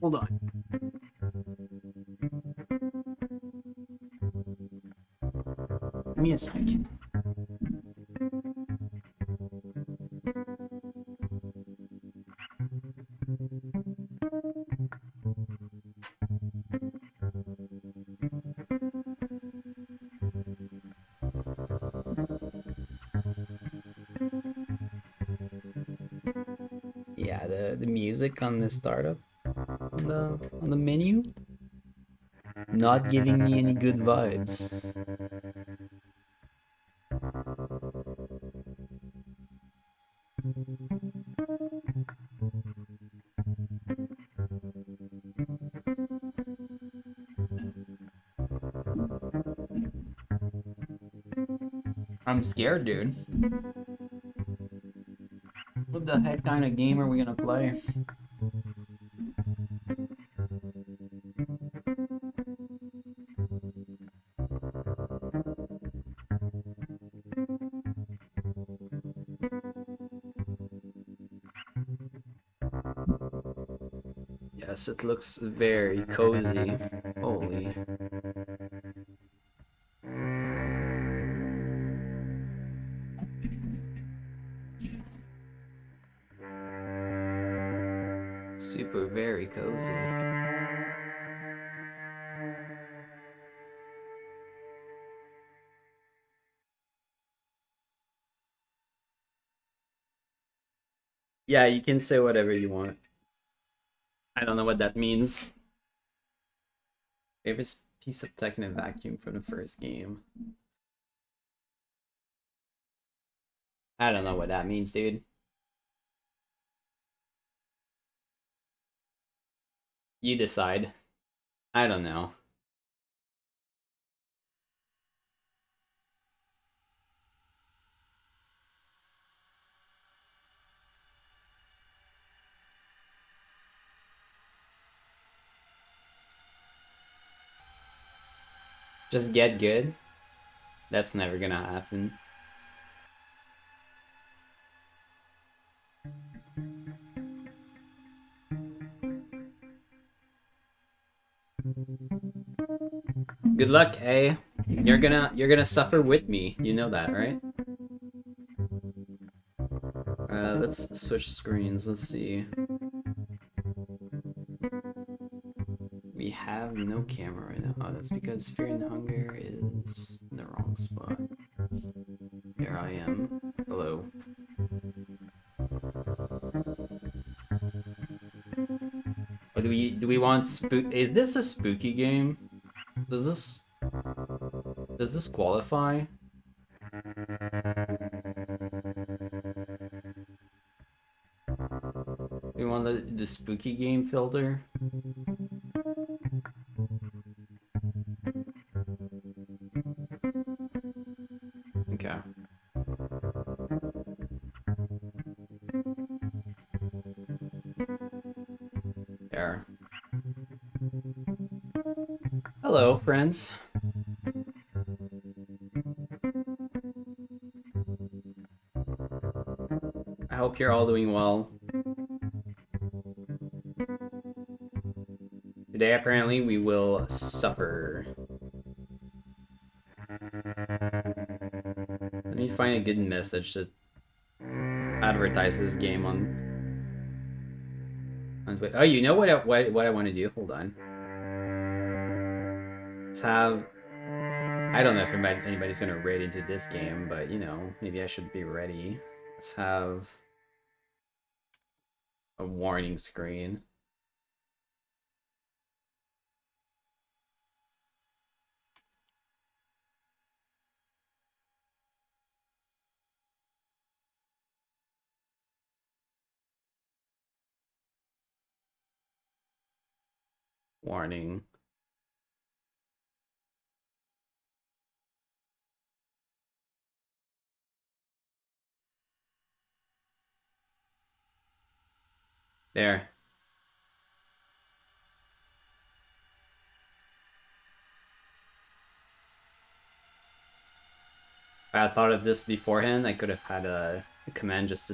Hold on. Give me a sec. Yeah, the music on the startup on the menu not giving me any good vibes. I'm scared, dude. What the heck kind of game are we gonna play? Yes, it looks very cozy. Holy. Super very cozy. Yeah, you can say whatever you want. I don't know what that means. Favorite piece of tech in a vacuum from the first game. I don't know what that means, dude. You decide. I don't know. Just get good. That's never gonna happen. Good luck, A. You're gonna suffer with me. You know that, right? Let's switch screens. Let's see. We have no camera right now. Oh, that's because Fear and Hunger is in the wrong spot. Here I am. Hello. Oh, do we want spook? Is this a spooky game? Does this qualify? We want the spooky game filter. Okay. There. Hello, friends. I hope you're all doing well. Today, apparently, we will suffer. Let me find a good message to advertise this game on Twitter. Oh, you know what I want to do? Hold on. Let's have. I don't know if anybody's gonna raid into this game, but you know, maybe I should be ready. Let's have a warning screen. Warning. There. If I had thought of this beforehand, I could have had a command just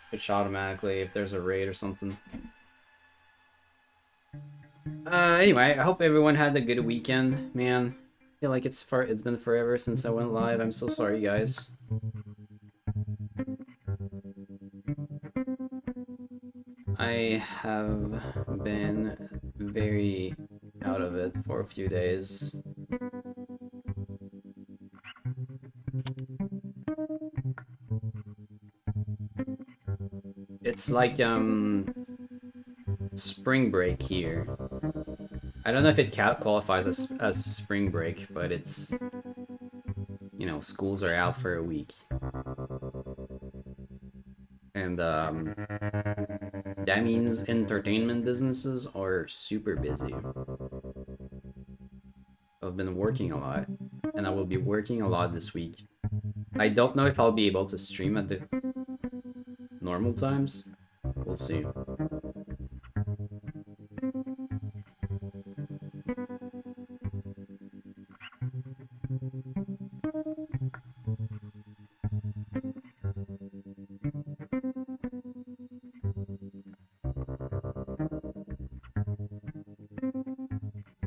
to Switch automatically if there's a raid or something. Anyway, I hope everyone had a good weekend, man. I feel like it's been forever since I went live. I'm so sorry, guys. I have been very out of it for a few days. It's like spring break here. I don't know if it qualifies as spring break, but it's, you know, schools are out for a week. And that means entertainment businesses are super busy. I've been working a lot, and I will be working a lot this week. I don't know if I'll be able to stream at the normal times. We'll see.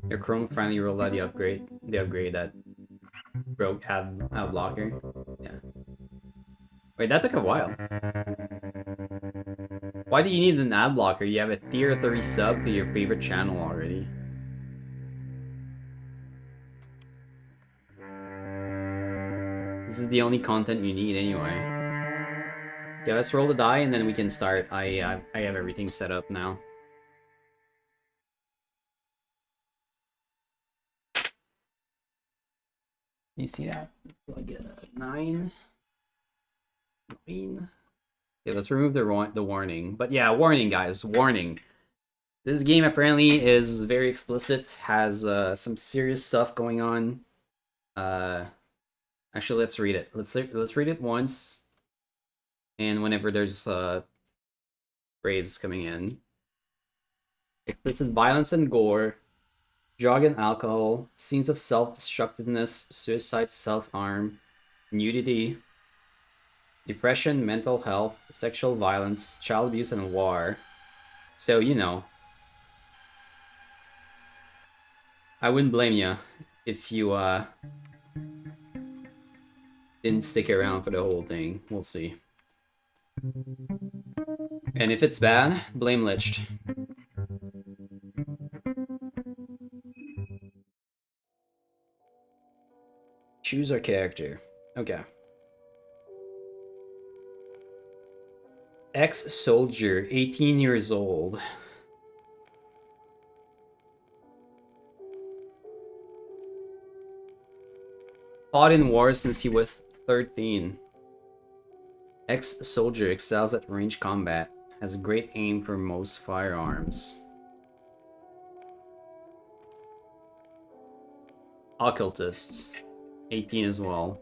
Your Chrome finally rolled out the upgrade that broke ad blocker. Yeah. Wait, that took a while. Why do you need an ad blocker? You have a tier 3 sub to your favorite channel already. This is the only content you need anyway. Okay, let's roll the die and then we can start. I have everything set up now. You see that? Like a 9. 9. Okay, let's remove the warning. But yeah, warning, guys. Warning. This game apparently is very explicit. Has some serious stuff going on. Actually, let's read it. Let's read it once. And whenever there's raids coming in. Explicit violence and gore, drug and alcohol, scenes of self-destructiveness, suicide, self-harm, nudity, depression, mental health, sexual violence, child abuse, and war. So, you know, I wouldn't blame you if you didn't stick around for the whole thing. We'll see. And if it's bad, blame Lich. Choose our character. Okay. Ex-soldier, 18 years old. Fought in war since he was 13. Ex-soldier excels at range combat. Has great aim for most firearms. Occultist. 18 as well.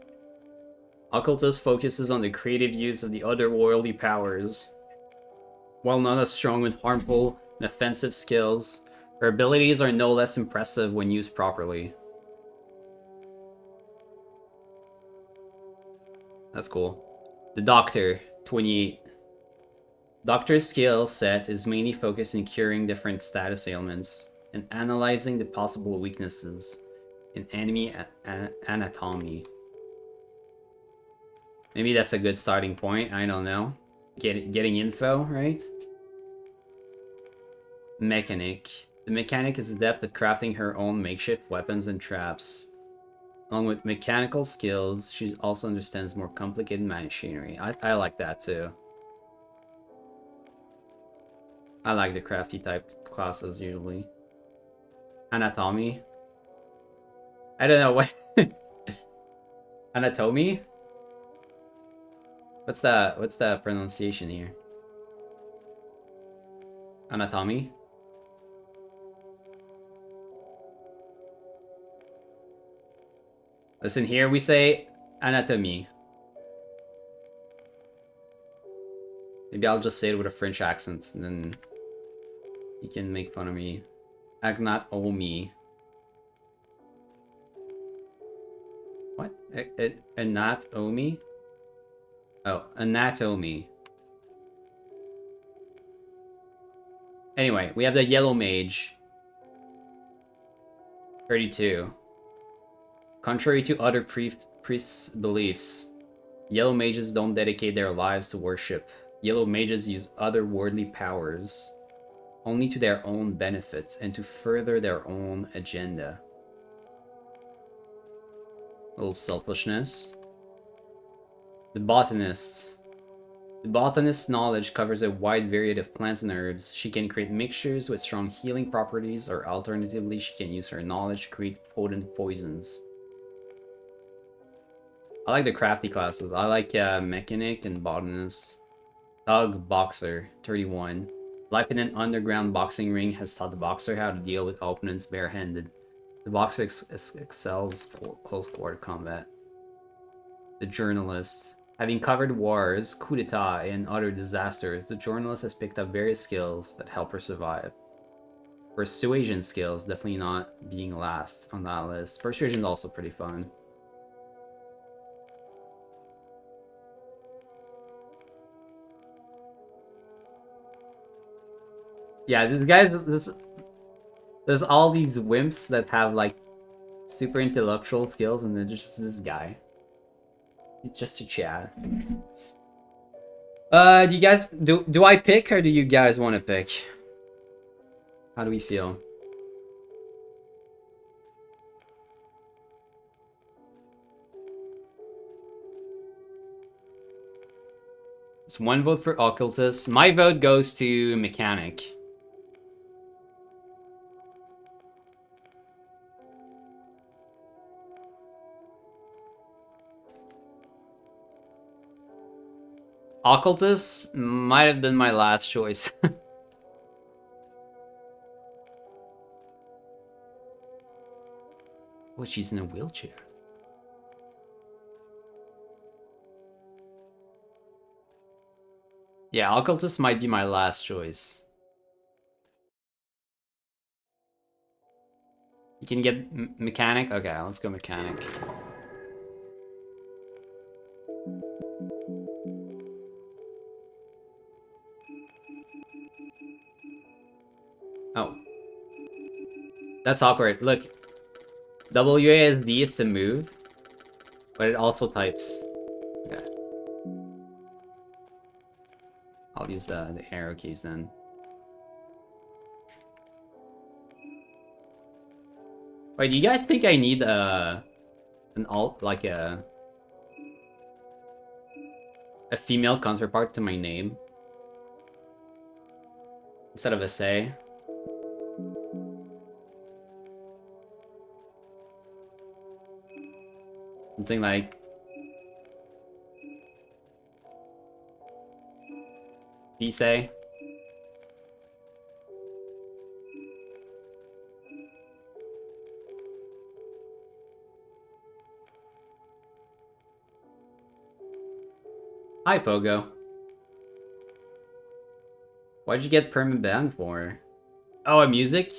Occultist focuses on the creative use of the otherworldly powers. While not as strong with harmful and offensive skills, her abilities are no less impressive when used properly. That's cool. The Doctor, 28. Doctor's skill set is mainly focused in curing different status ailments and analyzing the possible weaknesses in enemy anatomy. Maybe that's a good starting point, I don't know. Getting info, right? Mechanic. The mechanic is adept at crafting her own makeshift weapons and traps. Along with mechanical skills, she also understands more complicated machinery. I like that too. I like the crafty type classes usually. Anatomy. I don't know what. Anatomy? What's the pronunciation here? Anatomy? Listen, here we say anatomy. Maybe I'll just say it with a French accent, and then you can make fun of me. Agnatomy. What? Anatomy? Oh, anatomy. Anyway, we have the yellow mage. 32. Contrary to other priests' beliefs, yellow mages don't dedicate their lives to worship. Yellow mages use otherworldly powers only to their own benefits and to further their own agenda. A little selfishness. The botanists. The botanist's knowledge covers a wide variety of plants and herbs. She can create mixtures with strong healing properties, or alternatively, she can use her knowledge to create potent poisons. I like the crafty classes. I like mechanic and botanist. Thug Boxer, 31. Life in an underground boxing ring has taught the boxer how to deal with opponents barehanded. The boxer excels close quarter combat. The journalist. Having covered wars, coup d'etat, and other disasters, the journalist has picked up various skills that help her survive. Persuasion skills, definitely not being last on that list. Persuasion is also pretty fun. Yeah, there's all these wimps that have like super intellectual skills, and then just this guy. It's just a chat. Do you guys do I pick or do you guys want to pick? How do we feel? It's one vote for occultist. My vote goes to mechanic. Occultist might have been my last choice. Oh, she's in a wheelchair. Yeah, occultist might be my last choice. You can get mechanic? Okay, let's go mechanic. Oh. That's awkward. Look. WASD is to move, but it also types. Okay. I'll use the arrow keys then. Wait, do you guys think I need an alt, like a female counterpart to my name? Instead of a say? Something like... say? Hi, Pogo. Why'd you get permanent ban for? Oh, a music?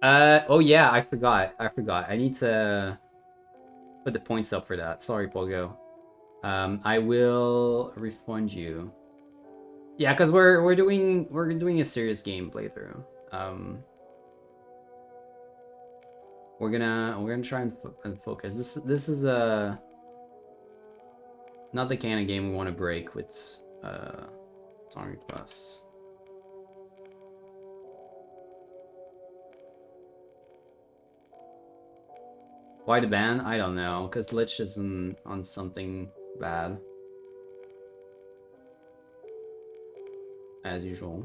Oh yeah, I forgot. I need to put the points up for that. Sorry, Pogo. I will refund you. Yeah, because we're doing a serious game playthrough. We're gonna try and focus. This is not the kind of game we want to break with song requests. Why the ban? I don't know, because Lich is on something bad. As usual.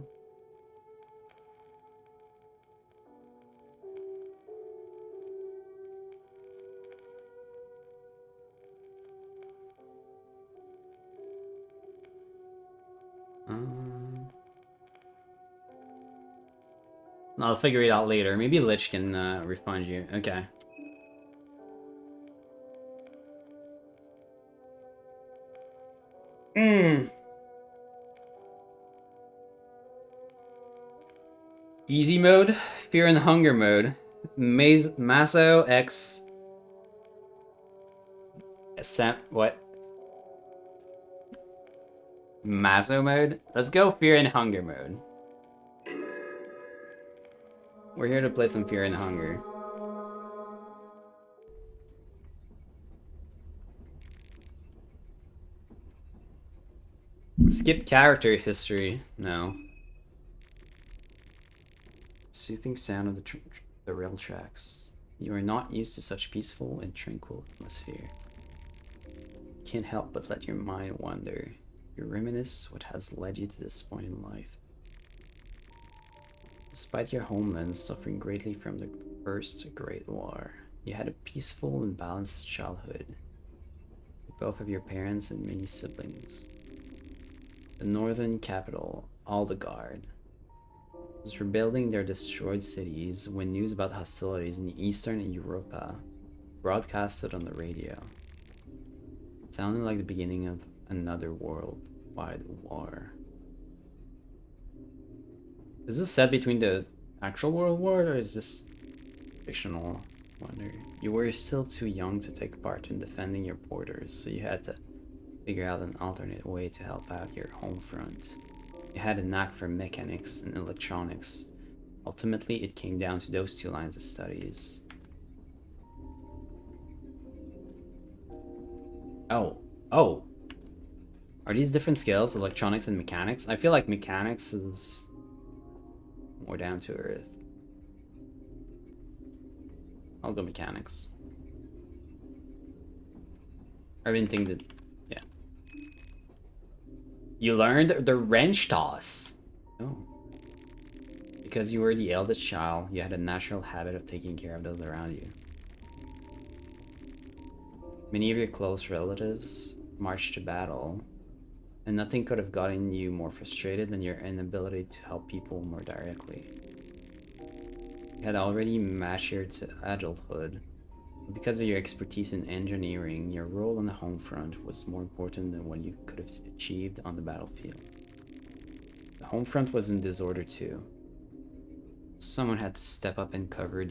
I'll figure it out later. Maybe Lich can refund you. Okay. Easy mode, fear and hunger mode. Maso X. What? Maso mode? Let's go fear and hunger mode. We're here to play some Fear and Hunger. Skip character history. No. Soothing sound of the rail tracks. You are not used to such peaceful and tranquil atmosphere. Can't help but let your mind wander. You reminisce what has led you to this point in life. Despite your homeland suffering greatly from the First Great War, you had a peaceful and balanced childhood, with both of your parents and many siblings. The northern capital, Aldegard, was rebuilding their destroyed cities when news about hostilities in eastern Europa broadcasted on the radio, sounding like the beginning of another worldwide war. Is this set between the actual World War, or is this fictional? Wonder. You were still too young to take part in defending your borders, so you had to figure out an alternate way to help out your home front. You had a knack for mechanics and electronics. Ultimately, it came down to those two lines of studies. Oh. Oh! Are these different skills, electronics and mechanics? I feel like mechanics is more down to earth. I'll go mechanics. I didn't think that... Yeah. You learned the wrench toss. Oh. Because you were the eldest child, you had a natural habit of taking care of those around you. Many of your close relatives marched to battle, and nothing could have gotten you more frustrated than your inability to help people more directly. You had already matured to adulthood, but because of your expertise in engineering, your role on the home front was more important than what you could have achieved on the battlefield. The home front was in disorder too. Someone had to step up and cover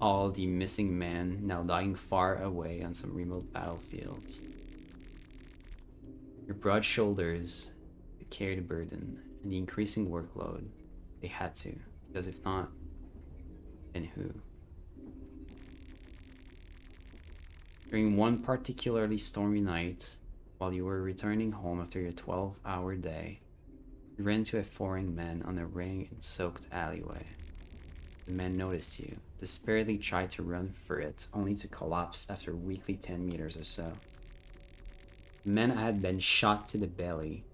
all the missing men now lying far away on some remote battlefields. Your broad shoulders could carry the burden and the increasing workload. They had to, because if not, then who? During one particularly stormy night, while you were returning home after your 12-hour day, you ran into a foreign man on a rain-soaked alleyway. The man noticed you, desperately tried to run for it, only to collapse after a weakly 10 meters or so. The man had been shot to the belly.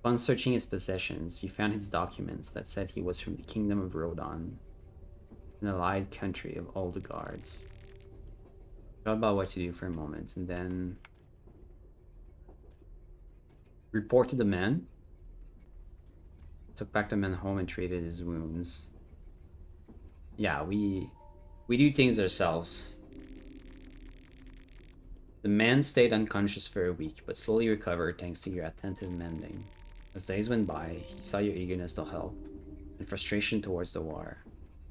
Upon searching his possessions, you found his documents that said he was from the Kingdom of Rodon, an allied country of all the guards. Thought about what to do for a moment, and then reported the man, took back the man home and treated his wounds. Yeah, we do things ourselves. The man stayed unconscious for a week, but slowly recovered thanks to your attentive mending. As days went by, he saw your eagerness to help and frustration towards the war.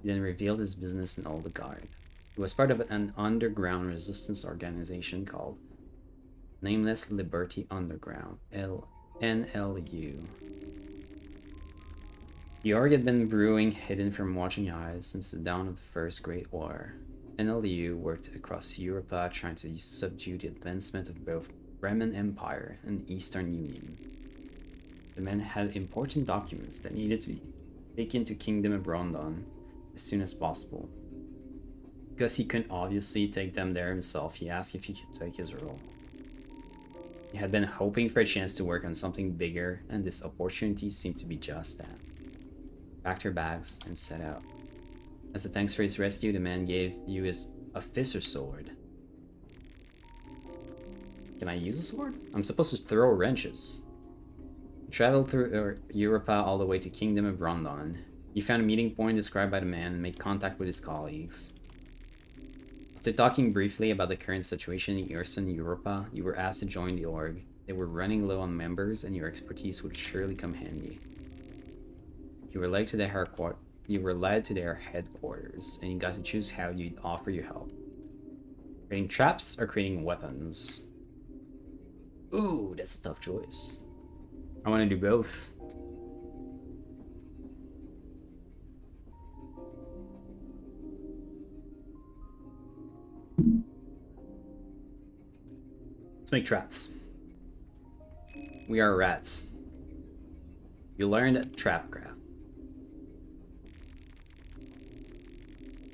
He then revealed his business in Oldegard. He was part of an underground resistance organization called Nameless Liberty Underground, NLU. The org had been brewing hidden from watching eyes since the dawn of the First Great War. NLU worked across Europe trying to subdue the advancement of both Bremen Empire and Eastern Union. The men had important documents that needed to be taken to Kingdom of Rondon as soon as possible. Because he couldn't obviously take them there himself, he asked if he could take his role. He had been hoping for a chance to work on something bigger, and this opportunity seemed to be just that. Packed her bags and set out. As a thanks for his rescue, the man gave you his officer sword. Can I use a sword? I'm supposed to throw wrenches. You traveled through Europa all the way to Kingdom of Rondon. You found a meeting point described by the man and made contact with his colleagues. After talking briefly about the current situation in Eastern Europa, you were asked to join the org. They were running low on members, and your expertise would surely come handy. You were led to their headquarters, and you got to choose how you'd offer your help. Creating traps or creating weapons? Ooh, that's a tough choice. I want to do both. Let's make traps. We are rats. You learned trapcraft.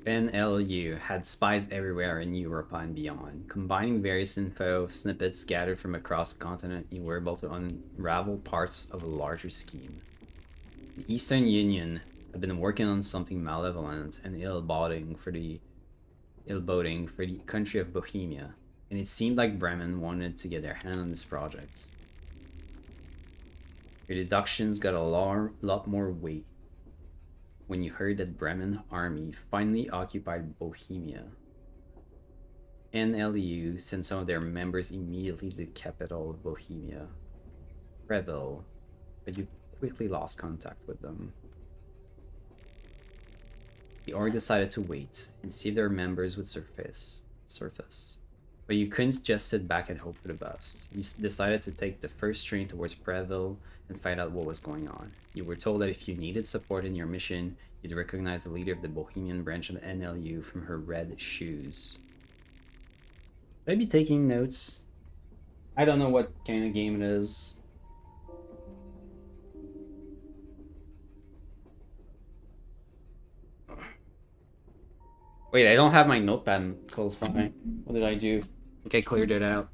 NLU had spies everywhere in Europe and beyond. Combining various info snippets gathered from across the continent, you were able to unravel parts of a larger scheme. The Eastern Union had been working on something malevolent and ill-boding for the country of Bohemia, and it seemed like Bremen wanted to get their hand on this project. Your deductions got a lot more weight when you heard that Bremen army finally occupied Bohemia. NLU sent some of their members immediately to the capital of Bohemia, Revel, but you quickly lost contact with them. The org decided to wait and see if their members would surface. But you couldn't just sit back and hope for the best. You decided to take the first train towards Preville and find out what was going on. You were told that if you needed support in your mission, you'd recognize the leader of the Bohemian branch of the NLU from her red shoes. Should I be taking notes? I don't know what kind of game it is. Wait, I don't have my notepad close by. What did I do? I think I cleared it out.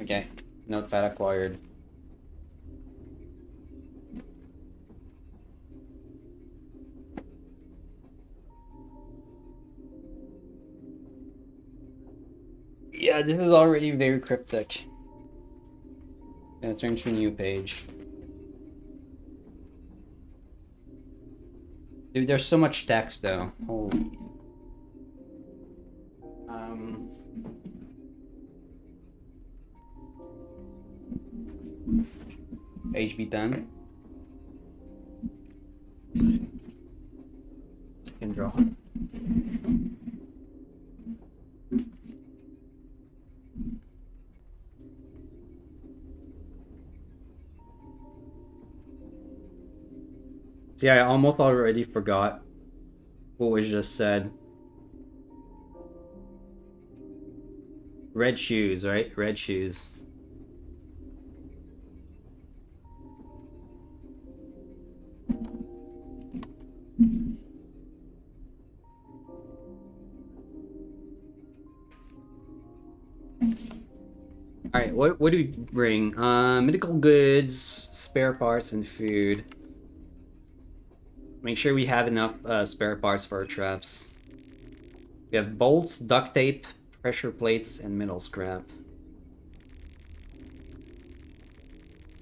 Okay, notepad acquired. Yeah, this is already very cryptic. Gonna turn to a new page. Dude, there's so much text though. Holy. Page be done. Second draw. See, I almost already forgot what was just said. Red shoes, right? Red shoes. Alright, what do we bring? Medical goods, spare parts, and food. Make sure we have enough spare parts for our traps. We have bolts, duct tape, pressure plates, and metal scrap.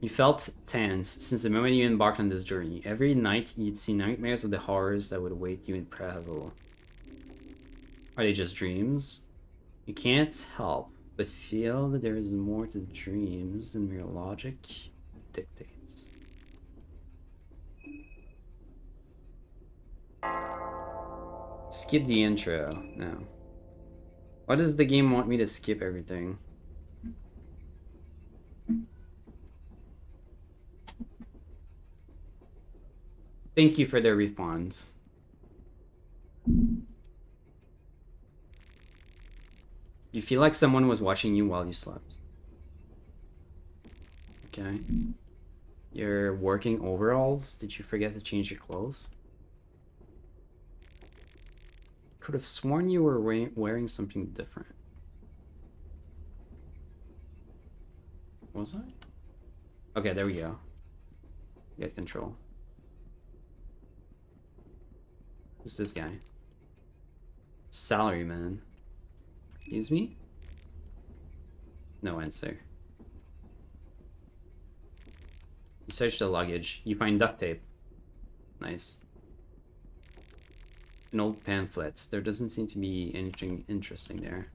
You felt tense since the moment you embarked on this journey. Every night, you'd see nightmares of the horrors that would await you in Prevel. Are they just dreams? You can't help but feel that there is more to dreams than mere logic dictates. Skip the intro. No. Why does the game want me to skip everything? Thank you for the refunds. You feel like someone was watching you while you slept. Okay. Your working overalls? Did you forget to change your clothes? Could have sworn you were wearing something different. Was I? Okay, there we go. Get control. Who's this guy? Salaryman. Excuse me? No answer. You search the luggage. You find duct tape. Nice. An old pamphlet. There doesn't seem to be anything interesting there.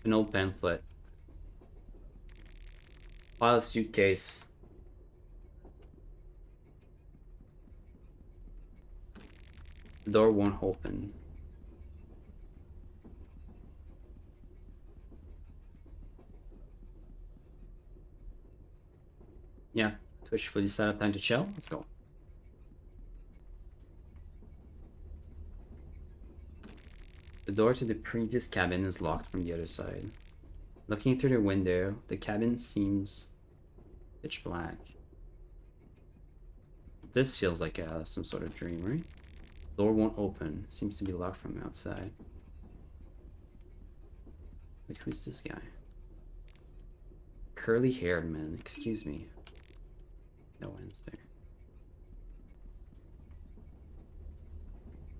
An old pamphlet. File a suitcase. The door won't open. Yeah, Twitch fully set up, time to chill. Let's go. The door to the previous cabin is locked from the other side. Looking through the window, the cabin seems pitch black. This feels like some sort of dream, right? Door won't open. Seems to be locked from outside. Wait, who's this guy? Curly-haired man. Excuse me. No answer.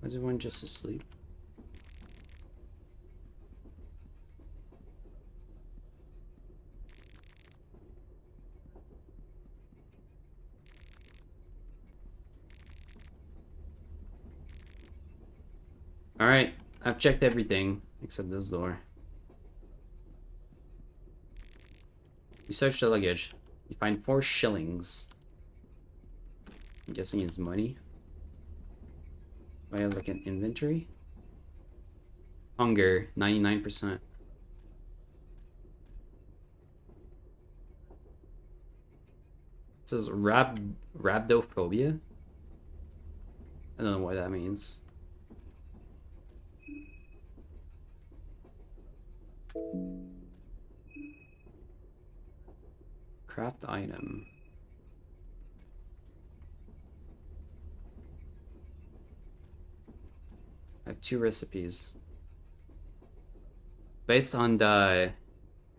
Was everyone just asleep? Alright, I've checked everything except this door. You search the luggage. You find 4 shillings. I'm guessing it's money. Do I have like an inventory? Hunger, 99%. It says rhabdophobia. I don't know what that means. Craft item. I have 2 recipes. Based on the...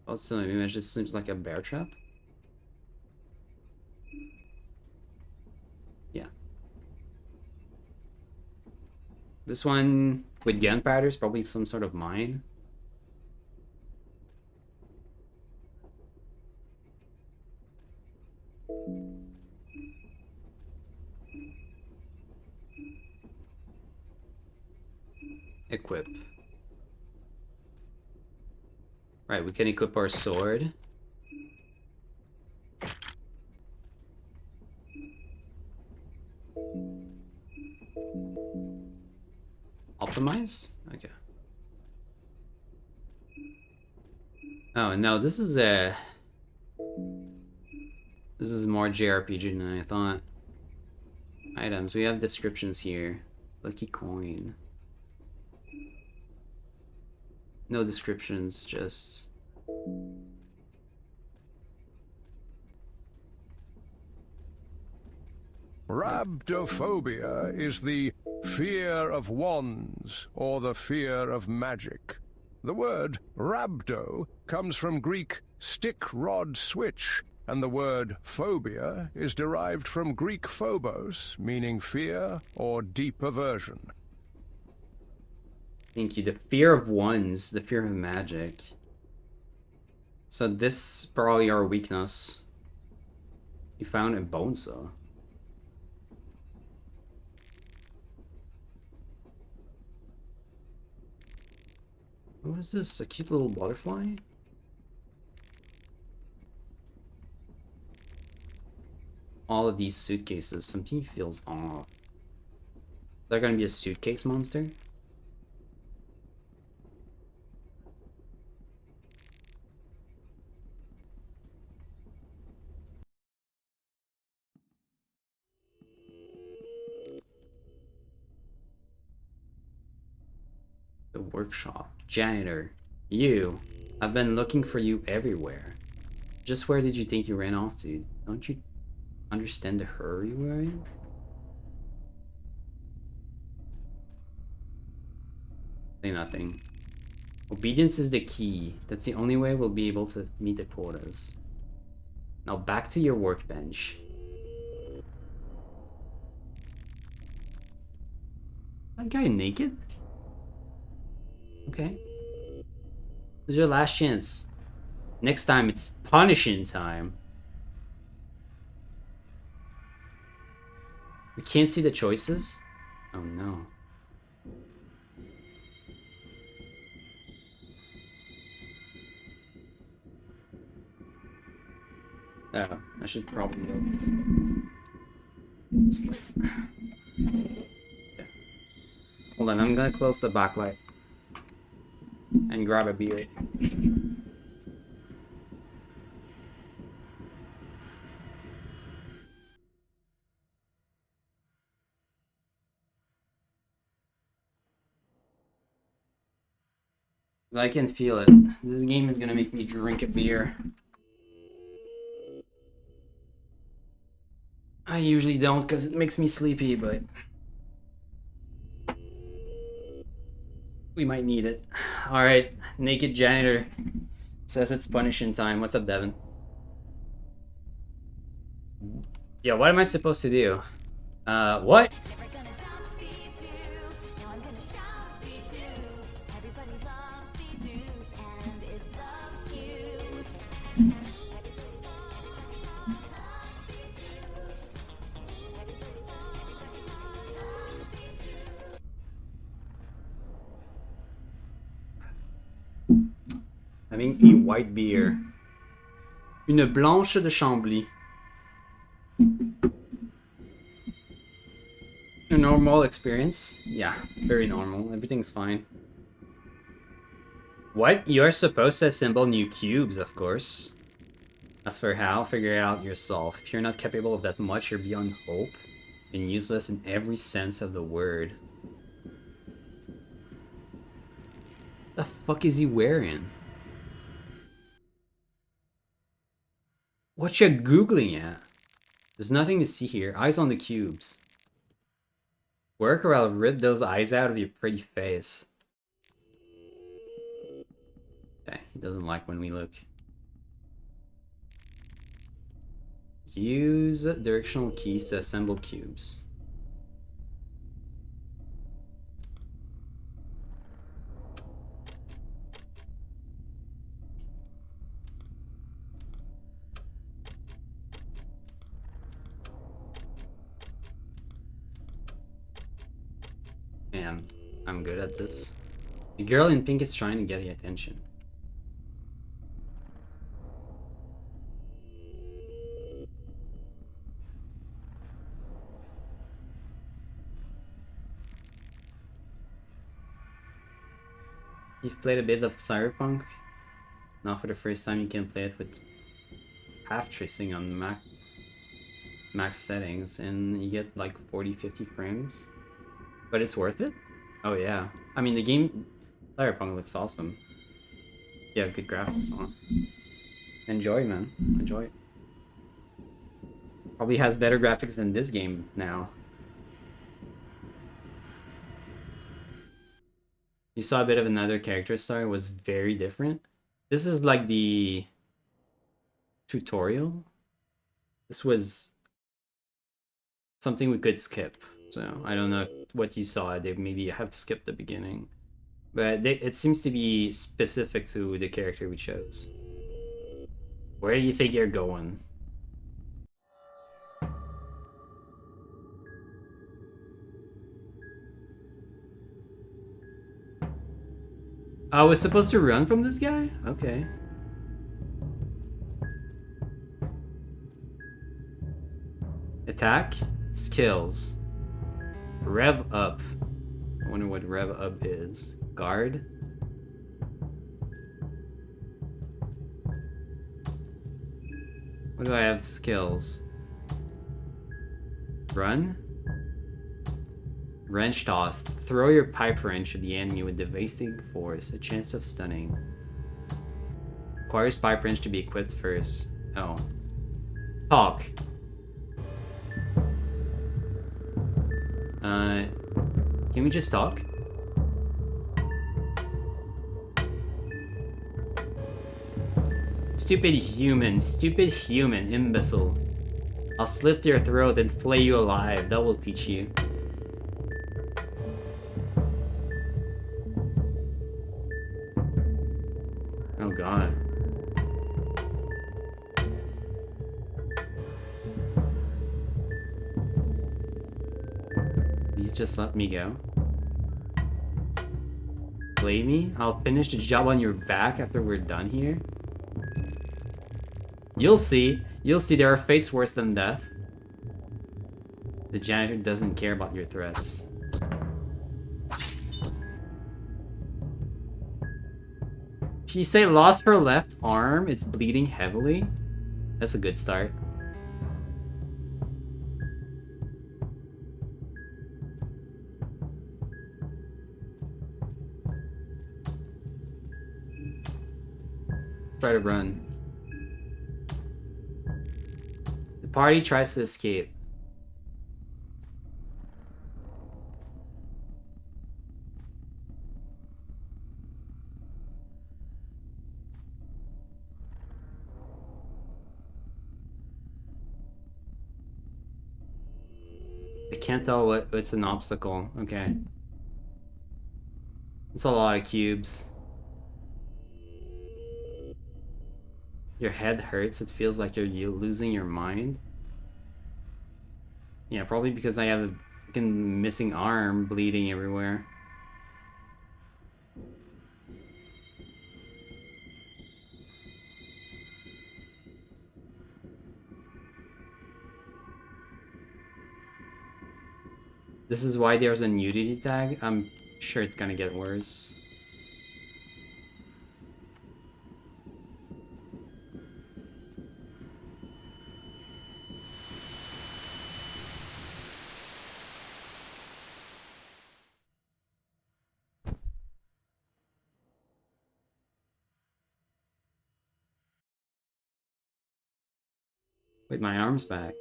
What's the image? This seems like a bear trap. Yeah. This one with gunpowder is probably some sort of mine. Equip. Right, we can equip our sword. Optimize? Okay. Oh no, this is more JRPG than I thought. Items, we have descriptions here. Lucky coin. No descriptions, just... Rhabdophobia is the fear of wands or the fear of magic. The word rhabdo comes from Greek stick, rod, switch, and the word phobia is derived from Greek phobos, meaning fear or deep aversion. Thank you. The fear of wands, the fear of magic. So this probably our weakness. You found a bone saw. What is this? A cute little butterfly? All of these suitcases. Something feels off. Is there gonna be a suitcase monster? The workshop. Janitor. You. I've been looking for you everywhere. Just where did you think you ran off to? Don't you understand the hurry you were in? Say nothing. Obedience is the key. That's the only way we'll be able to meet the quotas. Now back to your workbench. That guy naked? Okay. This is your last chance. Next time it's punishing time. We can't see the choices? Oh no. Oh, I should probably go. Yeah. Hold on, I'm gonna close the backlight and grab a beer. I can feel it. This game is gonna make me drink a beer. I usually don't because it makes me sleepy, but we might need it. Alright, Naked Janitor says it's punishing time. What's up, Devin? Yeah, what am I supposed to do? What? Having a white beer. Une blanche de Chambly. A normal experience? Yeah, very normal. Everything's fine. What? You're supposed to assemble new cubes, of course. As for how, figure it out yourself. If you're not capable of that much, you're beyond hope and useless in every sense of the word. The fuck is he wearing? What you googling at? There's nothing to see here. Eyes on the cubes. Work or I'll rip those eyes out of your pretty face. Okay, he doesn't like when we look. Use directional keys to assemble cubes. Man, I'm good at this. The girl in pink is trying to get your attention. You've played a bit of Cyberpunk? Now for the first time you can play it with half tracing on max settings and you get like 40-50 frames. But it's worth it? Oh yeah. I mean the game Cyberpunk looks awesome. You have good graphics on. Enjoy, man. Enjoy. Probably has better graphics than this game now. You saw a bit of another character star, it was very different. This is like the tutorial. This was something we could skip. So I don't know what you saw. They maybe have skipped the beginning. But it seems to be specific to the character we chose. Where do you think you're going? I was supposed to run from this guy? Okay. Attack. Skills. Rev up. I wonder what rev up is. Guard. What do I have? Skills. Run. Wrench toss. Throw your pipe wrench at the enemy with devastating force. A chance of stunning. Requires pipe wrench to be equipped first. Oh. Talk. Can we just talk? Stupid human, imbecile. I'll slit your throat and flay you alive. That will teach you. Oh god. Please just let me go. Blame me? I'll finish the job on your back after we're done here. You'll see. You'll see there are fates worse than death. The janitor doesn't care about your threats. She say lost her left arm. It's bleeding heavily. That's a good start. Try to run. The party tries to escape. I can't tell what's an obstacle. Okay. It's a lot of cubes. Your head hurts. It feels like you're losing your mind. Yeah, probably because I have a freaking missing arm bleeding everywhere. This is why there's a nudity tag. I'm sure it's gonna get worse. Wait, my arm's back.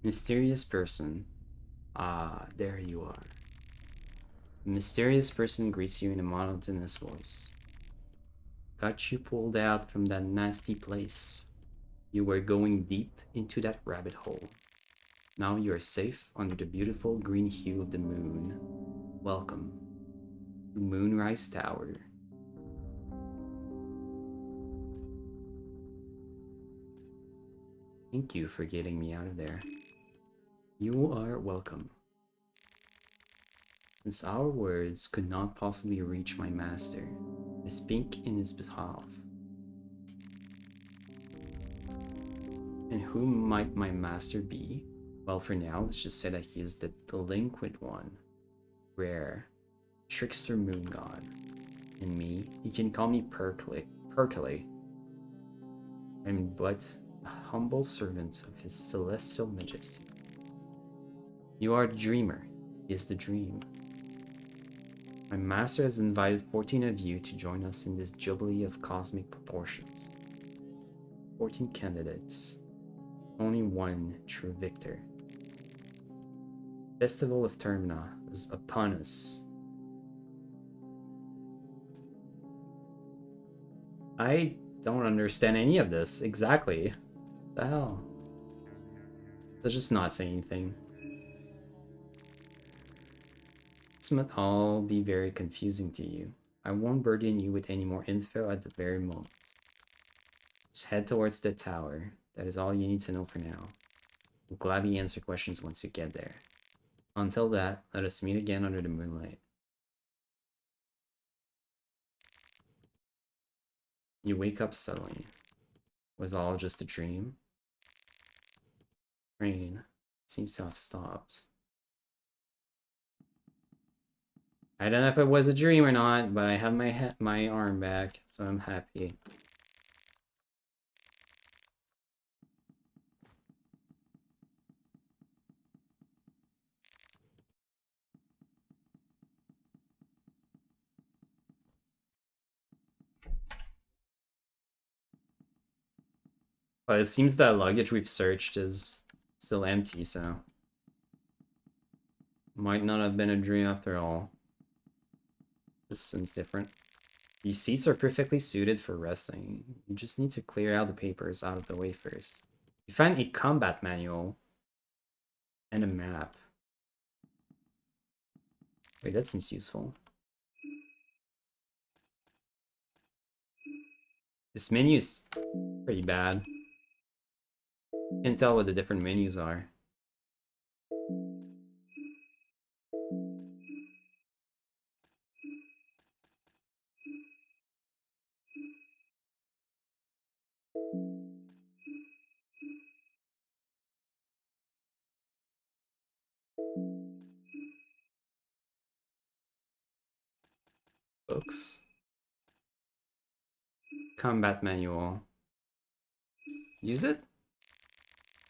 Mysterious person. Ah, there you are. A mysterious person greets you in a monotonous voice. Got you pulled out from that nasty place. You were going deep into that rabbit hole. Now you are safe under the beautiful green hue of the moon. Welcome to Moonrise Tower. Thank you for getting me out of there. You are welcome. Since our words could not possibly reach my master, I speak in his behalf. And who might my master be? Well, for now, let's just say that he is the delinquent one. Rare, trickster moon god. And me, you can call me Perkele. I'm but a humble servant of his celestial majesty. You are the dreamer. He is the dream. My master has invited 14 of you to join us in this jubilee of cosmic proportions. 14 candidates. Only one true victor. Festival of Termina is upon us. I don't understand any of this. Exactly. What the hell? Let's just not say anything. This might all be very confusing to you. I won't burden you with any more info at the very moment. Just head towards the tower. That is all you need to know for now. I'll gladly answer questions once you get there. Until that, let us meet again under the moonlight. You wake up suddenly. Was all just a dream? Rain seems to have stopped. I don't know if it was a dream or not, but I have my arm back, so I'm happy. But it seems that luggage we've searched is still empty, so might not have been a dream after all. This seems different. These seats are perfectly suited for resting. You just need to clear out the papers out of the way first. You find a combat manual and a map. Wait, that seems useful. This menu is pretty bad. Can't tell what the different menus are. Books. Combat manual. Use it?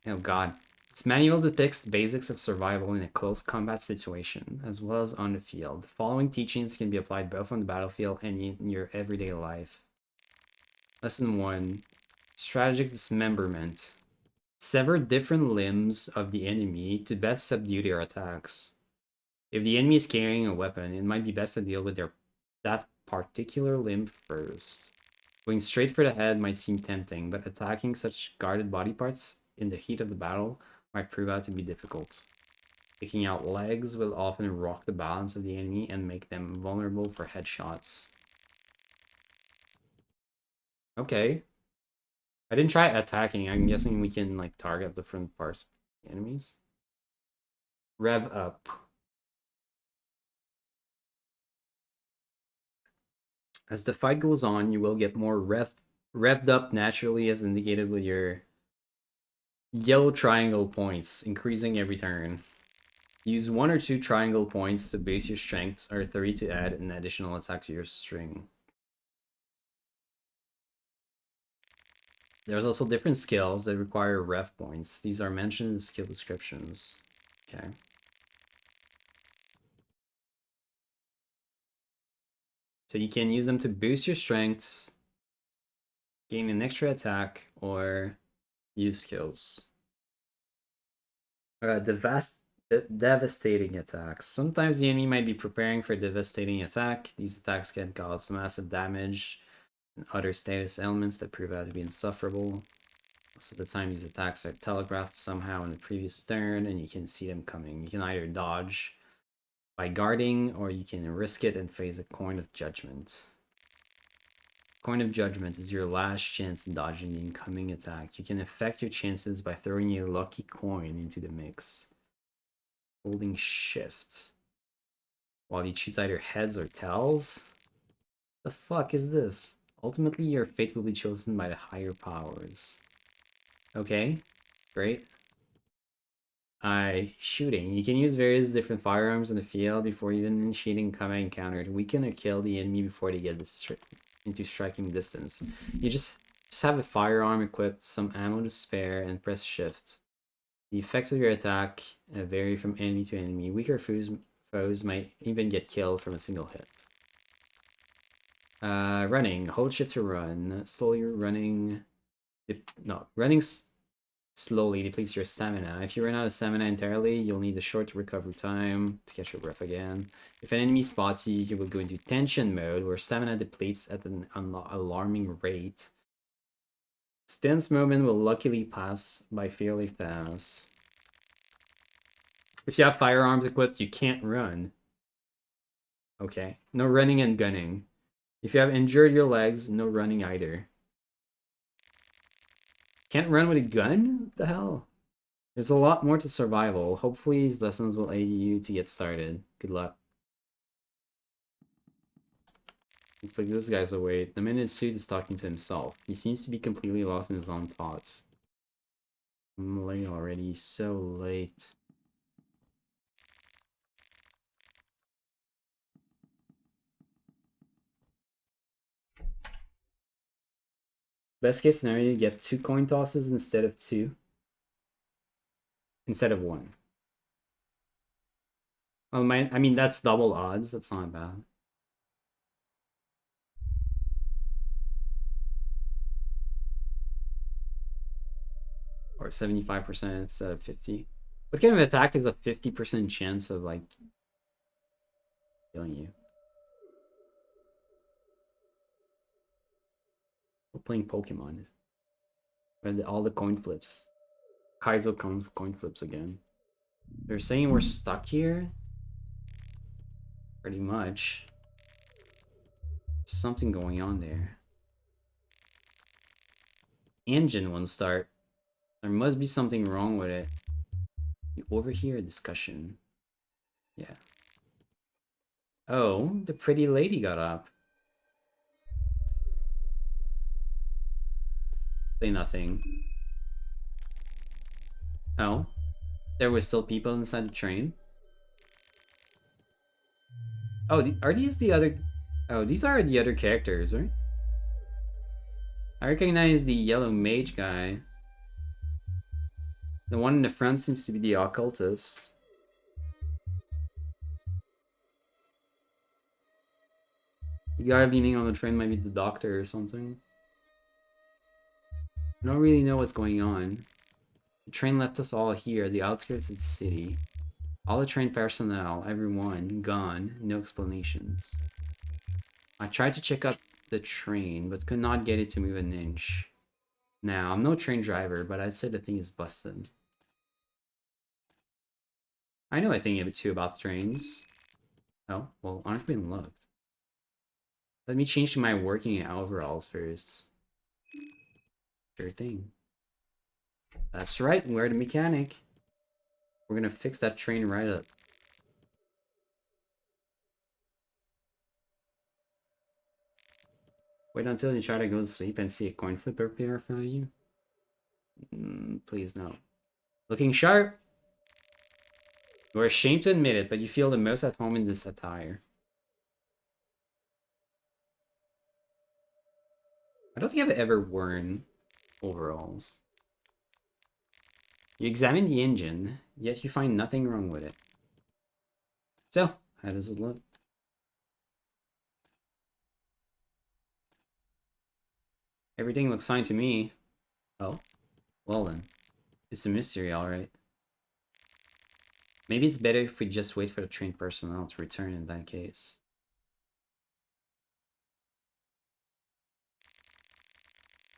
Oh god. This manual depicts the basics of survival in a close combat situation, as well as on the field. The following teachings can be applied both on the battlefield and in your everyday life. Lesson 1. Strategic Dismemberment. Sever different limbs of the enemy to best subdue their attacks. If the enemy is carrying a weapon, it might be best to deal with that particular limb first. Going straight for the head might seem tempting, but attacking such guarded body parts in the heat of the battle might prove out to be difficult. Taking out legs will often rock the balance of the enemy and make them vulnerable for headshots. Okay. I didn't try attacking. I'm guessing we can like target different parts of the enemies. Rev up. As the fight goes on, you will get more revved up naturally as indicated with your yellow triangle points, increasing every turn. Use 1 or 2 triangle points to boost your strength, or 3 to add an additional attack to your string. There's also different skills that require rev points. These are mentioned in the skill descriptions. Okay. So you can use them to boost your strengths, gain an extra attack, or use skills. Devastating attacks. Sometimes the enemy might be preparing for a devastating attack. These attacks can cause massive damage and other status elements that prove out to be insufferable. Most of the time, these attacks are telegraphed somehow in the previous turn, and you can see them coming. You can either dodge by guarding, or you can risk it and face a coin of judgment. Coin of Judgment is your last chance in dodging the incoming attack. You can affect your chances by throwing a lucky coin into the mix. Holding shift while you choose either heads or tails? The fuck is this? Ultimately, your fate will be chosen by the higher powers. Okay, great. Shooting. You can use various different firearms in the field before even initiating combat encounter to weaken or kill the enemy before they get into striking distance. You just have a firearm equipped, some ammo to spare, and press shift. The effects of your attack vary from enemy to enemy. Weaker foes might even get killed from a single hit. Running. Hold shift to run. Slowly running. Running slowly depletes your stamina. If you run out of stamina entirely, you'll need a short recovery time to catch your breath again. If an enemy spots you, you will go into tension mode, where stamina depletes at an alarming rate. Stance movement will luckily pass by fairly fast. If you have firearms equipped, you can't run. Okay. No running and gunning. If you have injured your legs, no running either. Can't run with a gun? What the hell? There's a lot more to survival. Hopefully these lessons will aid you to get started. Good luck. Looks like this guy's away. The man in his suit is talking to himself. He seems to be completely lost in his own thoughts. I'm late already. So late. Best case scenario, you get 2 coin tosses instead of 2. Instead of 1. Oh, I mean, that's double odds. That's not bad. Or 75% instead of 50. What kind of attack is a 50% chance of, like, killing you? We're playing Pokemon. All the coin flips. Kaizo coin flips again. They're saying we're stuck here? Pretty much. Something going on there. Engine won't start. There must be something wrong with it. You overhear a discussion. Yeah. Oh, the pretty lady got up. Say nothing. Oh, there were still people inside the train? Oh, are these the other... Oh, these are the other characters, right? I recognize the yellow mage guy. The one in the front seems to be the occultist. The guy leaning on the train might be the doctor or something. I don't really know what's going on. The train left us all here, the outskirts of the city. All the train personnel, everyone, gone, no explanations. I tried to check up the train, but could not get it to move an inch. Now, I'm no train driver, but I'd say the thing is busted. I know a thing or two about trains. Oh, well, aren't we in luck? Let me change to my working overalls first. Sure thing. That's right, we're the mechanic. We're gonna fix that train right up. Wait until you try to go to sleep and see a coin flip appear in front of you. Please no. Looking sharp! You're ashamed to admit it, but you feel the most at home in this attire. I don't think I've ever worn overalls. You examine the engine, yet you find nothing wrong with it. So, how does it look? Everything looks fine to me. Oh, well then. It's a mystery, alright. Maybe it's better if we just wait for the train personnel to return in that case.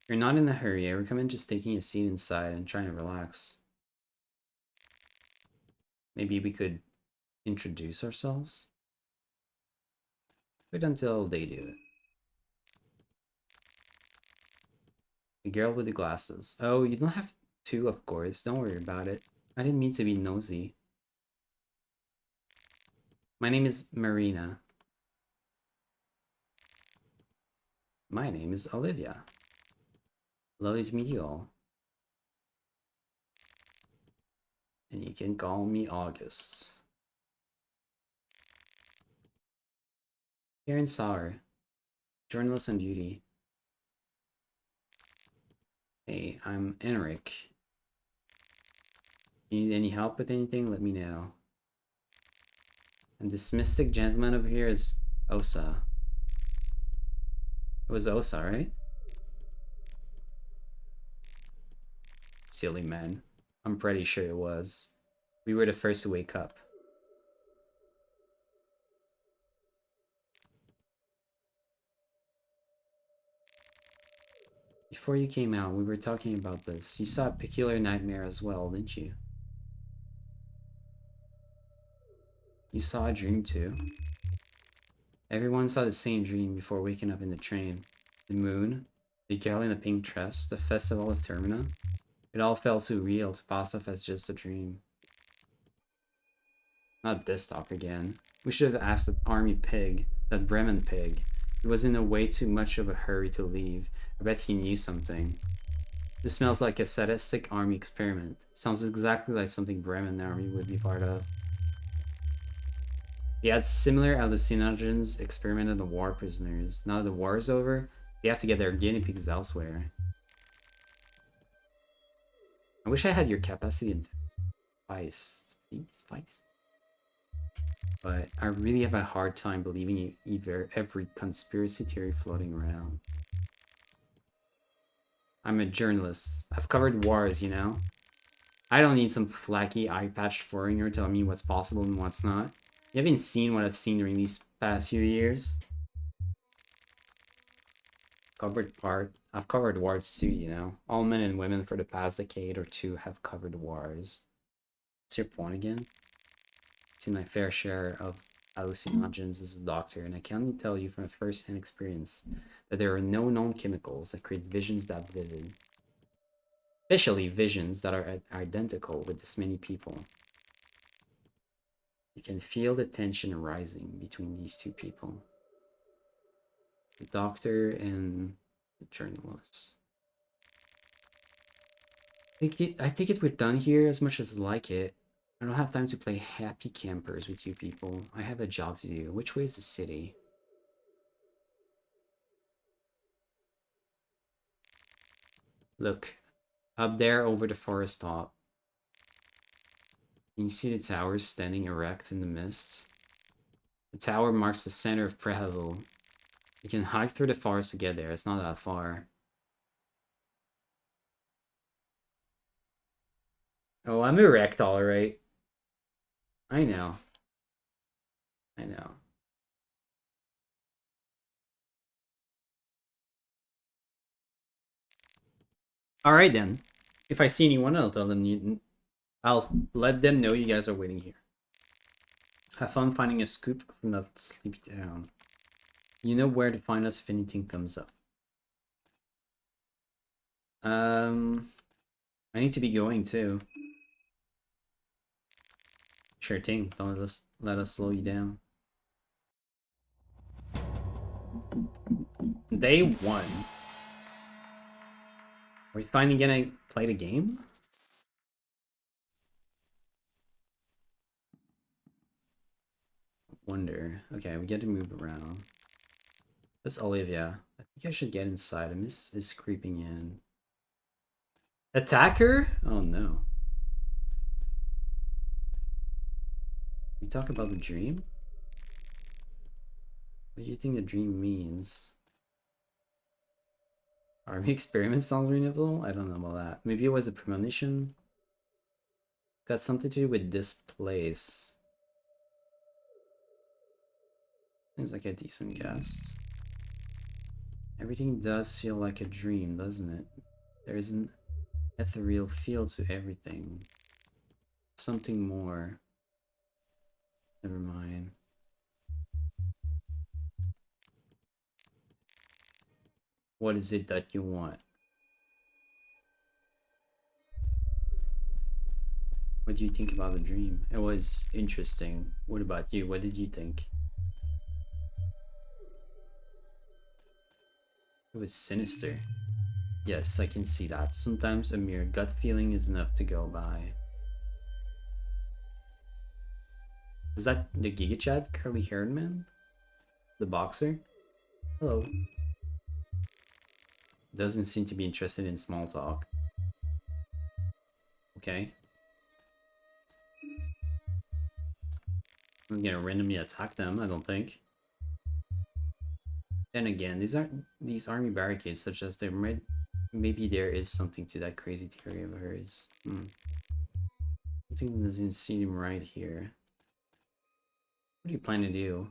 You're not in a hurry. I recommend just taking a seat inside and trying to relax. Maybe we could introduce ourselves? Wait until they do it. The girl with the glasses. Oh, you don't have to, of course. Don't worry about it. I didn't mean to be nosy. My name is Marina. My name is Olivia. Lovely to meet you all. And you can call me August. Karen Sauer, journalist on duty. Hey, I'm Enric. You need any help with anything, let me know. And this mystic gentleman over here is Osa. It was Osa, right? Silly man. I'm pretty sure it was. We were the first to wake up. Before you came out, we were talking about this. You saw a peculiar nightmare as well, didn't you? You saw a dream too? Everyone saw the same dream before waking up in the train. The moon, the girl in the pink dress, the festival of Termina. It all felt too real to pass off as just a dream. Not this talk again. We should have asked that army pig, that Bremen pig. He was in a way too much of a hurry to leave. I bet he knew something. This smells like a sadistic army experiment. Sounds exactly like something Bremen army would be part of. He had similar hallucinogens experimented on war prisoners. Now that the war is over, they have to get their guinea pigs elsewhere. I wish I had your capacity in Feist. Feist? But I really have a hard time believing every conspiracy theory floating around. I'm a journalist. I've covered wars, you know? I don't need some flaky eye-patched foreigner telling me what's possible and what's not. You haven't seen what I've seen during these past few years. I've covered wars too, you know? All men and women for the past decade or two have covered wars. What's your point again? I've seen my fair share of hallucinogens as a doctor, and I can only tell you from first-hand experience that there are no known chemicals that create visions that vivid. Especially visions that are identical with this many people. You can feel the tension rising between these two people. The doctor and the journalist. I think it we're done here as much as I like it. I don't have time to play happy campers with you people. I have a job to do. Which way is the city? Look, up there over the forest top. Can you see the tower standing erect in the mist? The tower marks the center of Prehavel. You can hike through the forest to get there. It's not that far. Oh, I'm erect, alright. I know. I know. Alright then. If I see anyone, I'll tell them I'll let them know you guys are waiting here. Have fun finding a scoop from that sleepy town. You know where to find us if anything comes up. I need to be going too. Sure thing. Don't let us slow you down. Day 1. Are we finally gonna play the game? Wonder. Okay, we get to move around. That's Olivia. I think I should get inside. A mist is creeping in. Attacker? Oh no. We talk about the dream? What do you think the dream means? Army experiment sounds reasonable? I don't know about that. Maybe it was a premonition? Got something to do with this place. Seems like a decent guess. Everything does feel like a dream, doesn't it? There's an ethereal feel to everything. Something more. Never mind. What is it that you want? What do you think about the dream? It was interesting. What about you? What did you think? It was sinister. Yes, I can see that. Sometimes a mere gut feeling is enough to go by. Is that the Giga Chad curly haired man? The boxer? Hello. Doesn't seem to be interested in small talk. Okay. I'm gonna randomly attack them, I don't think. Then again, these army barricades suggest maybe there is something to that crazy theory of hers. Something doesn't seem right here. What do you plan to do?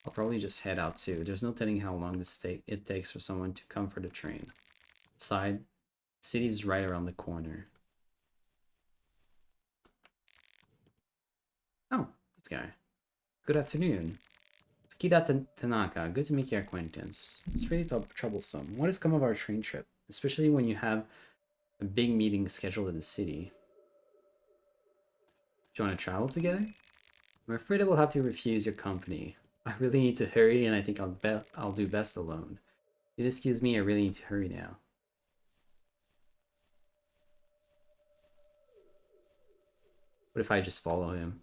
I'll probably just head out too. There's no telling how long it takes for someone to come for the train. Side, city's right around the corner. Oh, this guy. Good afternoon. It's Tanaka. Good to make your acquaintance. It's really troublesome. What has come of our train trip? Especially when you have a big meeting scheduled in the city. Do you want to travel together? I'm afraid I will have to refuse your company. I really need to hurry, and I think I'll do best alone. If you excuse me, I really need to hurry now. What if I just follow him?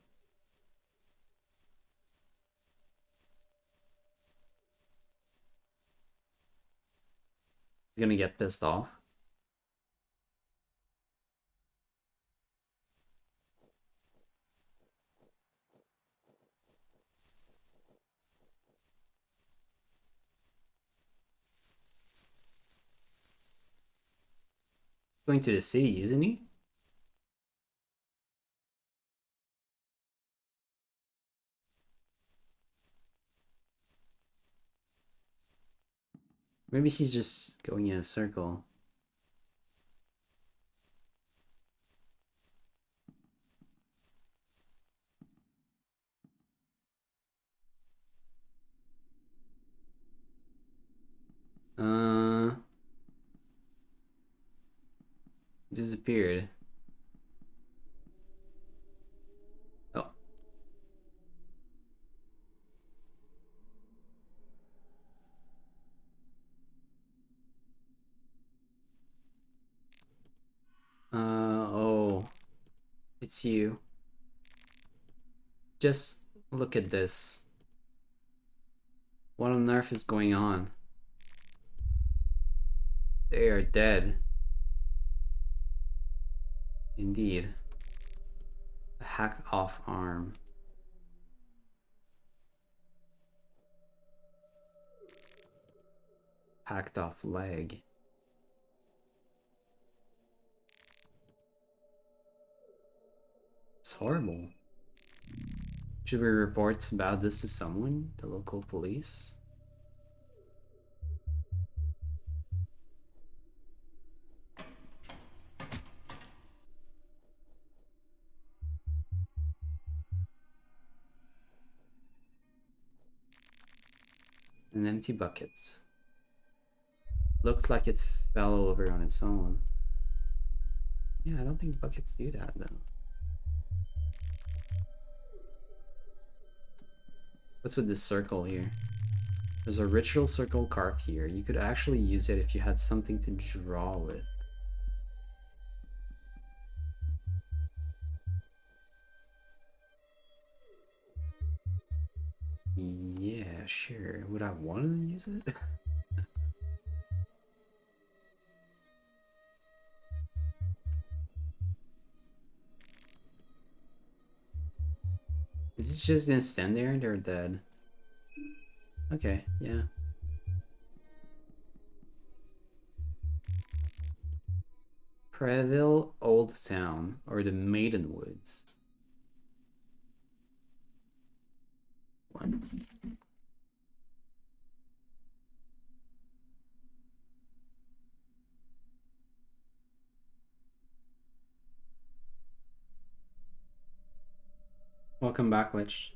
He's gonna get pissed off. Going to the city, isn't he? Maybe he's just going in a circle. Uh, disappeared. Oh. Oh. It's you. Just look at this. What on earth is going on? They are dead. Indeed. A Hacked off arm. Hacked off leg. It's horrible. Should we report about this to someone? The local police? An empty bucket. Looked like it fell over on its own. Yeah, I don't think buckets do that though. What's with this circle here? There's a ritual circle carved here. You could actually use it if you had something to draw with. Yeah, sure. Would I want to use it? Is it just gonna stand there and they're dead? Okay, yeah. Preville Old Town, or the Maiden Woods. What? Welcome back, Lich.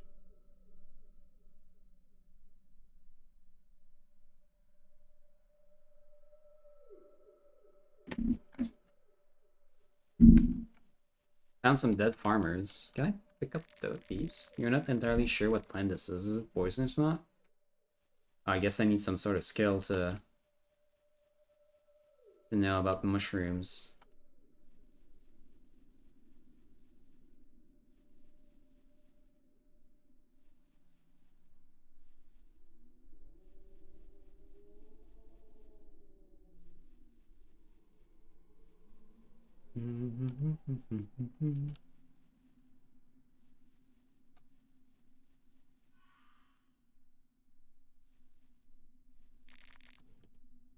Found some dead farmers. Can I pick up these? You're not entirely sure what plant this is. Is it poisonous or not? I guess I need some sort of skill to know about mushrooms.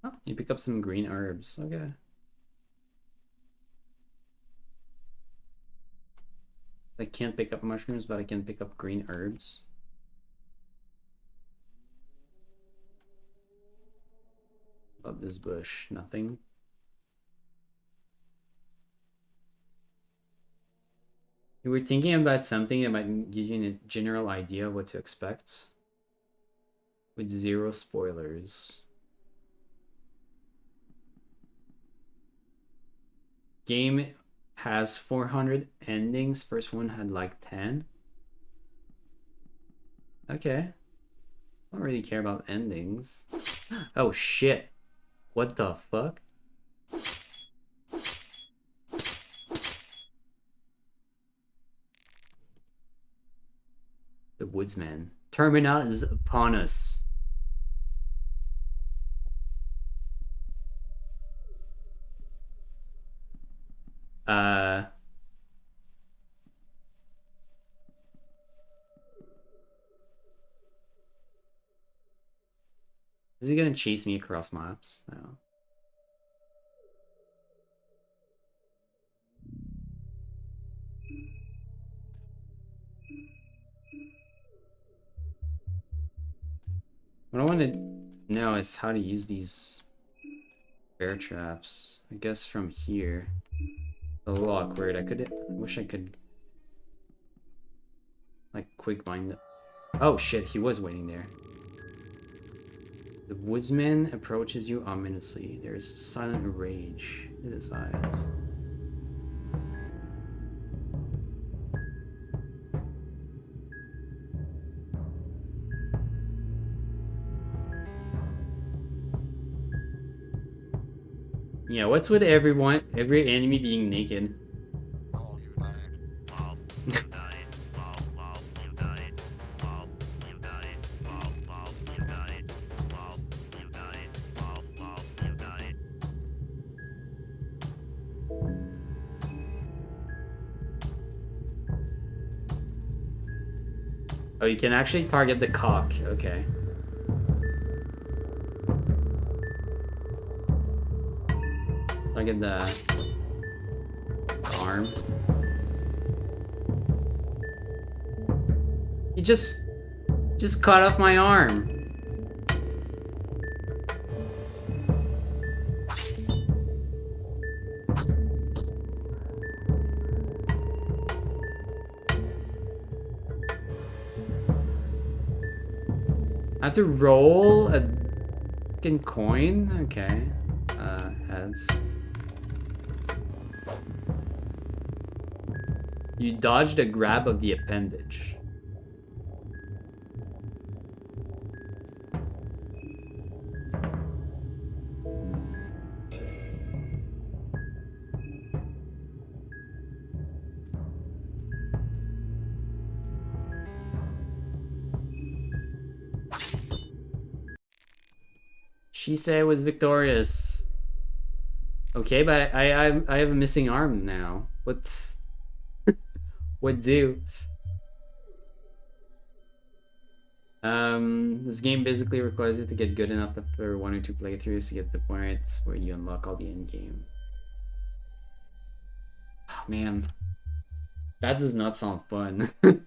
Oh, you pick up some green herbs. Okay. I can't pick up mushrooms, but I can pick up green herbs. About this bush, nothing. You were thinking about something that might give you a general idea of what to expect, with zero spoilers. Game has 400 endings. First one had like 10. Okay. I don't really care about endings. Oh shit. What the fuck? The Woodsman. Termina is upon us. Uh... Is he gonna chase me across maps? No. What I want to know is how to use these bear traps. I guess from here. It's a little awkward. I wish I could like quick bind. Oh shit, he was waiting there. The woodsman approaches you ominously. There's silent rage in his eyes. Yeah, what's with every enemy being naked? Oh, you can actually target the cock. Okay. Target the arm. He just cut off my arm. I have to roll a fucking coin? Okay. Heads. You dodged a grab of the appendage. She said I was victorious. Okay, but I have a missing arm now. What do? This game basically requires you to get good enough for 1 or 2 playthroughs to get to the point where you unlock all the end game. Oh, man, that does not sound fun. I'm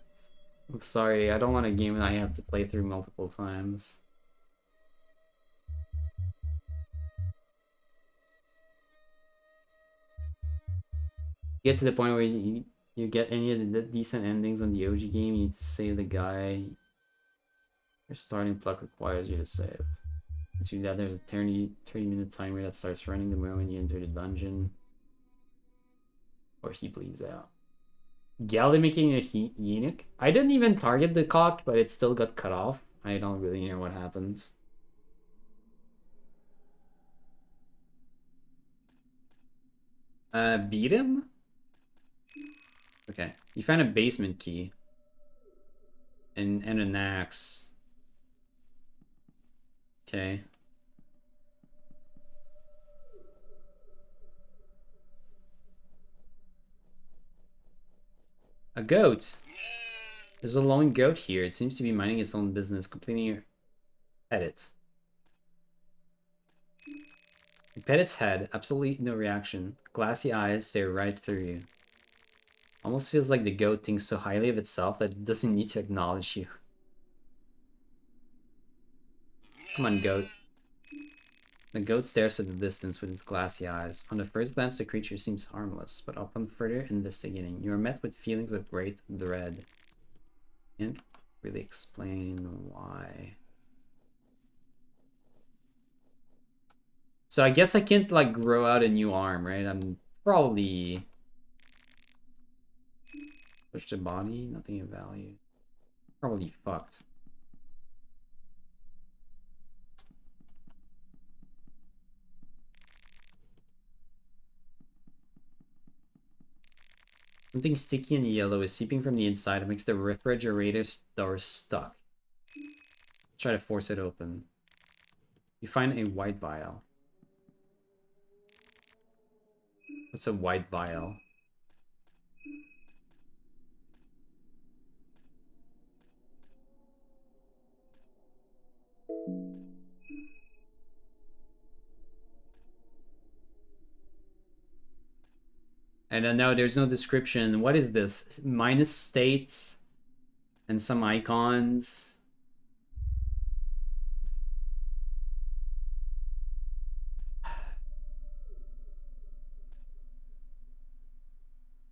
sorry, I don't want a game that I have to play through multiple times. Get to the point where you get any of the decent endings on the OG game, you need to save the guy. Your starting pluck requires you to save. To do that, there's a 30-minute timer that starts running the moment you enter the dungeon. Or he bleeds out. Galley making a eunuch? I didn't even target the cock, but it still got cut off. I don't really know what happened. Beat him? Okay. You found a basement key. And an axe. Okay. A goat. There's a lone goat here. It seems to be minding its own business, completing your edit. You pet its head, absolutely no reaction. Glassy eyes stare right through you. Almost feels like the goat thinks so highly of itself that it doesn't need to acknowledge you. Come on, goat. The goat stares at the distance with its glassy eyes. On the first glance, the creature seems harmless, but upon further investigating, you are met with feelings of great dread. Can't really explain why. So I guess I can't, like, grow out a new arm, right? I'm probably... Push the body, nothing of value. Probably fucked. Something sticky and yellow is seeping from the inside. It makes the refrigerator door stuck. Try to force it open. You find a white vial. What's a white vial? I don't know, there's no description. What is this? Minus states and some icons.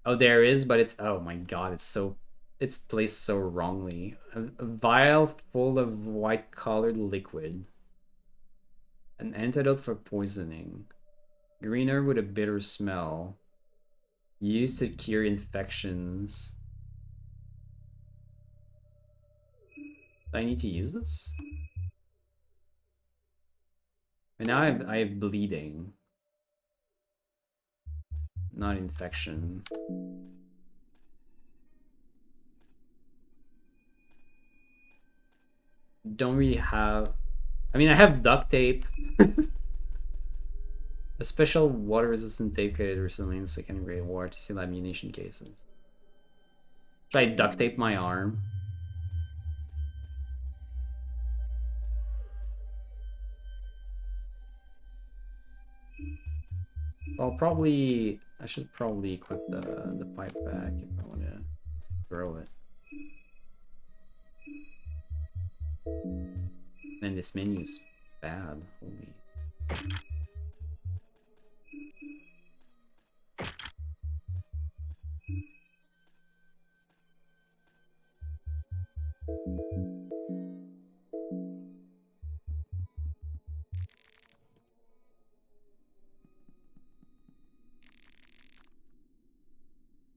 Oh, there is, but it's, oh my god, it's placed so wrongly. A vial full of white colored liquid. An antidote for poisoning. Green herb with a bitter smell. Used to cure infections. Do I need to use this? And now I have bleeding. Not infection. Don't really have... I mean, I have duct tape. A special water-resistant tape created recently in the Second Great War to seal ammunition cases. Should I duct tape my arm? I should probably equip the pipe back if I want to grow it. Man, this menu's bad. Holy.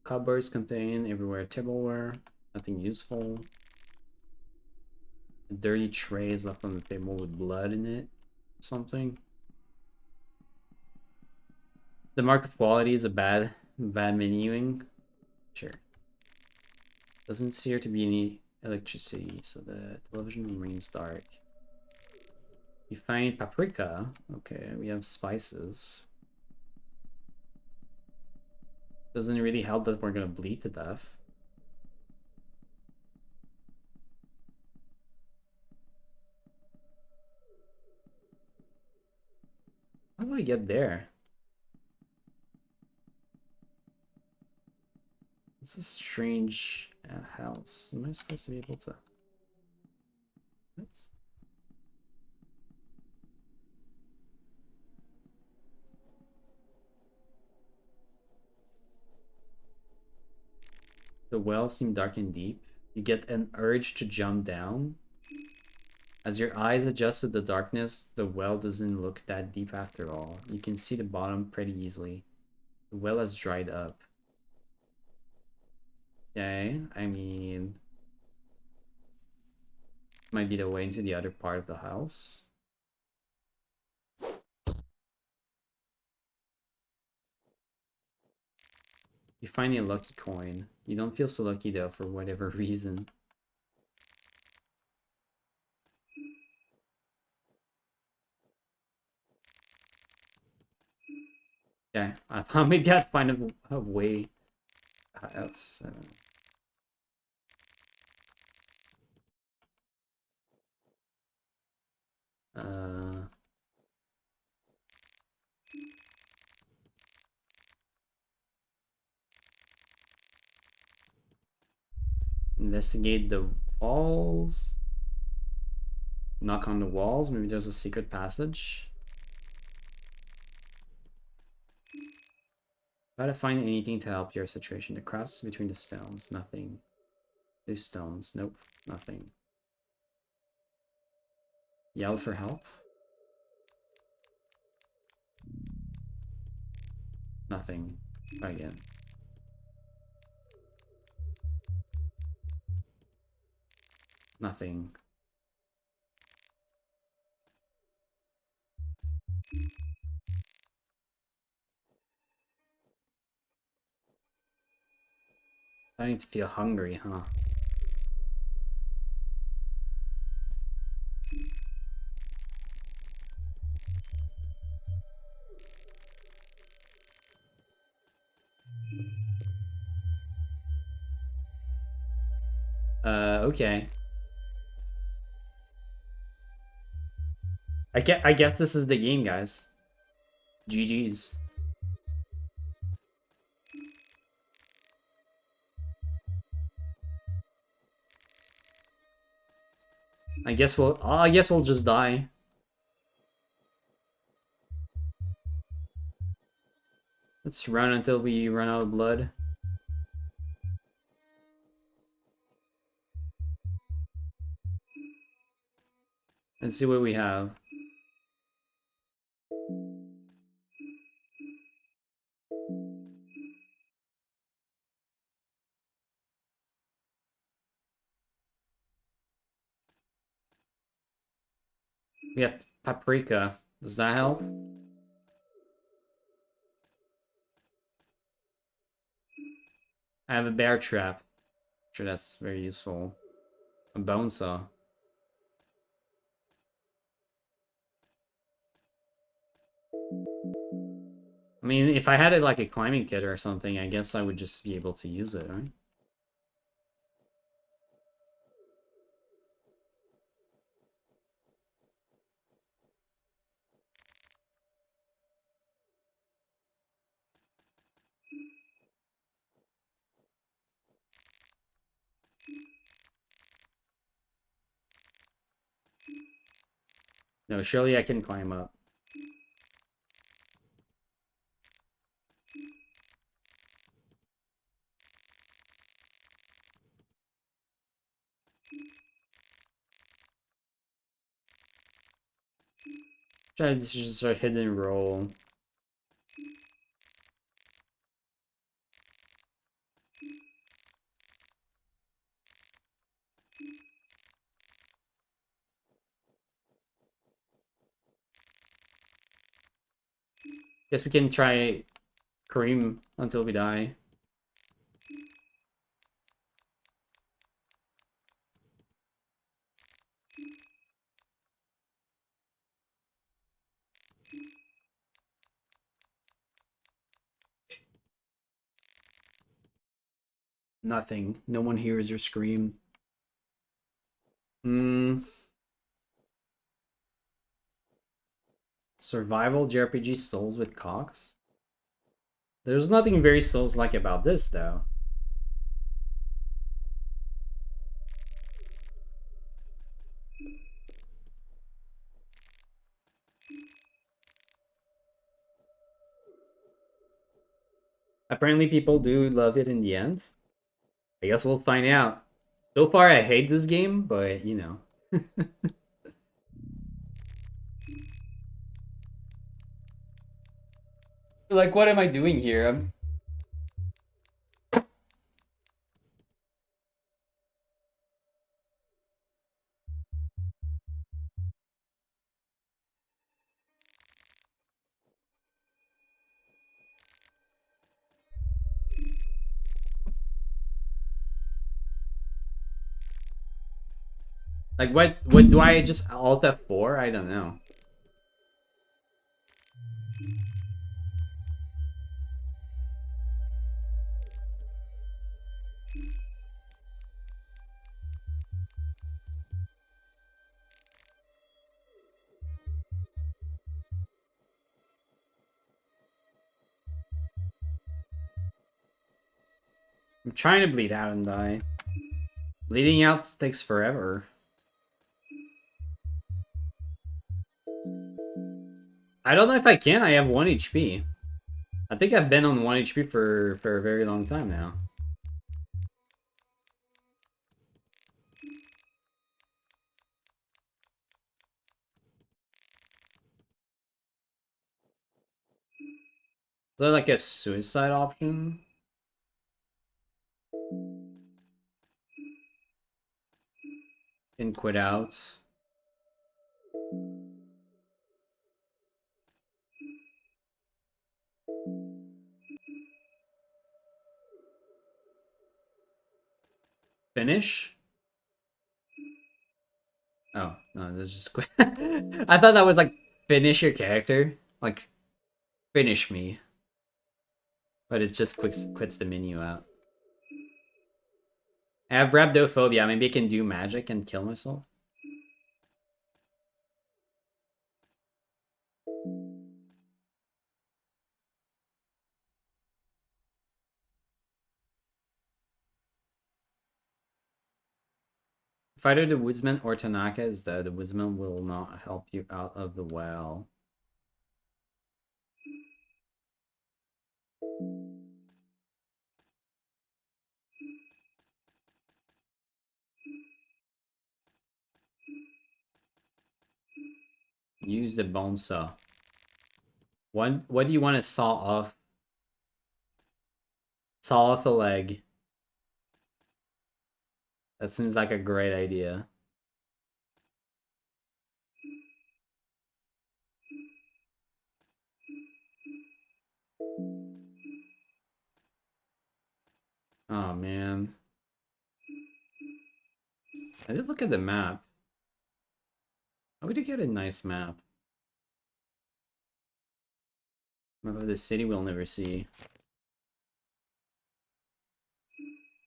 Cupboards contain everywhere tableware, nothing useful. A dirty tray is left on the table with blood in it. Something. The mark of quality is a bad menuing. Sure. Doesn't appear to be any electricity, so the television remains dark. You find paprika. Okay, we have spices. Doesn't really help that we're gonna bleed to death. How do I get there? It's a strange house. Am I supposed to be able to? Oops. The well seemed dark and deep. You get an urge to jump down. As your eyes adjust to the darkness, the well doesn't look that deep after all. You can see the bottom pretty easily. The well has dried up. Okay, I mean, might be the way into the other part of the house. You find a lucky coin. You don't feel so lucky though for whatever reason. Yeah, I thought maybe I'd find a way. That's uh, investigate the walls. Knock on the walls. Maybe there's a secret passage. Try to find anything to help your situation. The cracks between the stones. Nothing. Loose stones. Nope. Nothing. Yell for help. Nothing. Try again. Nothing. I need to feel hungry, huh? Okay. I guess this is the game, guys. GG's. I guess we'll just die. Let's run until we run out of blood. And see what we have. We have paprika. Does that help? I have a bear trap. Sure, that's very useful. A bone saw. I mean, if I had it like a climbing kit or something, I guess I would just be able to use it, right? No, surely I can climb up. Try this is just a hidden roll. Guess we can try Cream until we die. Nothing. No one hears your scream. Hmm. Survival JRPG Souls with Cox? There's nothing very Souls-like about this, though. Apparently people do love it in the end. I guess we'll find out. So far, I hate this game, but, you know. Like, what am I doing here? Like, what do I just Alt F4? I don't know. I'm trying to bleed out and die. Bleeding out takes forever. I don't know if I can. I have 1 HP. I think I've been on 1 HP for a very long time now. Is there like a suicide option? Can quit out. Finish? Oh, no, that's just quit. I thought that was like finish your character. Like, finish me. But it just quits the menu out. I have rhabdophobia. Maybe I can do magic and kill myself. If either the woodsman or Tanaka is dead, the woodsman will not help you out of the well. Use the bone saw. What do you want to saw off? Saw off a leg. That seems like a great idea. Oh man. I did look at the map. How would you get a nice map? Map of the city we'll never see.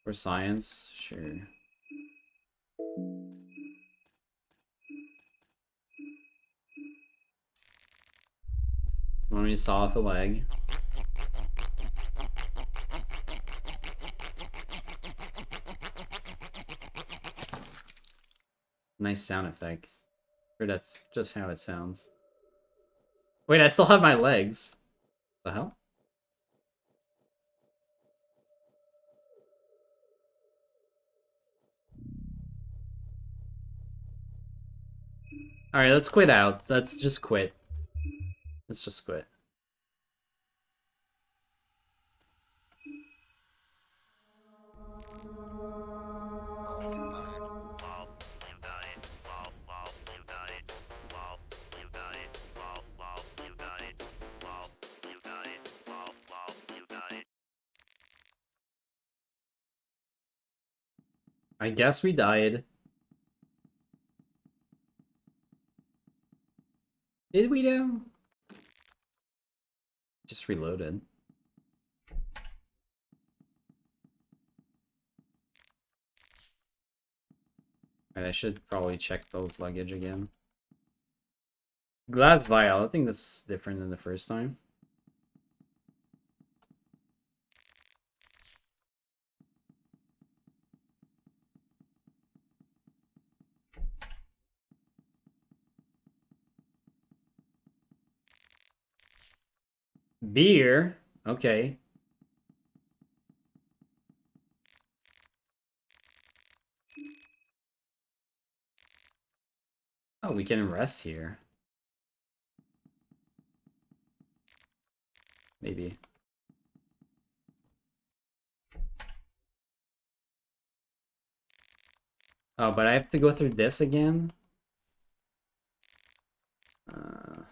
For science, sure. Want me to saw off a leg? Nice sound effects. Or that's just how it sounds. Wait, I still have my legs. The hell? Alright, let's quit out. Let's just quit. Let's just quit. I guess we died. Did we though? Just reloaded. Alright, I should probably check those luggage again. Glass vial. I think that's different than the first time. Beer. Okay. Oh, we can rest here. Maybe. Oh, but I have to go through this again? Uh,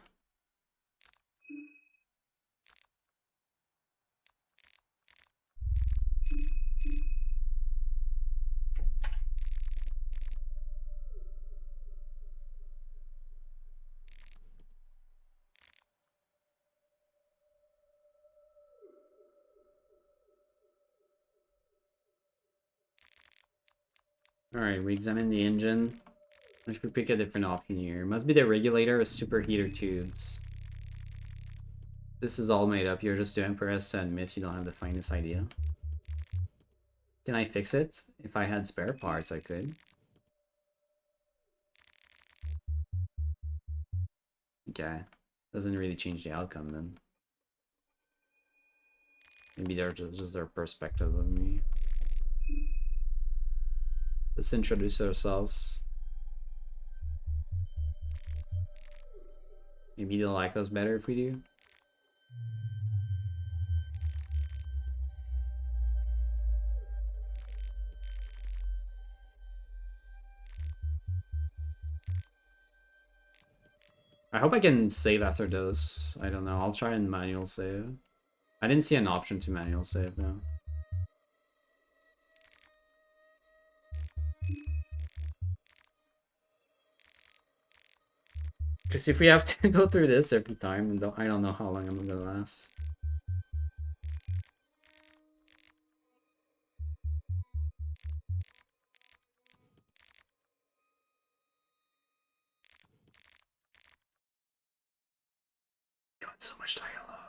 Alright, we examine the engine. Let's pick a different option here. Must be the regulator or superheater tubes. This is all made up. You're just doing for us to admit you don't have the finest idea. Can I fix it? If I had spare parts, I could. Okay. Doesn't really change the outcome then. Maybe they're just their perspective of me. Let's introduce ourselves. Maybe they'll like us better if we do. I hope I can save after those. I don't know. I'll try and manual save. I didn't see an option to manual save though. Because if we have to go through this every time, I don't know how long I'm gonna last. God, so much dialogue.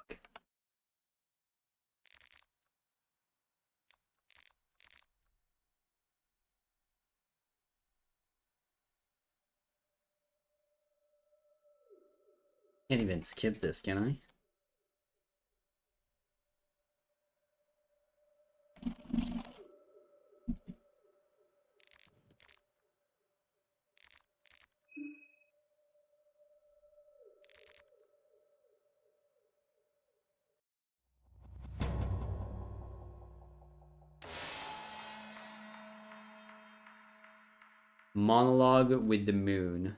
Can't even skip this, can I? Monologue with the moon.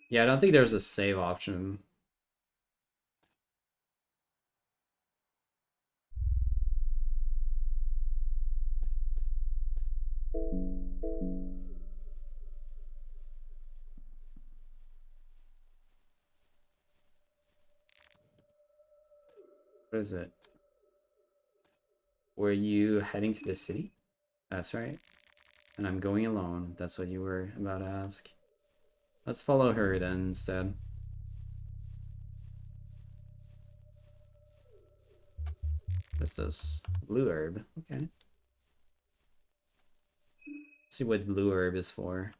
Yeah, I don't think there's a save option. What is it? Were you heading to the city? That's right. And I'm going alone. That's what you were about to ask. Let's follow her then instead. What's this? Blue herb. Okay. See what blue herb is for.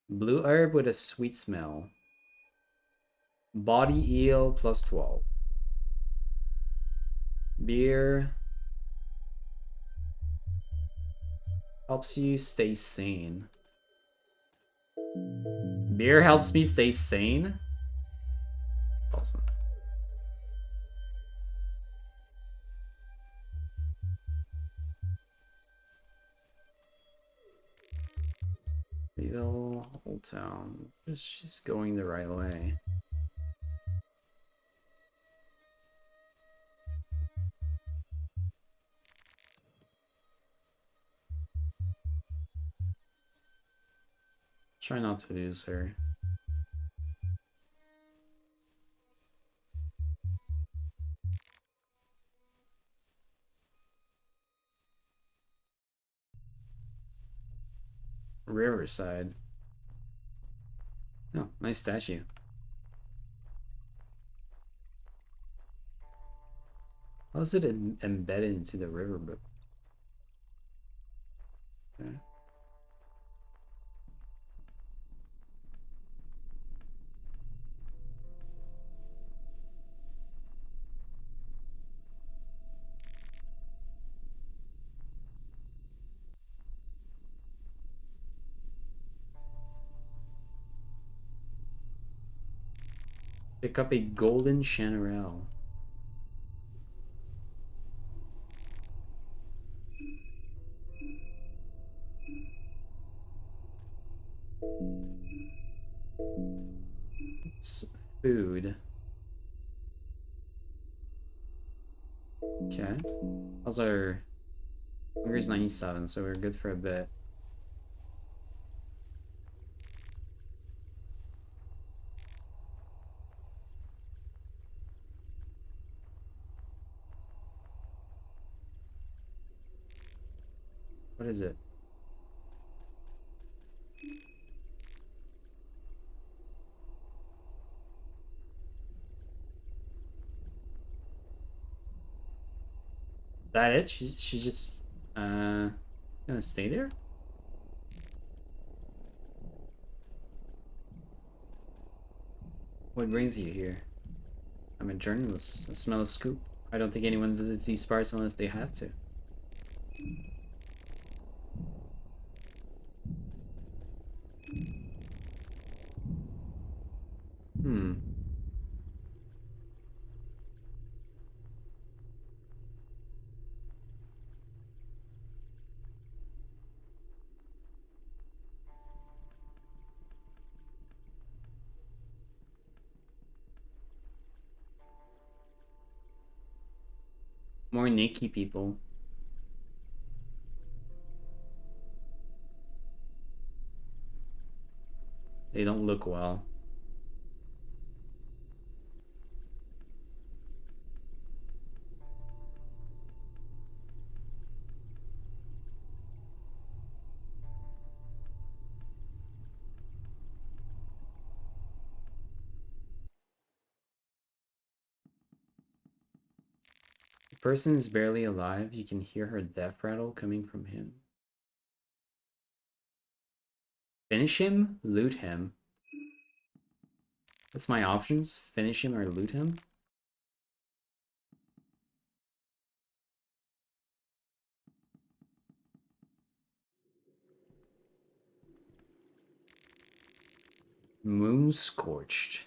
Blue herb with a sweet smell. Body eel plus 12. Beer helps you stay sane. Beer helps me stay sane? Awesome. Reveal Old Town. She's going the right way. Try not to lose her. Riverside. Oh, nice statue. How is it embedded into the river? Okay. Pick up a golden chanterelle. It's food. Okay. How's our hunger's 97, so we're good for a bit. What is it? That it? She's just gonna stay there? What brings you here? I'm a journalist. I smell a scoop. I don't think anyone visits these parts unless they have to. Hmm. More Nikki people. They don't look well. The person is barely alive. You can hear her death rattle coming from him. Finish him? Loot him. That's my options. Finish him or loot him. Moon scorched.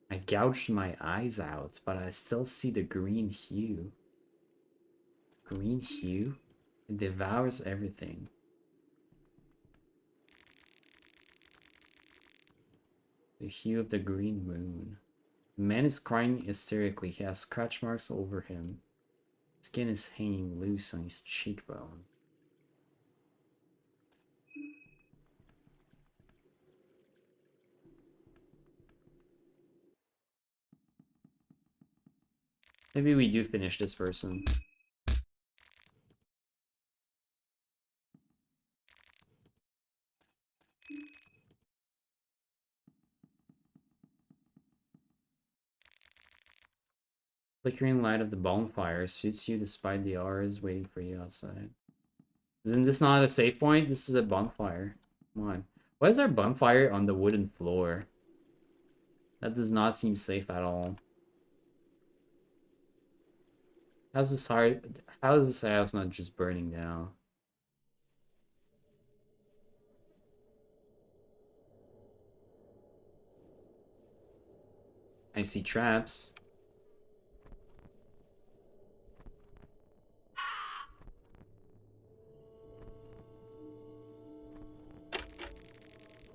I gouged my eyes out, but I still see the green hue. Green hue? It devours everything. The hue of the green moon. The man is crying hysterically. He has scratch marks over him. Skin is hanging loose on his cheekbones. Maybe we do finish this person. Flickering light of the bonfire suits you despite the hours waiting for you outside. Isn't this not a safe point? This is a bonfire. Come on. Why is there a bonfire on the wooden floor? That does not seem safe at all. How's this hard? How is this house not just burning down? I see traps.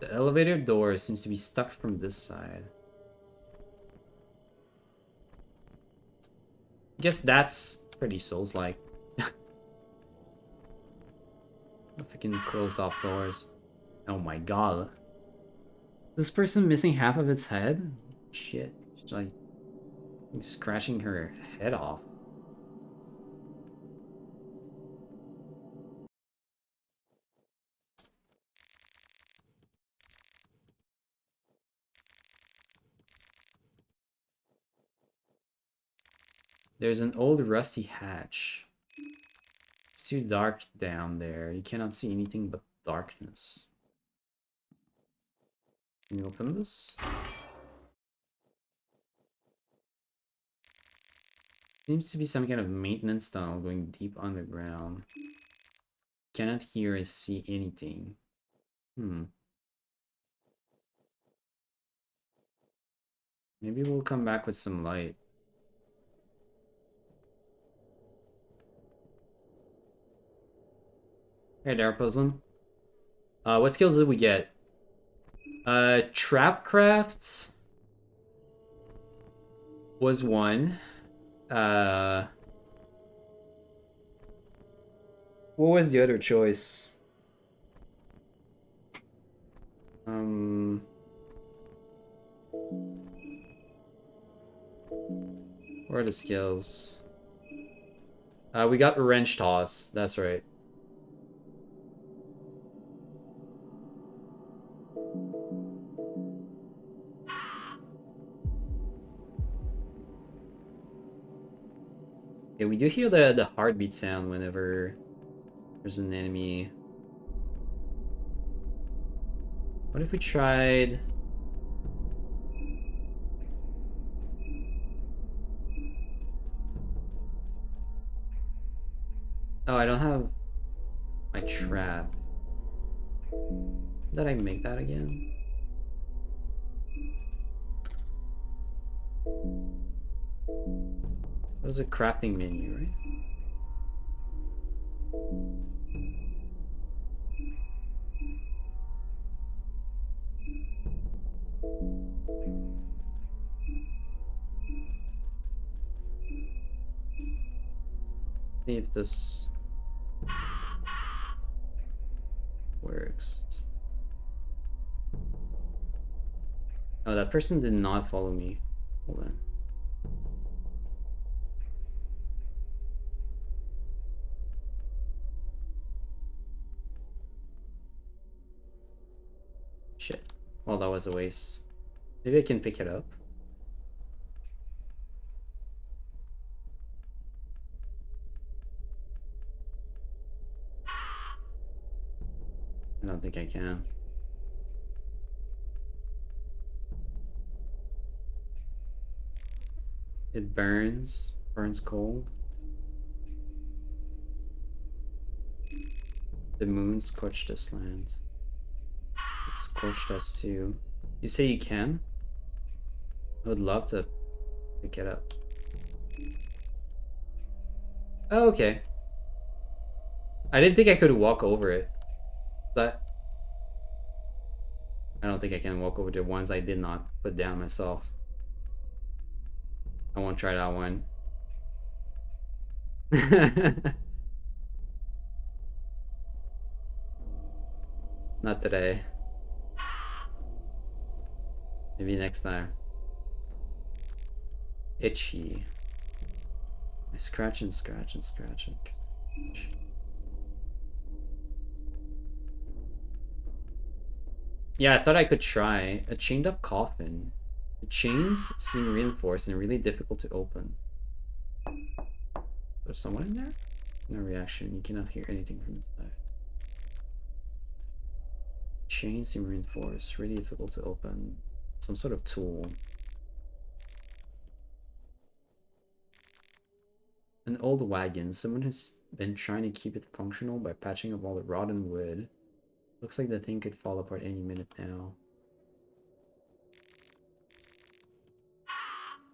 The elevator door seems to be stuck from this side. Guess that's pretty Souls-like. Freaking closed off doors. Oh my god. This person missing half of its head? Shit. She's like scratching her head off. There's an old rusty hatch. It's too dark down there. You cannot see anything but darkness. Can you open this? Seems to be some kind of maintenance tunnel going deep underground. Cannot hear or see anything. Maybe we'll come back with some light. Hey there, Puzzlin. What skills did we get? Trapcraft was one. What was the other choice? Where are the skills? We got wrench toss. That's right. Yeah, we do hear the heartbeat sound whenever there's an enemy. What if we tried... Oh, I don't have my trap. Did I make that again? That was a crafting menu, right? See if this works. Oh, that person did not follow me. Hold on. Shit. Well, that was a waste. Maybe I can pick it up. I don't think I can. It burns. Burns cold. The moon scorched this land. It scorched us too. You say you can? I would love to pick it up. Oh, okay. I didn't think I could walk over it. But I don't think I can walk over the ones I did not put down myself. I won't try that one. Not today. Maybe next time. Itchy. I scratch and scratch and scratch and scratch. Yeah, I thought I could try a chained up coffin. The chains seem reinforced and really difficult to open. There's someone in there? No reaction. You cannot hear anything from inside. Chains seem reinforced. Really difficult to open. Some sort of tool. An old wagon. Someone has been trying to keep it functional by patching up all the rotten wood. Looks like the thing could fall apart any minute now.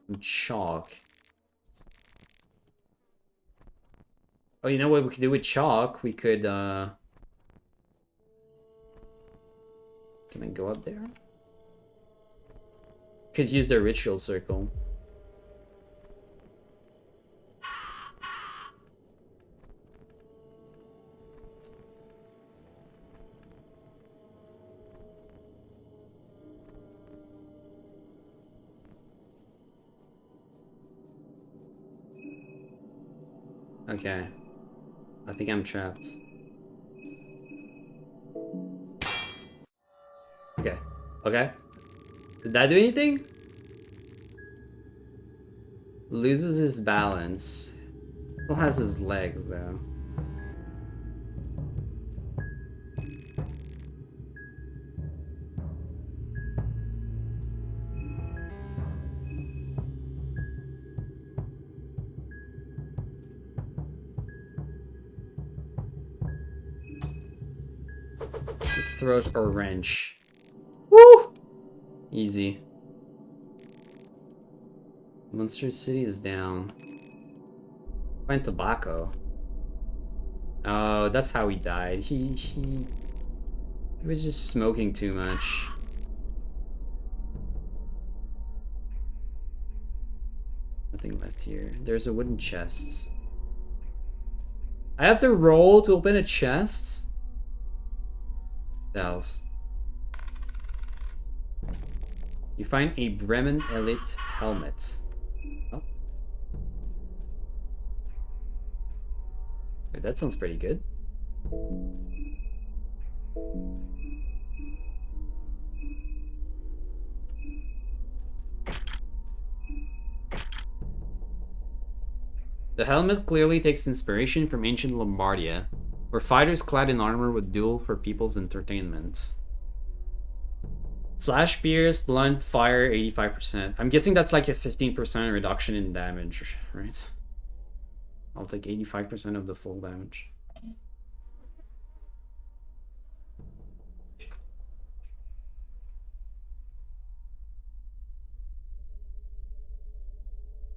Some chalk. Oh, you know what we could do with chalk? We could, Can I go up there? Could use the ritual circle. Okay. I think I'm trapped. Okay. Okay. Did that do anything? Loses his balance. Still has his legs, though. Just throws a wrench. Woo! Easy. Monster City is down. Find tobacco. Oh, that's how he died. He was just smoking too much. Nothing left here. There's a wooden chest. I have to roll to open a chest? Bells. You find a Bremen Elite helmet. Oh. Wait, that sounds pretty good. The helmet clearly takes inspiration from ancient Lombardia, where fighters clad in armor would duel for people's entertainment. Slash pierce, blunt, fire, 85%. I'm guessing that's like a 15% reduction in damage, right? I'll take 85% of the full damage.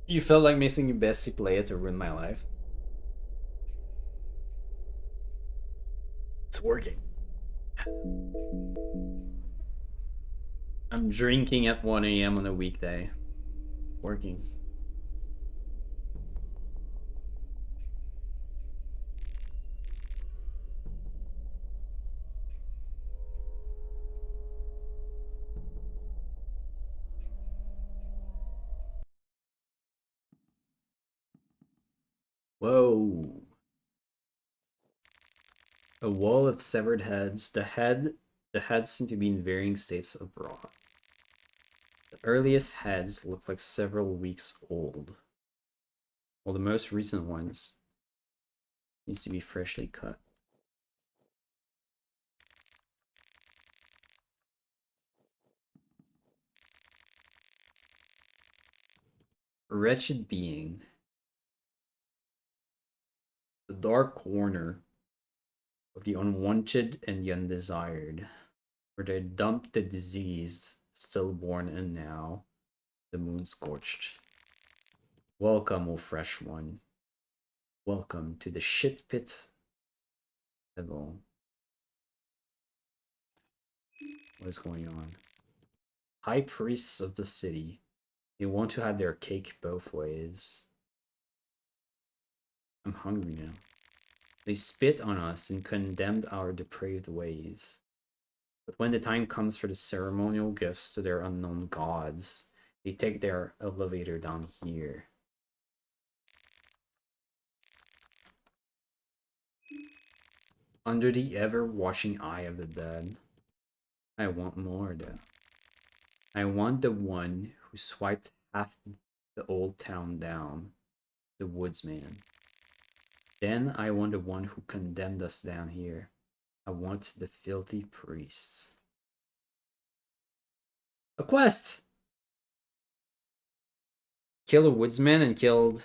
You felt like making your best to play it to ruin my life. It's working. I'm drinking at 1 a.m. on a weekday. Working. Whoa. A wall of severed heads. The heads seem to be in varying states of rot. The earliest heads look like several weeks old, while the most recent ones seems to be freshly cut. A wretched being. The dark corner of the unwanted and the undesired, where they dumped the diseased, stillborn, and now the moon scorched. Welcome, O fresh one. Welcome to the shit pit level. What is going on? High priests of the city. They want to have their cake both ways. I'm hungry now. They spit on us and condemned our depraved ways. But when the time comes for the ceremonial gifts to their unknown gods, they take their elevator down here. Under the ever-watching eye of the dead. I want more, though. I want the one who swiped half the old town down, the woodsman. Then I want the one who condemned us down here. I want the filthy priests. A quest! Kill a woodsman and kill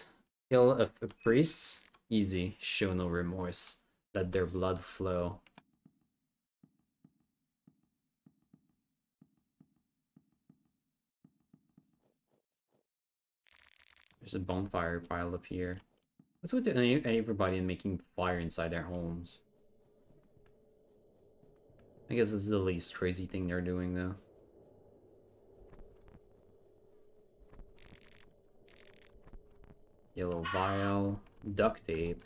a priest? Easy. Show no remorse. Let their blood flow. There's a bonfire pile up here. What's with everybody making fire inside their homes? I guess this is the least crazy thing they're doing, though. Yellow vial. Duct tape.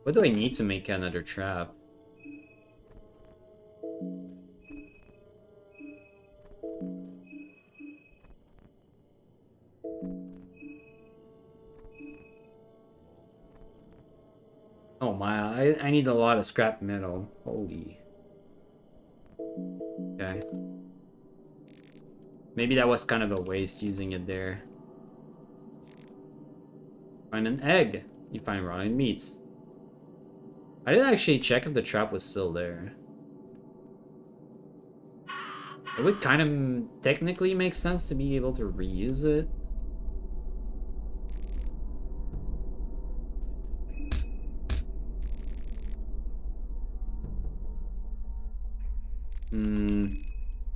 What do I need to make another trap? Oh my, I need a lot of scrap metal. Holy. Okay. Maybe that was kind of a waste using it there. Find an egg. You find rotten meat. I didn't actually check if the trap was still there. It would kind of technically make sense to be able to reuse it.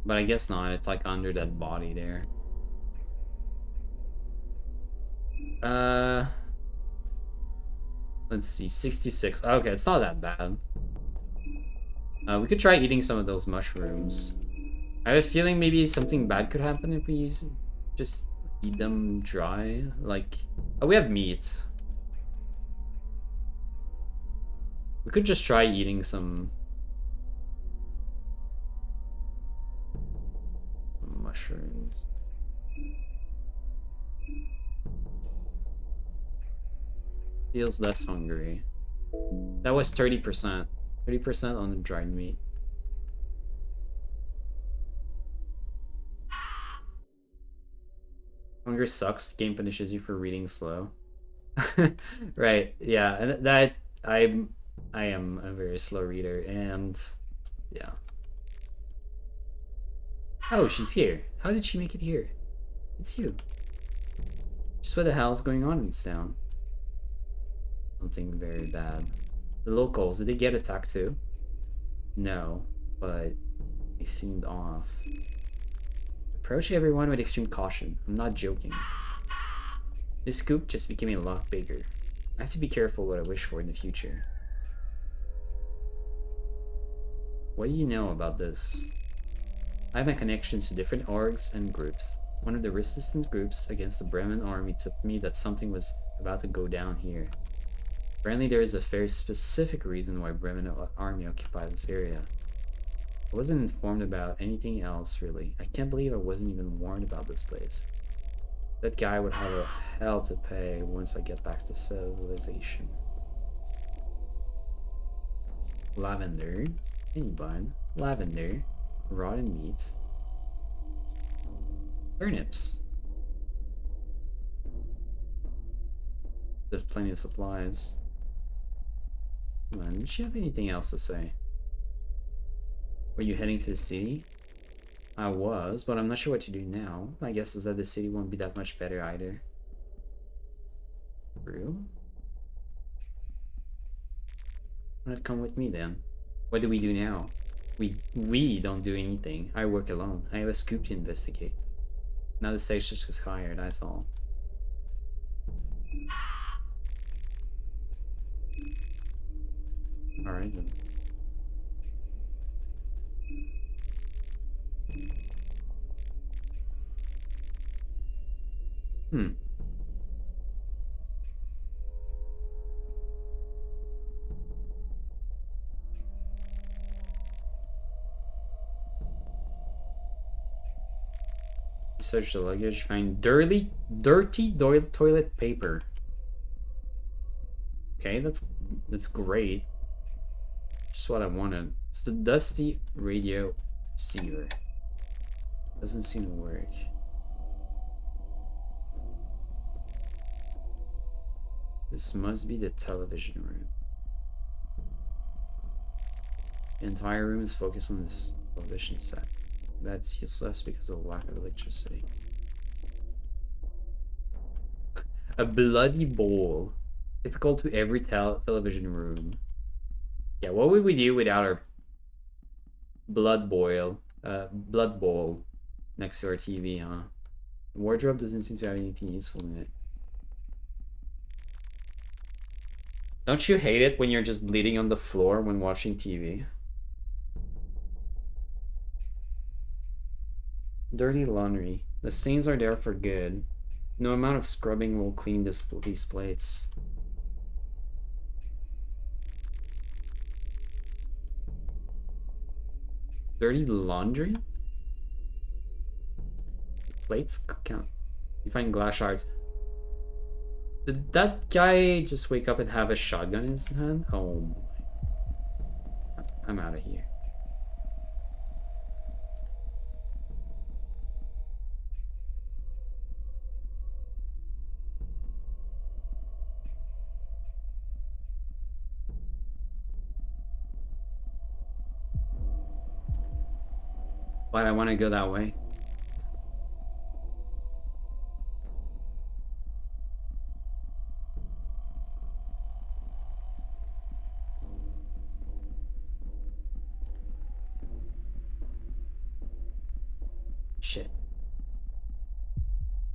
But I guess not. It's like under that body there. Let's see, 66. Okay, it's not that bad. We could try eating some of those mushrooms. I have a feeling maybe something bad could happen if we just eat them dry. Like, oh, we have meat. We could just try eating some mushrooms. Feels less hungry. That was 30%. 30% on the dried meat. Hunger sucks. The game punishes you for reading slow. Right, yeah, and that I am a very slow reader, and yeah. Oh, she's here. How did she make it here? It's you. Just what the hell's going on in this town? Something very bad. The locals, did they get attacked too? No, but they seemed off. Approach everyone with extreme caution. I'm not joking. This scoop just became a lot bigger. I have to be careful what I wish for in the future. What do you know about this? I have my connections to different orgs and groups. One of the resistance groups against the Bremen army told me that something was about to go down here. Apparently there is a very specific reason why Bremen army occupies this area. I wasn't informed about anything else, really. I can't believe I wasn't even warned about this place. That guy would have a hell to pay once I get back to civilization. Lavender. Any bun. Lavender. Rotten meat. Turnips. There's plenty of supplies. Come on, does she have anything else to say? Were you heading to the city? I was, but I'm not sure what to do now. My guess is that the city won't be that much better either. True? Why not come with me then? What do we do now? We don't do anything. I work alone. I have a scoop to investigate. Now the stage just higher, that's all. Alright then. Search the luggage, find dirty toilet paper. Okay, that's great. Just what I wanted. It's the dusty radio receiver. Doesn't seem to work. This must be the television room. The entire room is focused on this television set. That's useless because of the lack of electricity. A bloody bowl. Typical to every television room. Yeah, what would we do without our blood bowl next to our TV, huh? The wardrobe doesn't seem to have anything useful in it. Don't you hate it when you're just bleeding on the floor when watching TV? Dirty laundry. The stains are there for good. No amount of scrubbing will clean these plates. Dirty laundry? Plates count. You find glass shards. Did that guy just wake up and have a shotgun in his hand? Oh, I'm out of here. But I want to go that way. Shit.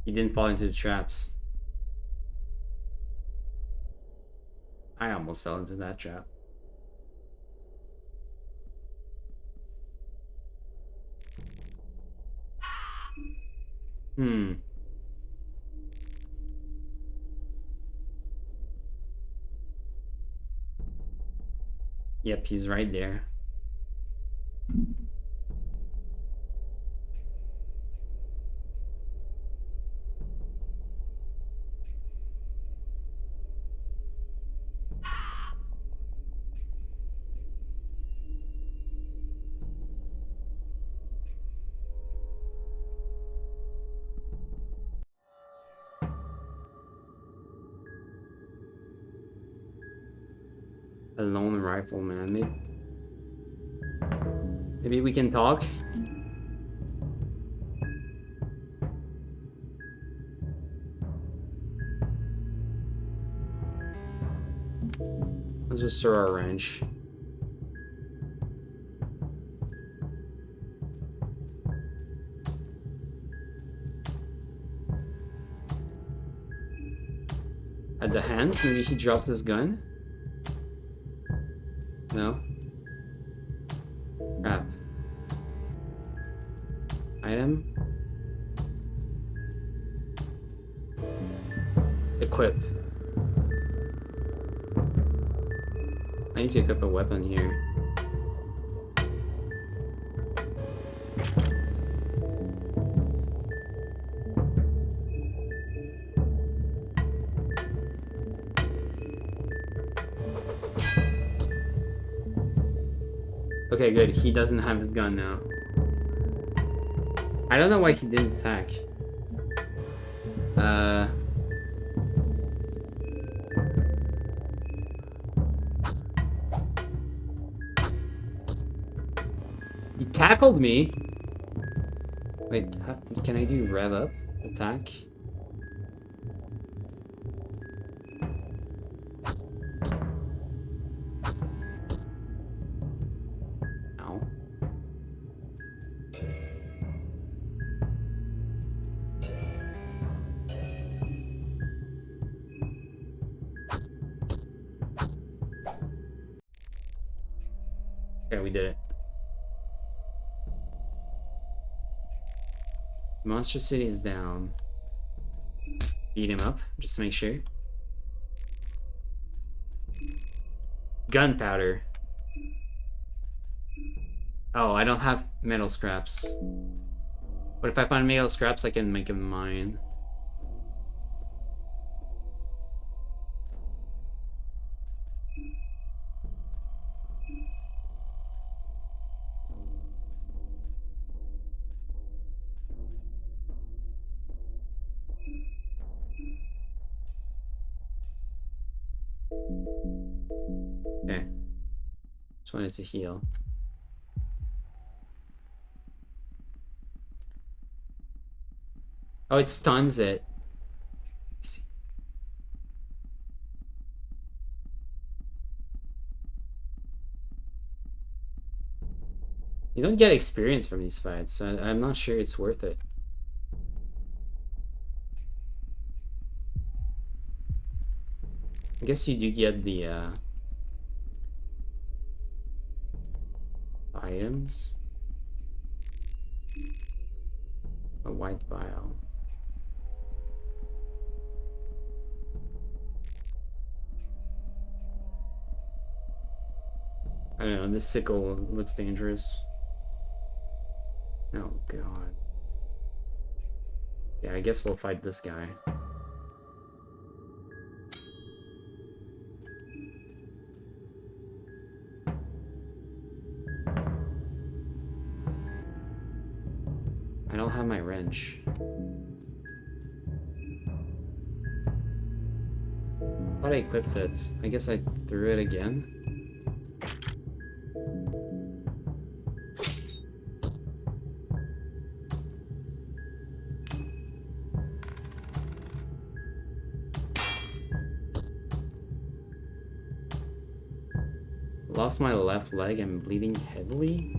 He didn't fall into the traps. I almost fell into that trap. Hmm. Yep, he's right there. A lone rifleman. Maybe we can talk? Let's just throw our wrench. At the hands? Maybe he dropped his gun? No? Crap. Item? Equip. I need to equip a weapon here. Okay, good. He doesn't have his gun now. I don't know why he didn't attack. He tackled me. Wait, can I do rev up? Attack? Ow. Okay, we did it. Monster City is down. Beat him up, just to make sure. Gunpowder. Oh, I don't have metal scraps. But if I find metal scraps, I can make them mine. Okay. Just wanted to heal. Oh, it stuns it. You don't get experience from these fights, so I'm not sure it's worth it. I guess you do get the items. A white vial. I don't know, this sickle looks dangerous. Oh god. Yeah, I guess we'll fight this guy. I don't have my wrench. Thought I equipped it. I guess I threw it again. Lost my left leg. I'm bleeding heavily.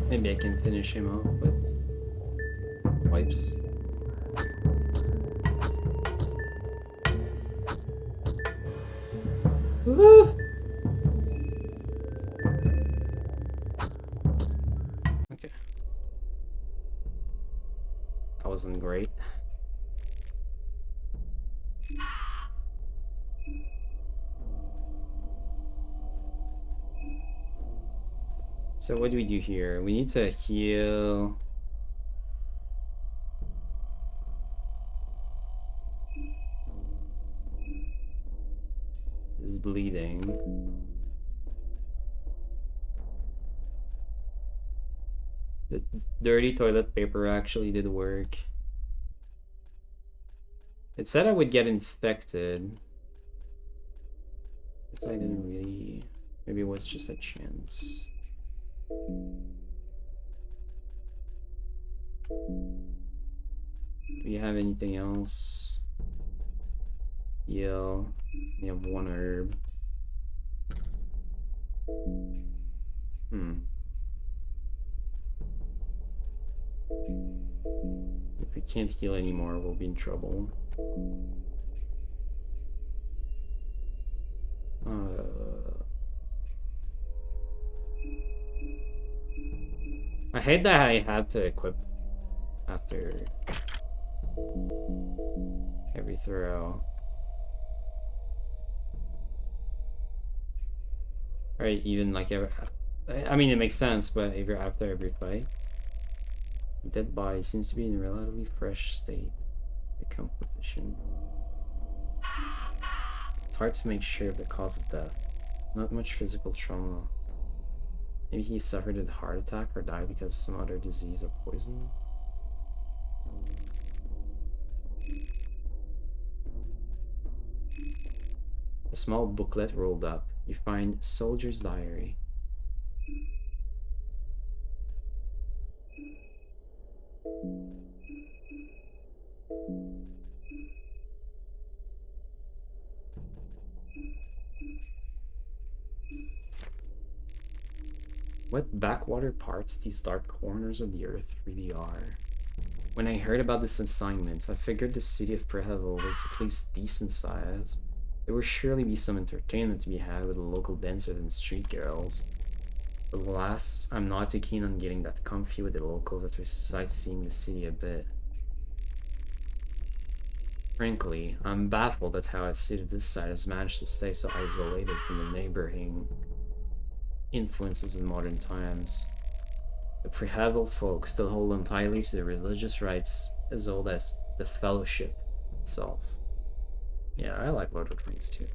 Maybe I can finish him off with wipes. Woo! Okay. That wasn't great. So what do we do here? We need to heal. This is bleeding. The dirty toilet paper actually did work. It said I would get infected. Guess I didn't really... Maybe it was just a chance. Do you have anything else? Heal. You have one herb. If we can't heal anymore, we'll be in trouble. I hate that I have to equip after every throw. Right, even like every... I mean, it makes sense, but if you're after every fight... Dead body seems to be in a relatively fresh state. The composition. It's hard to make sure of the cause of death. Not much physical trauma. Maybe he suffered a heart attack or died because of some other disease or poison. A small booklet rolled up. You find Soldier's Diary. What backwater parts these dark corners of the earth really are. When I heard about this assignment, I figured the city of Prehevel was at least decent size. There would surely be some entertainment to be had with the local dancers and street girls. But alas, I'm not too keen on getting that comfy with the locals after sightseeing the city a bit. Frankly, I'm baffled at how a city this size has managed to stay so isolated from the neighboring influences in modern times. The Prehavel folk still hold on tightly to their religious rites as old as the Fellowship itself. Yeah, I like Lord of the Rings too.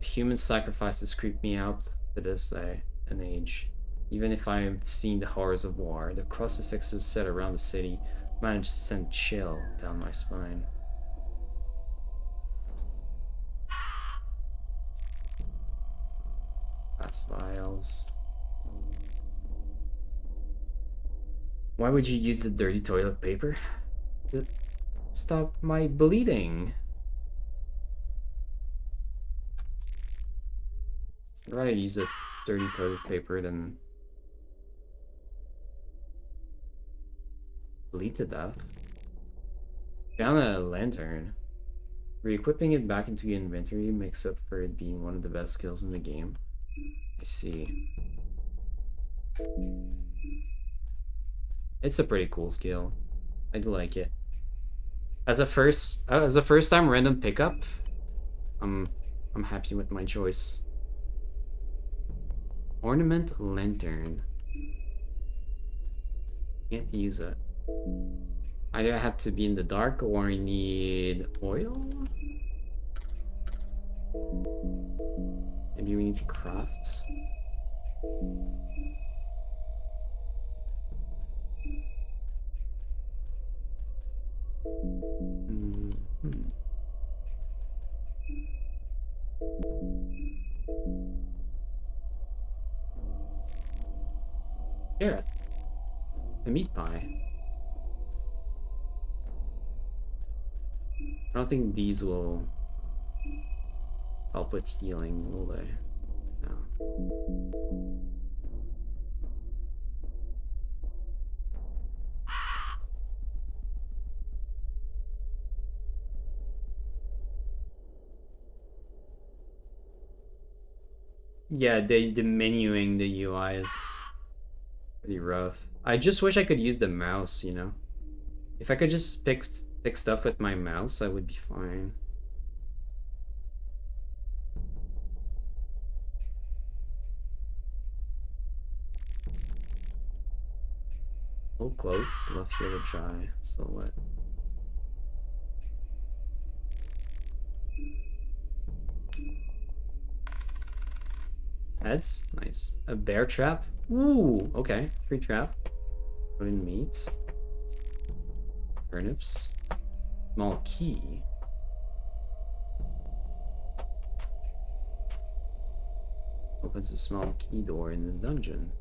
Human sacrifices creep me out to this day and age. Even if I've seen the horrors of war, the crucifixes set around the city manage to send chill down my spine. Glass vials. Why would you use the dirty toilet paper? To stop my bleeding. I'd rather use a dirty toilet paper than bleed to death. Found a lantern. Re-equipping it back into your inventory makes up for it being one of the best skills in the game. I see. It's a pretty cool skill. I do like it. As a first time random pickup, I'm I'm happy with my choice. Ornament lantern. Can't use it. Either I have to be in the dark or I need oil. Maybe we need to craft. Hmm. Here, a meat pie. I don't think these will help with healing, will they? No. Yeah, the menuing the UI is pretty rough. I just wish I could use the mouse, you know? If I could just pick stuff with my mouse, I would be fine. Oh, close. Left here to dry. So what? Heads? Nice. A bear trap? Ooh, okay. Free trap. Put in meat. Turnips. Small key. Opens a small key door in the dungeon.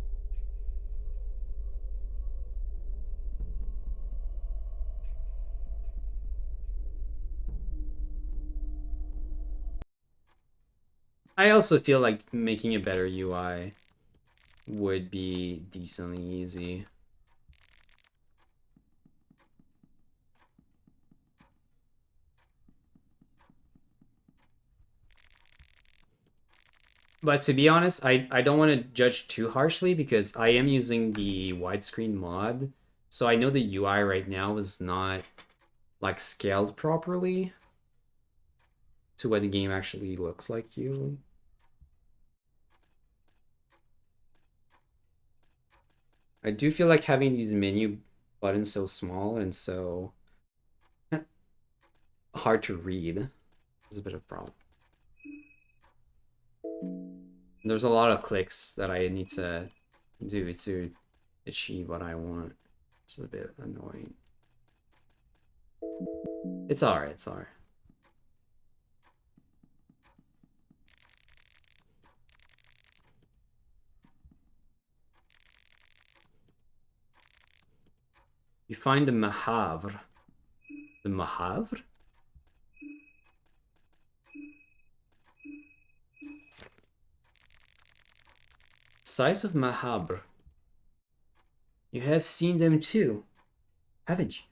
I also feel like making a better UI would be decently easy. But to be honest, I don't want to judge too harshly because I am using the widescreen mod. So I know the UI right now is not like scaled properly to what the game actually looks like usually. I do feel like having these menu buttons so small and so hard to read is a bit of a problem. There's a lot of clicks that I need to do to achieve what I want. Which is a bit annoying. It's alright, it's alright. You find the Mahavre. The Mahavre? Size of Mahabr. You have seen them too, haven't you?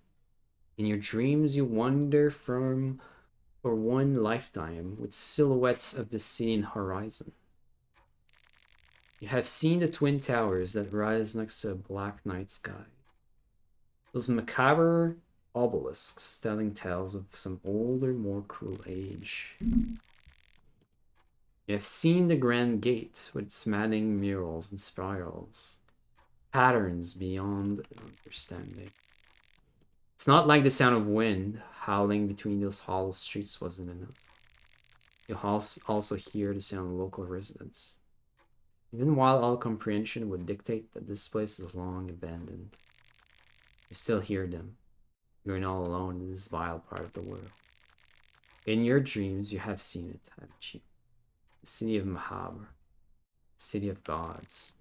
In your dreams, you wander from for one lifetime with silhouettes of the scene horizon. You have seen the twin towers that rise next to a black night sky. Those macabre obelisks telling tales of some older, more cruel age. You have seen the grand gate with its maddening murals and spirals, patterns beyond understanding. It's not like the sound of wind howling between those hollow streets wasn't enough. You'll also hear the sound of local residents. Even while all comprehension would dictate that this place is long abandoned, you still hear them. You're not alone in this vile part of the world. In your dreams, you have seen it, haven't you? The city of Mahabra, the city of gods.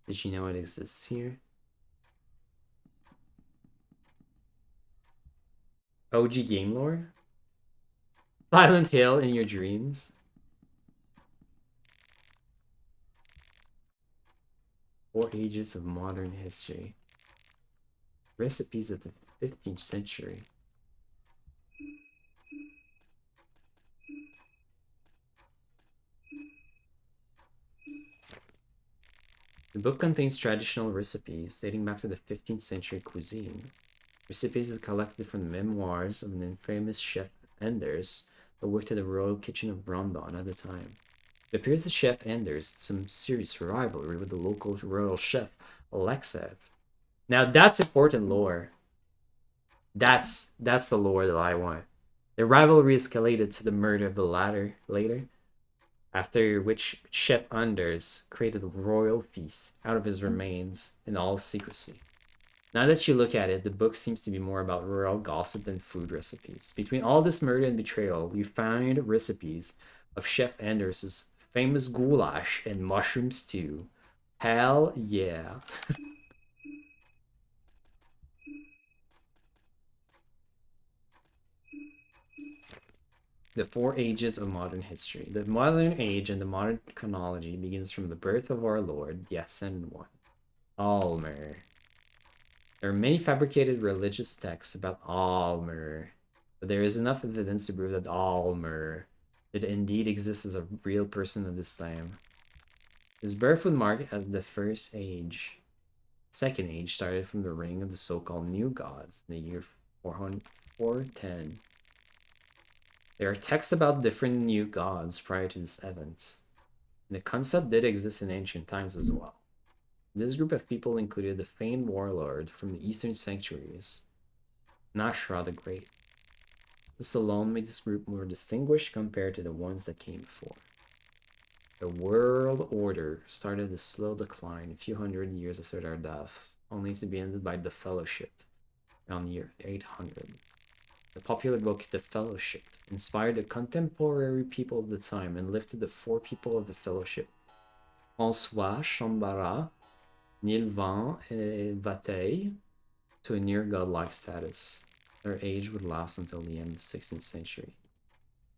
Did you know it exists here? OG game lore? Silent Hill in your dreams? 4 ages of modern history. Recipes of the 15th century. The book contains traditional recipes dating back to the 15th century cuisine. Recipes is collected from the memoirs of an infamous chef Anders who worked at the royal kitchen of Rondon at the time. It appears that Chef Anders had some serious rivalry with the local royal chef Alexev. Now that's important lore. That's the lore that I want. The rivalry escalated to the murder of the latter later, after which Chef Anders created a royal feast out of his remains in all secrecy. Now that you look at it, the book seems to be more about royal gossip than food recipes. Between all this murder and betrayal, you find recipes of Chef Anders's famous goulash and mushroom stew. Hell yeah. The 4 ages of modern history. The modern age and the modern chronology begins from the birth of our Lord, the Ascended One, Almer. There are many fabricated religious texts about Almer, but there is enough evidence to prove that Almer did indeed exist as a real person at this time. His birth would mark the first age. Second age started from the reign of the so-called New Gods in the year 410. There are texts about different new gods prior to this event. And the concept did exist in ancient times as well. This group of people included the famed warlord from the Eastern Sanctuaries, Nashra the Great. This alone made this group more distinguished compared to the ones that came before. The world order started a slow decline a few hundred years after their deaths, only to be ended by the Fellowship around the year 800. The popular book The Fellowship inspired the contemporary people of the time and lifted the 4 people of the Fellowship, François, Chambara, Nilvan, and Vateille, to a near godlike status. Their age would last until the end of the 16th century.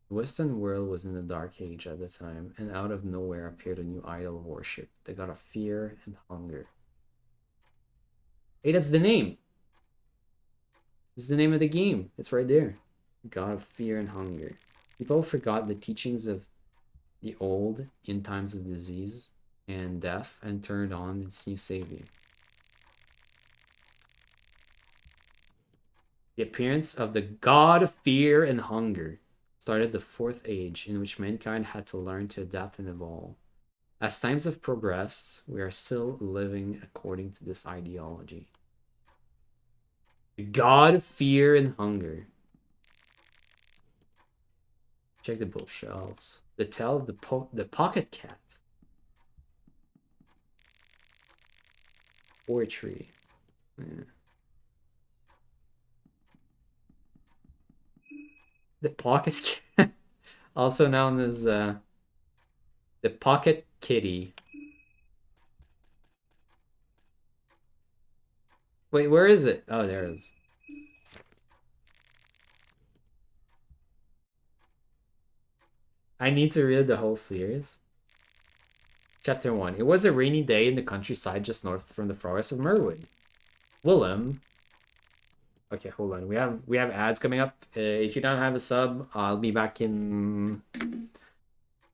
The Western world was in a dark age at the time, and out of nowhere appeared a new idol of worship, the god of fear and hunger. Hey, that's the name! This is the name of the game. It's right there. God of fear and hunger. People forgot the teachings of the old in times of disease and death and turned on its new savior. The appearance of the god of fear and hunger started the 4th age, in which mankind had to learn to adapt and evolve. As times have progressed, we are still living according to this ideology. The god of fear and hunger. Check the bookshelves. The tale of the pocket cat. Poetry. Yeah. The pocket cat, also known as the pocket kitty. Wait, where is it? Oh, there it is. I need to read the whole series. Chapter 1. It was a rainy day in the countryside just north from the forest of Merwood. Willem. Okay, hold on. We have ads coming up. If you don't have a sub, I'll be back in a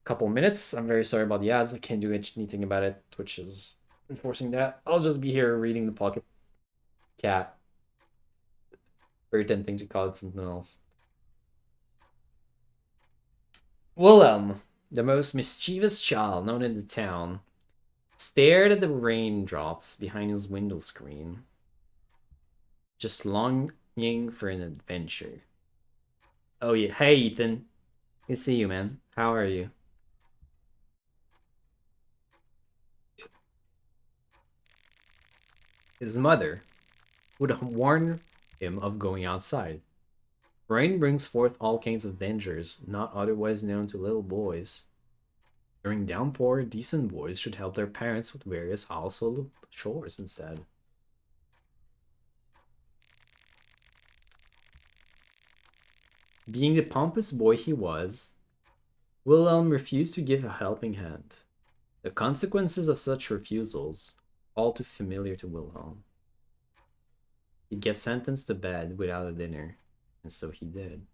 couple minutes. I'm very sorry about the ads. I can't do anything about it. Twitch is enforcing that. I'll just be here reading the pocket cat. Very tempting to call it something else. Willem. The most mischievous child known in the town stared at the raindrops behind his window screen, just longing for an adventure. Oh yeah, hey Ethan. Good to see you, man. How are you? His mother would warn him of going outside. Rain brings forth all kinds of dangers not otherwise known to little boys. During downpour, decent boys should help their parents with various household chores instead. Being the pompous boy he was, Wilhelm refused to give a helping hand. The consequences of such refusals, all too familiar to Wilhelm. He'd get sentenced to bed without a dinner, and so he did.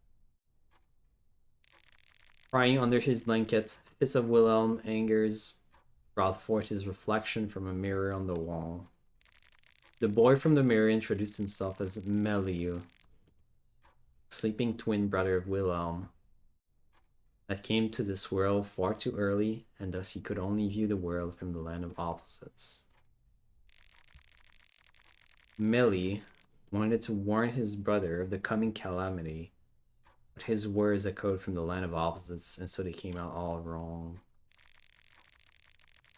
Crying under his blanket, fits of Wilhelm angers brought forth his reflection from a mirror on the wall. The boy from the mirror introduced himself as Meliu, sleeping twin brother of Wilhelm, that came to this world far too early, and thus he could only view the world from the land of opposites. Meli wanted to warn his brother of the coming calamity, but his words echoed from the land of opposites, and so they came out all wrong.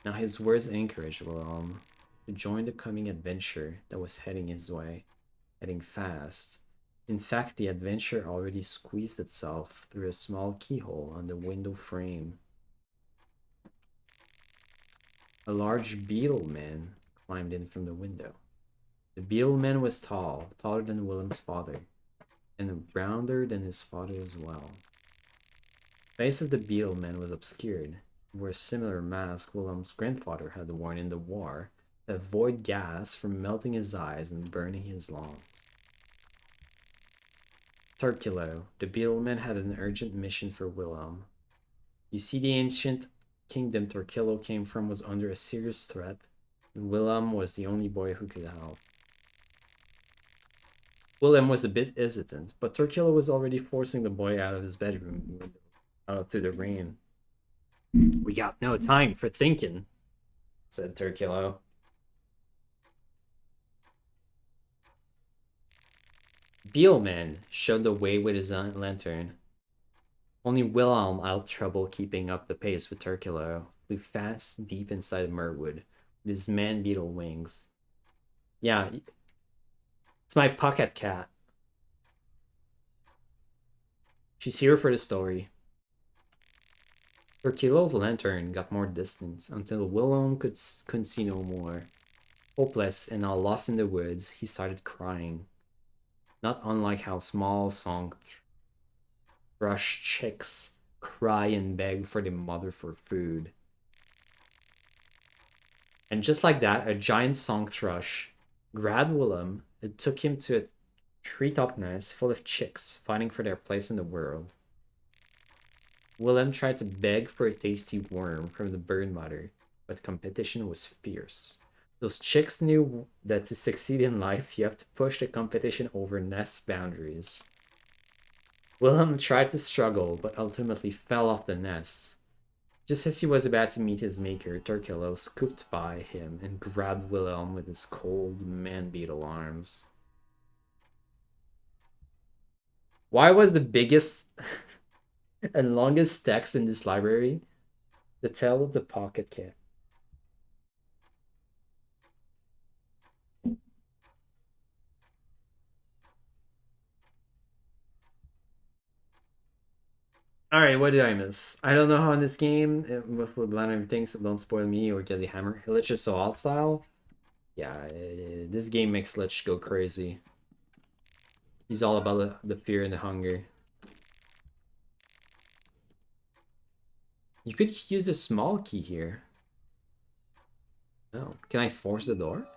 Now his words encouraged Wilhelm to join the coming adventure that was heading his way, heading fast. In fact, the adventure already squeezed itself through a small keyhole on the window frame. A large beetle man climbed in from the window. The beetle man was tall, taller than Wilhelm's father, and rounder than his father as well. The face of the beetle man was obscured. He wore a similar mask Wilhelm's grandfather had worn in the war to avoid gas from melting his eyes and burning his lungs. Turkilo, the beetleman, had an urgent mission for Wilhelm. You see, the ancient kingdom Turkilo came from was under a serious threat, and Wilhelm was the only boy who could help. Wilhelm was a bit hesitant, but Turkilo was already forcing the boy out of his bedroom, out to the rain. We got no time for thinking, said Turkilo. Beelman showed the way with his lantern. Only Wilhelm, out trouble keeping up the pace with Turkilo, flew fast deep inside Merwood with his man-beetle wings. Yeah, it's my pocket cat. She's here for the story. Turkilo's lantern got more distance until Wilhelm couldn't see no more. Hopeless and now lost in the woods, he started crying. Not unlike how small song thrush chicks cry and beg for their mother for food. And just like that, a giant song thrush grabbed Willem and took him to a treetop nest full of chicks fighting for their place in the world. Willem tried to beg for a tasty worm from the bird mother, but competition was fierce. Those chicks knew that to succeed in life, you have to push the competition over nest boundaries. Willem tried to struggle, but ultimately fell off the nest. Just as he was about to meet his maker, Turkilo scooped by him and grabbed Wilhelm with his cold man-beetle arms. Why was the biggest and longest text in this library the tale of the pocket cat? Alright, what did I miss? I don't know how in this game, with Blend and everything, so don't spoil me or get the hammer. Lich is so alt style. Yeah, this game makes Lich go crazy. He's all about the fear and the hunger. You could use a small key here. Oh, can I force the door?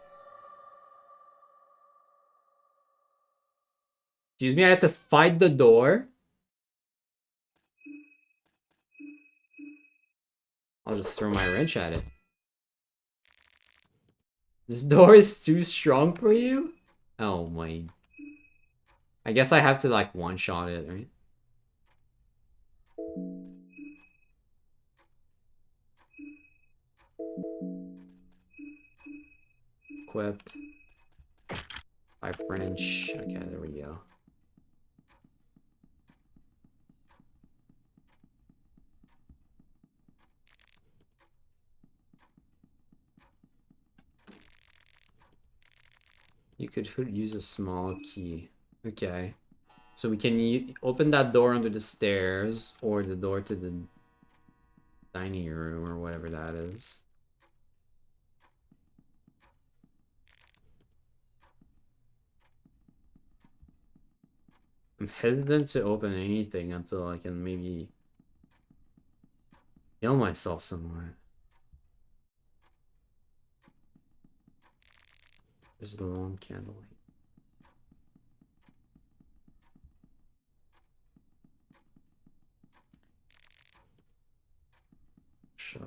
Excuse me, I have to fight the door? I'll just throw my wrench at it. This door is too strong for you? Oh my. I guess I have to like one-shot it, right? equip. 5 French. Okay, there we go. You could use a small key. Okay. So we can open that door under the stairs or the door to the dining room or whatever that is. I'm hesitant to open anything until I can maybe heal myself somewhere. There's the long candle. Sure.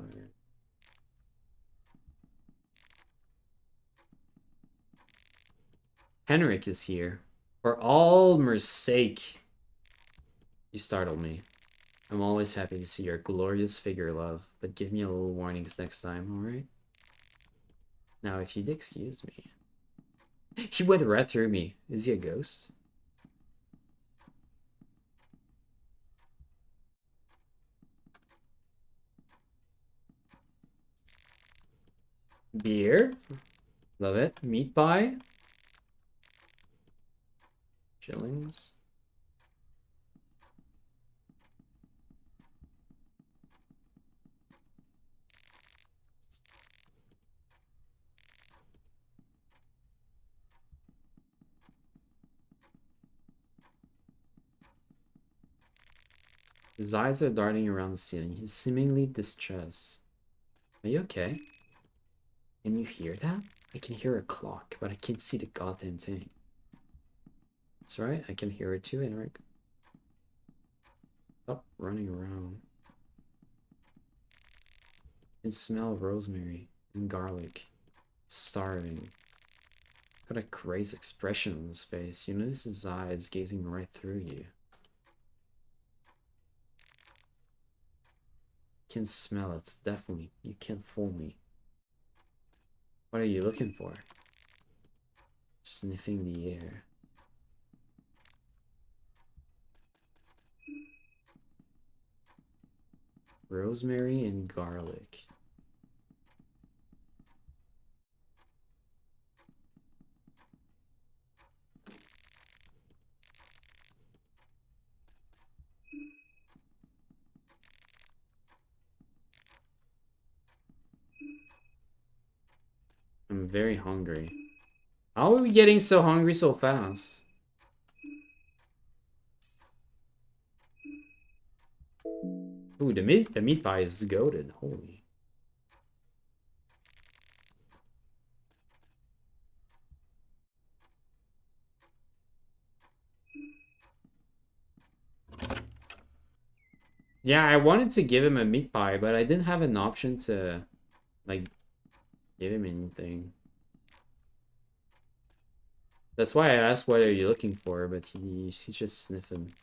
Henrik is here. For Almer's sake, you startled me. I'm always happy to see your glorious figure, love, but give me a little warnings next time, alright? Now, if you'd excuse me. He went right through me. Is he a ghost? Beer. Love it. Meat pie. Shillings. His eyes are darting around the ceiling. He's seemingly distressed. Are you okay? Can you hear that? I can hear a clock, but I can't see the goddamn thing. That's right, I can hear it too, Henrik. Stop running around. I can smell rosemary and garlic. Starving. Got a crazy expression on his face. You notice his eyes gazing right through you. You can smell it, definitely. You can't fool me. What are you looking for? Sniffing the air. Rosemary and garlic. I'm very hungry. How are we getting so hungry so fast? Ooh, the meat pie is goated. Holy. Yeah, I wanted to give him a meat pie, but I didn't have an option to, like, give him anything. That's why I asked what are you looking for, but he's just sniffing.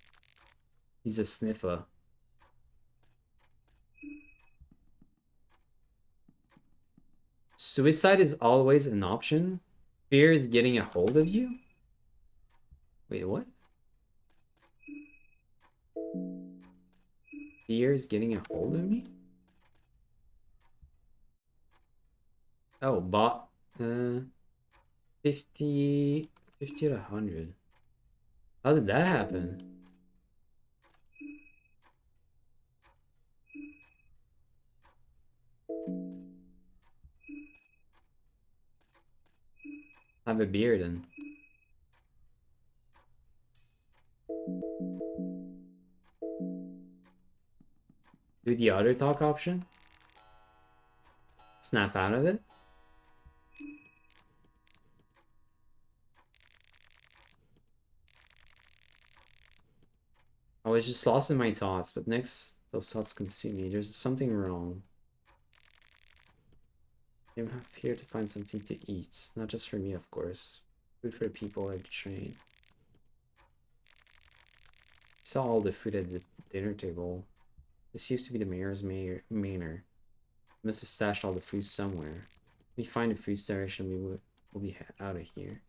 He's a sniffer. Suicide is always an option. Fear is getting a hold of you? Wait, what? Fear is getting a hold of me? Oh, bot. 50 to 100. How did that happen? Have a beard and do the other talk option. Snap out of it. I was just lost in my thoughts, but next those thoughts consume me. There's something wrong. I'm here to find something to eat. Not just for me, of course. Food for the people I train. Saw all the food at the dinner table. This used to be the mayor's manor. Must have stashed all the food somewhere. We find the food stash and we would we'll be out of here.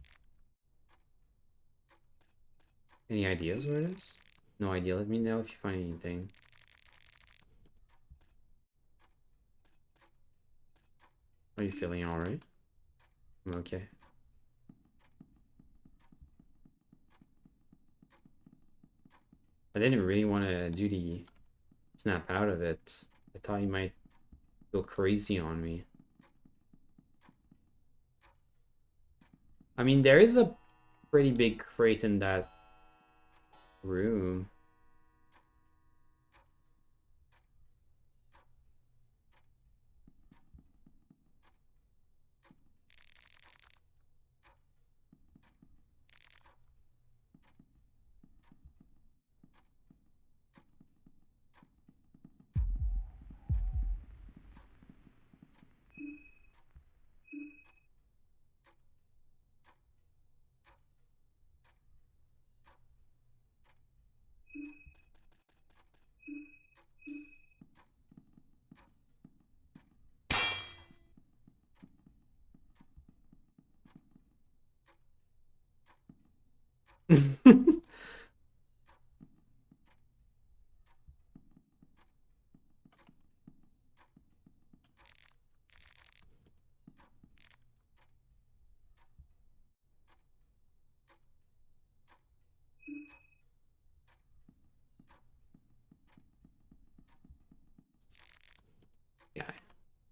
Any ideas where it is? No idea. Let me know if you find anything. Are you feeling alright? I'm okay. I didn't really want to do the snap out of it. I thought you might go crazy on me. I mean, there is a pretty big crate in that room. Yeah,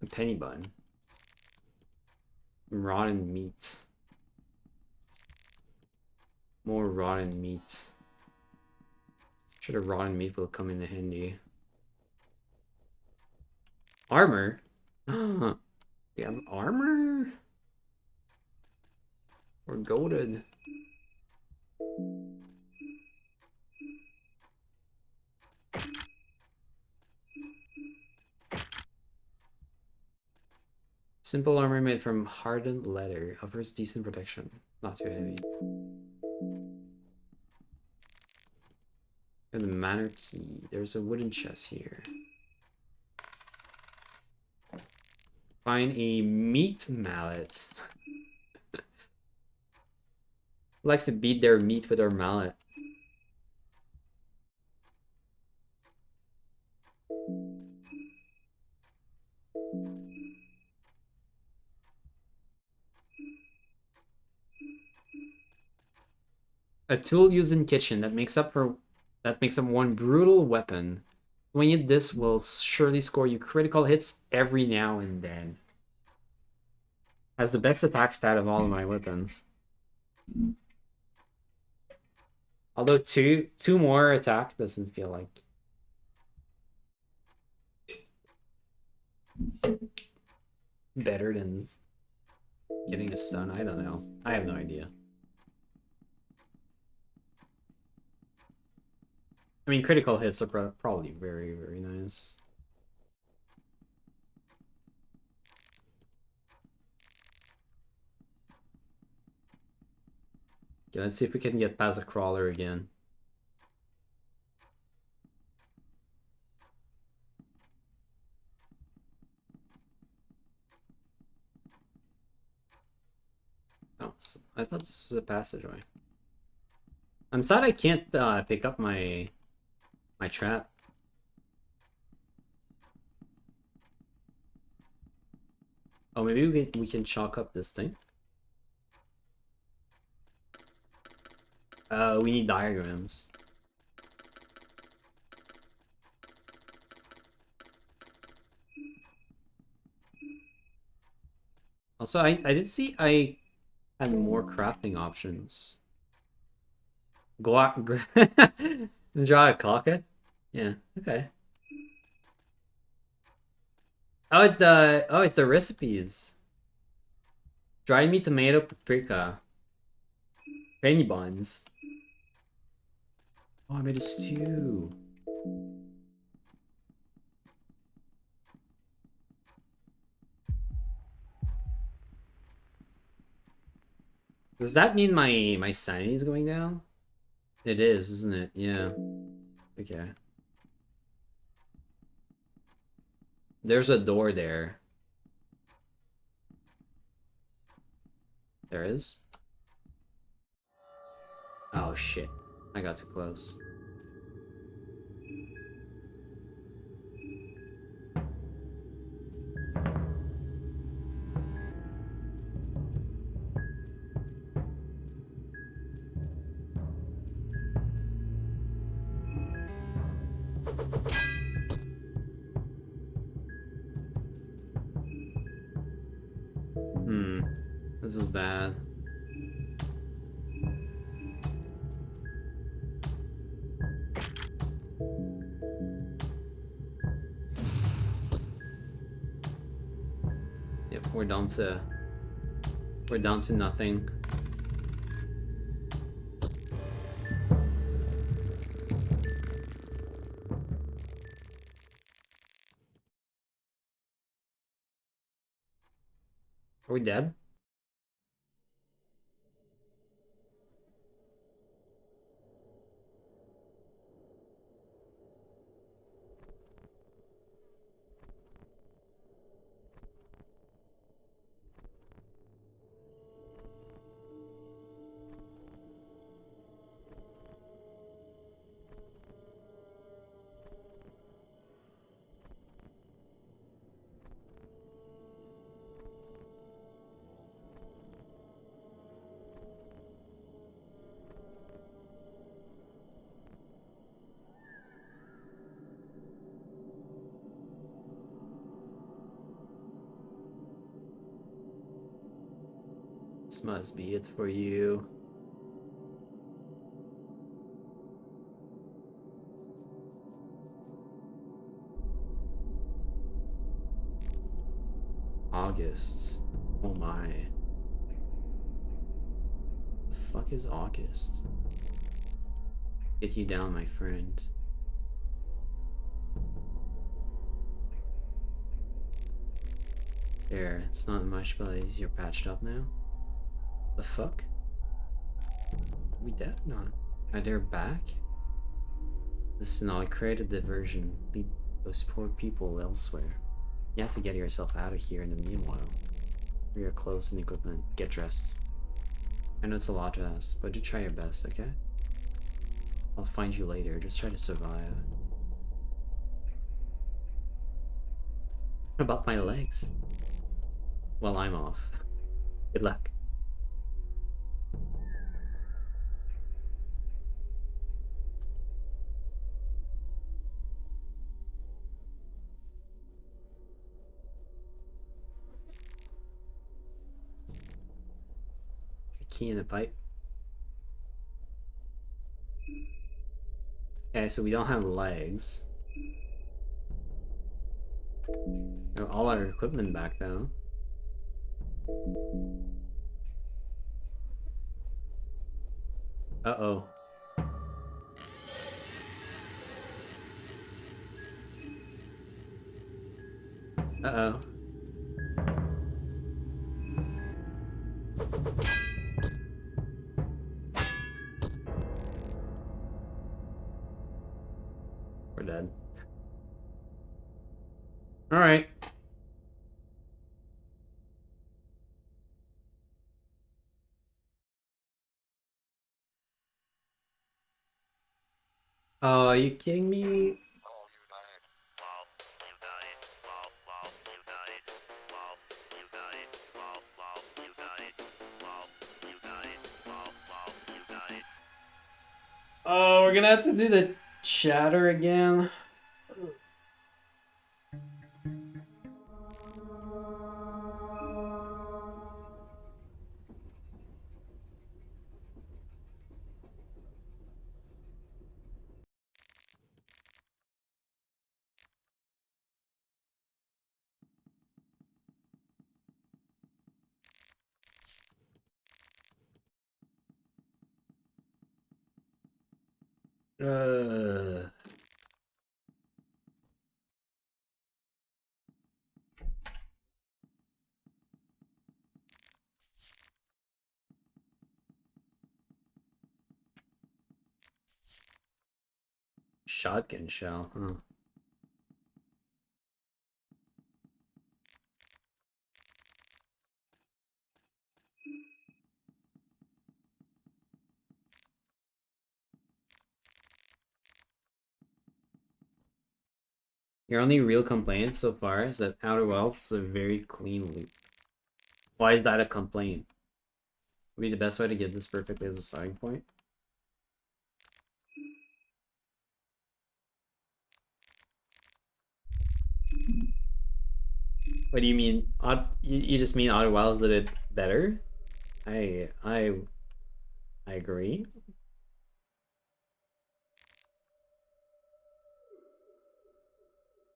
a penny bun. Rotten meat. More rotten meat. Should have rotten meat will come in handy. Armor? We have armor? We're goated. Simple armor made from hardened leather. Offers decent protection. Not too heavy. And the manor key. There's a wooden chest here. Find a meat mallet. Likes to beat their meat with their mallet. A tool used in kitchen that makes up one brutal weapon. Swinging this will surely score you critical hits every now and then. Has the best attack stat of all of my weapons. Although two more attack doesn't feel like better than getting a stun. I don't know. I have no idea. I mean, critical hits are probably very, very nice. Okay, let's see if we can get past a crawler again. Oh, I thought this was a passageway. I'm sad I can't pick up my trap. Oh, maybe we can chalk up this thing. We need diagrams. Also, I did see I had more crafting options. Go out, draw a cocket. Yeah, okay. It's the recipes. Dried meat, tomato, paprika, penny buns. Oh, I made a stew. Does that mean my sanity is going down? It is, isn't it? Yeah. Okay. There's a door there. There is. Oh shit. I got too close. Hmm. This is bad. Yep, we're down to nothing. Are we dead? This must be it for you. August. Oh my. The fuck is August? Get you down, my friend. There, it's not much, but you're patched up now. The fuck? Are we dead or not? Are they back? Listen, I created the diversion. Lead those poor people elsewhere. You have to get yourself out of here in the meanwhile. For your clothes and equipment, get dressed. I know it's a lot to ask, but do try your best, okay? I'll find you later, just try to survive. What about my legs? Well, I'm off. Good luck. Key in the pipe. Okay, so we don't have legs. All our equipment back though. Uh-oh. Uh-oh. We're dead. Alright. Oh, are you kidding me? Oh, we're gonna have to do the chatter again. Uh, Shotgun shell, huh? Your only real complaint so far is that Outer Wilds is a very clean loop. Why is that a complaint? Would be the best way to get this perfectly as a starting point. What do you mean? You just mean Outer Wilds did it better? I I I agree.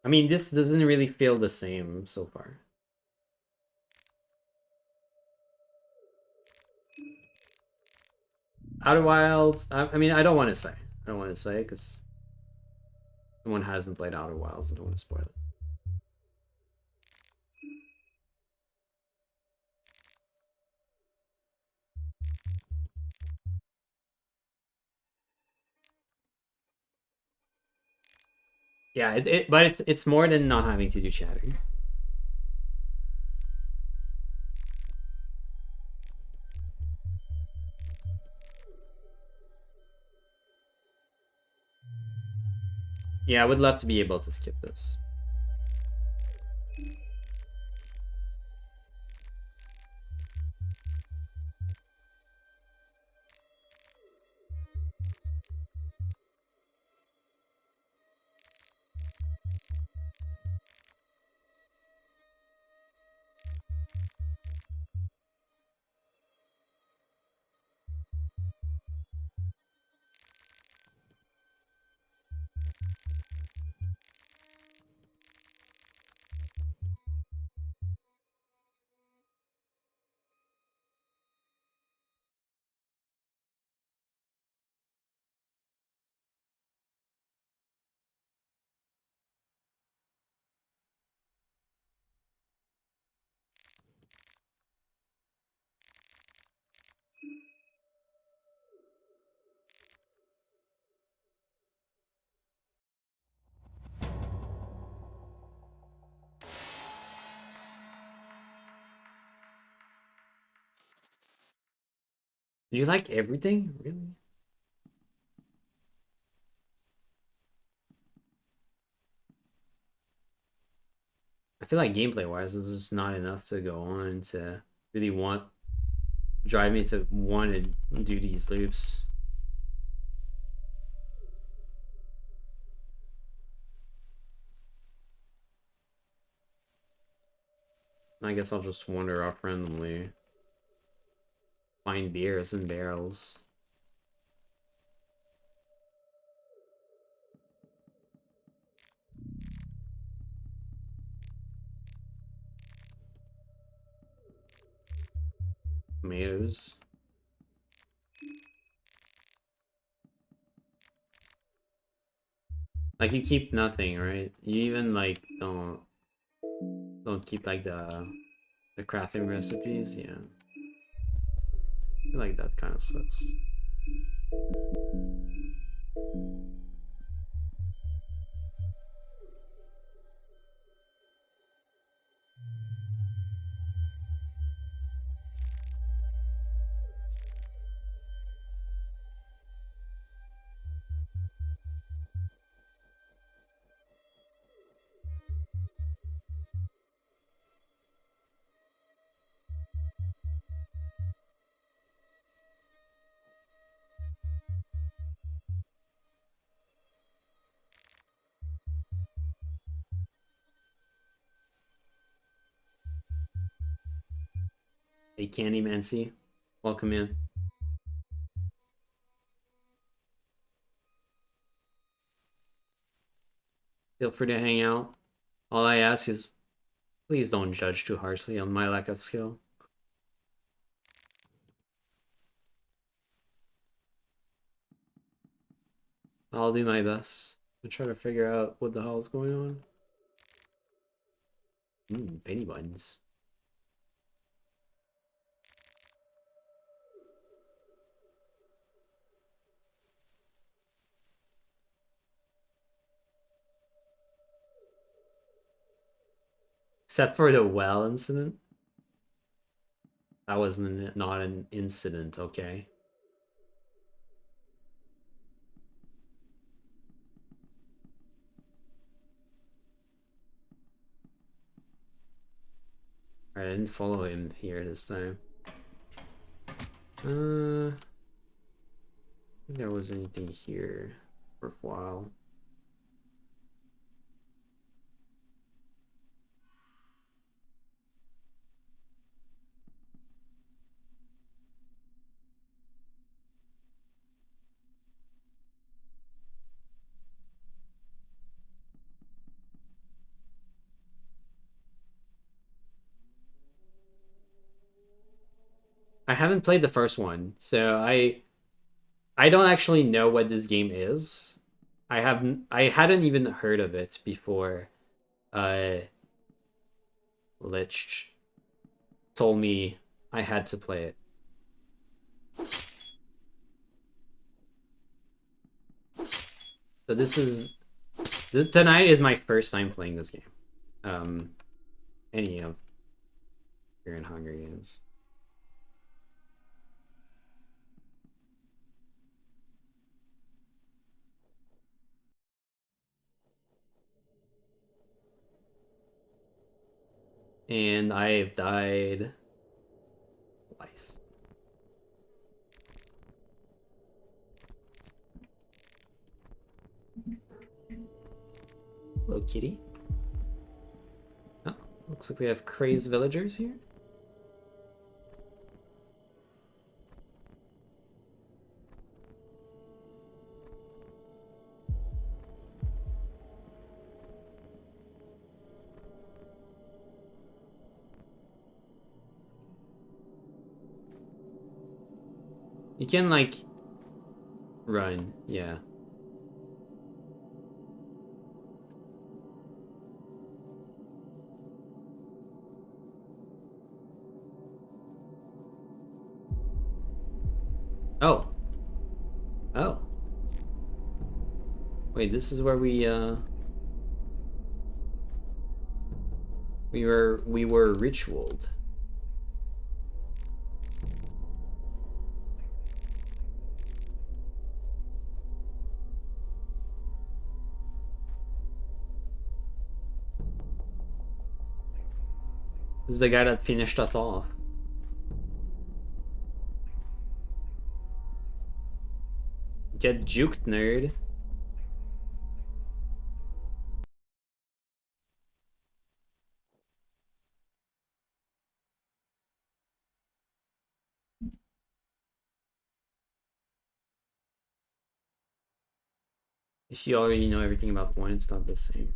I mean, this doesn't really feel the same so far. Outer Wilds. I mean, I don't want to say. I don't want to say because someone hasn't played Outer Wilds. I don't want to spoil it. Yeah, but it's more than not having to do chatting. Yeah, I would love to be able to skip this. Do you like everything? Really? I feel like gameplay wise, there's just not enough to go on to really want drive me to want to do these loops. I guess I'll just wander off randomly, find beers and barrels. Tomatoes. Like you keep nothing, right? You even like don't keep like the crafting recipes. Yeah, I feel like that kind of sucks. Hey, Candy Mancy, welcome in. Feel free to hang out. All I ask is, please don't judge too harshly on my lack of skill. I'll do my best to try to figure out what the hell is going on. Penny buttons. Except for the well incident. That was not an incident, okay? Alright, I didn't follow him here this time. I think there was anything here worthwhile. I haven't played the first one, so I don't actually know what this game is. I hadn't even heard of it before uh Lich told me I had to play it. So this tonight is my first time playing this game. Um any of here in Hunger Games. And I've died twice. Hello, kitty. Oh, looks like we have crazed villagers here. You can like run, yeah. Oh. Oh. Wait, this is where we were ritualed. This is the guy that finished us off. Get juked, nerd. If you already know everything about one, it's not the same.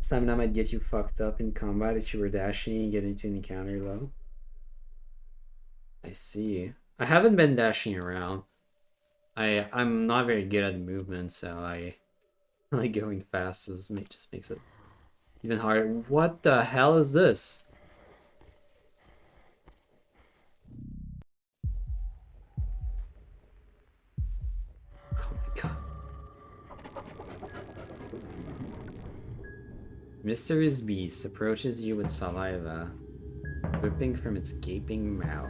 Stamina might get you fucked up in combat if you were dashing and get into an encounter low. I see. I haven't been dashing around. I'm not very good at movement, so I like going fast just makes it even harder. What the hell is this? Oh my god. Mysterious beast approaches you with saliva dripping from its gaping mouth.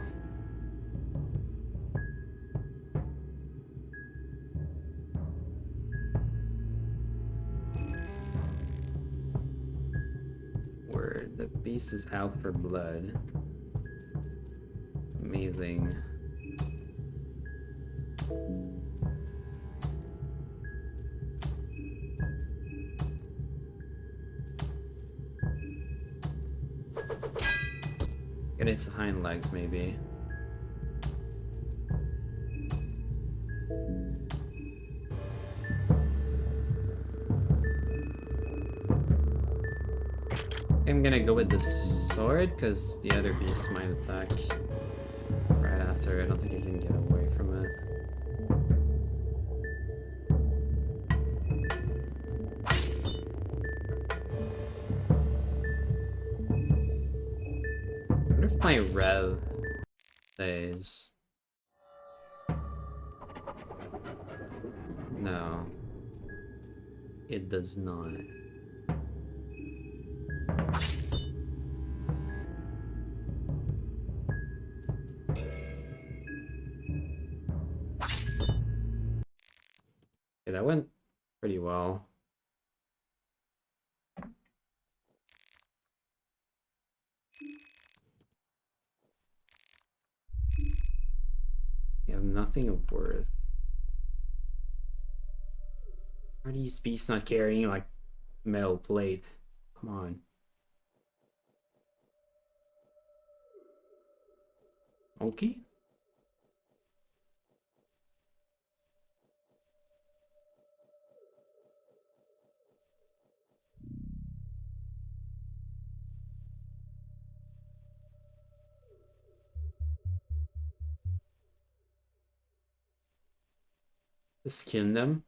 Word, the beast is out for blood. Amazing. Get its hind legs, maybe. I'm gonna go with the sword, because the other beast might attack right after. I don't think I can get away from it. I wonder if my rev stays. No. It does not. Okay, that went pretty well. nothing of worth. Are these beasts not carrying like metal plate? Come on. Okay. To skin them.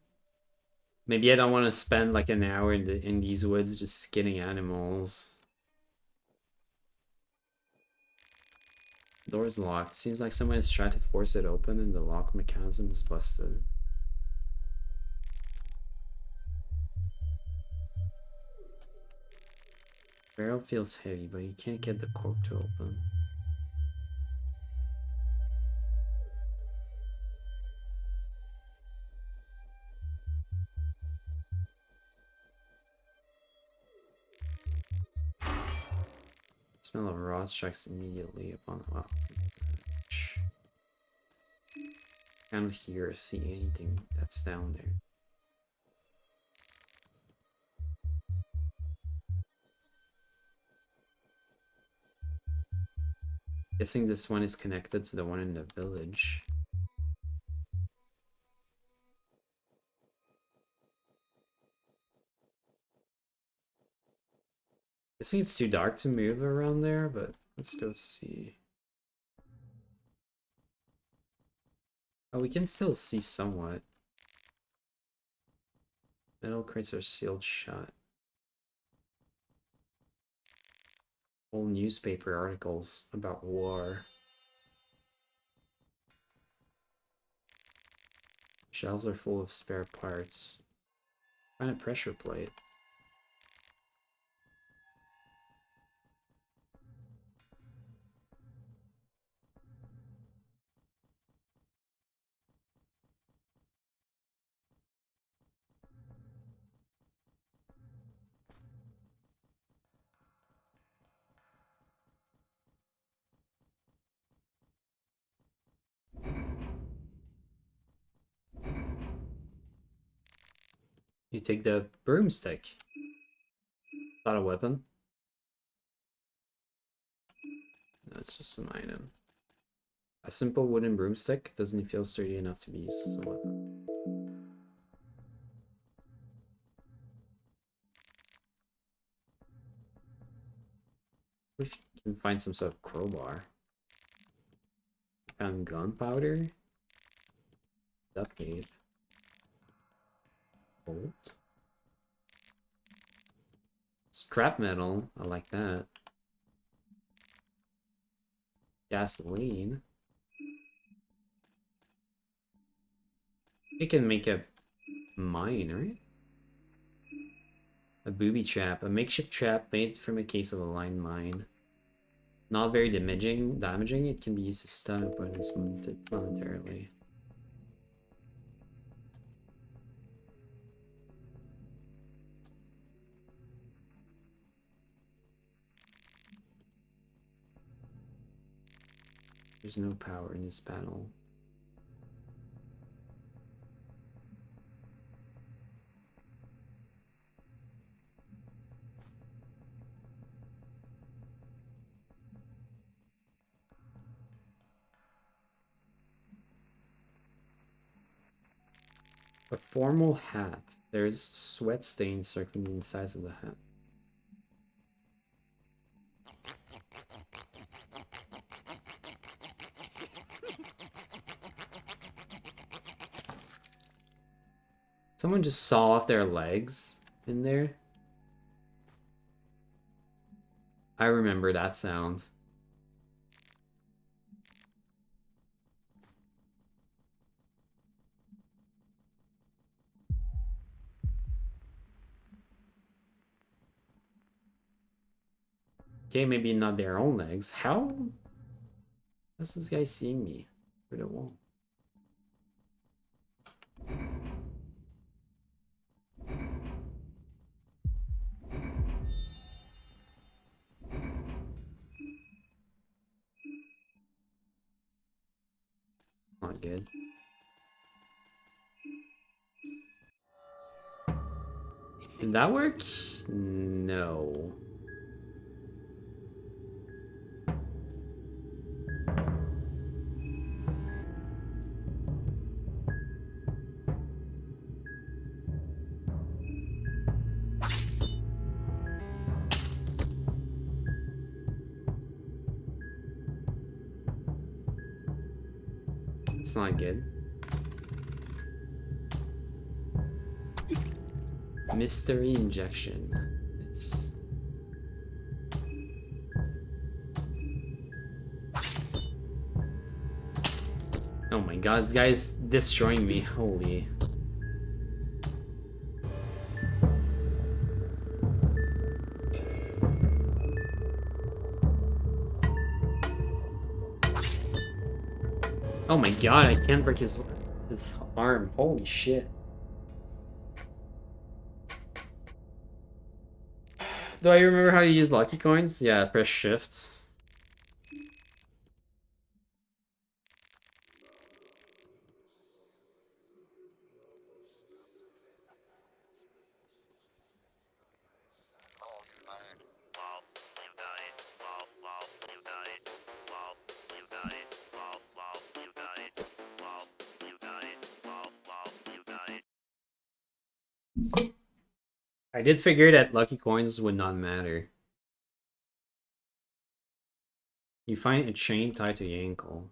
Maybe I don't want to spend like an hour in these woods just skinning animals. Door's locked. Seems like someone has tried to force it open and the lock mechanism is busted. Barrel feels heavy, but you can't get the cork to open. Smell of raw strikes immediately upon the Can't hear or see anything that's down there. Guessing this one is connected to the one in the village. Guessing it's too dark to move around there, but let's go see. Oh, we can still see somewhat. Metal crates are sealed shut. Whole newspaper articles about war. Shelves are full of spare parts. Find a pressure plate. You take the broomstick. Not a weapon. No, it's just an item. A simple wooden broomstick doesn't feel sturdy enough to be used as a weapon. If you can find some sort of crowbar. Found gunpowder. Duct tape. Bolt. Scrap metal. I like that. Gasoline. You can make a mine, right? A booby trap. A makeshift trap made from a case of a line mine. Not very damaging. It can be used to stun opponents momentarily. There's no power in this battle. A formal hat. There's sweat stains circling the insides of the hat. Someone just saw off their legs in there. I remember that sound. Okay, maybe not their own legs. How is this guy seeing me through the wall? Oh, not good. Did that work? No. It's not good. Mystery injection. It's... Oh my god, this guy's destroying me. Holy. Oh my god, I can't break his arm. Holy shit. Do I remember how to use lucky coins? Yeah, press shift. I did figure that lucky coins would not matter. You find a chain tied to your ankle.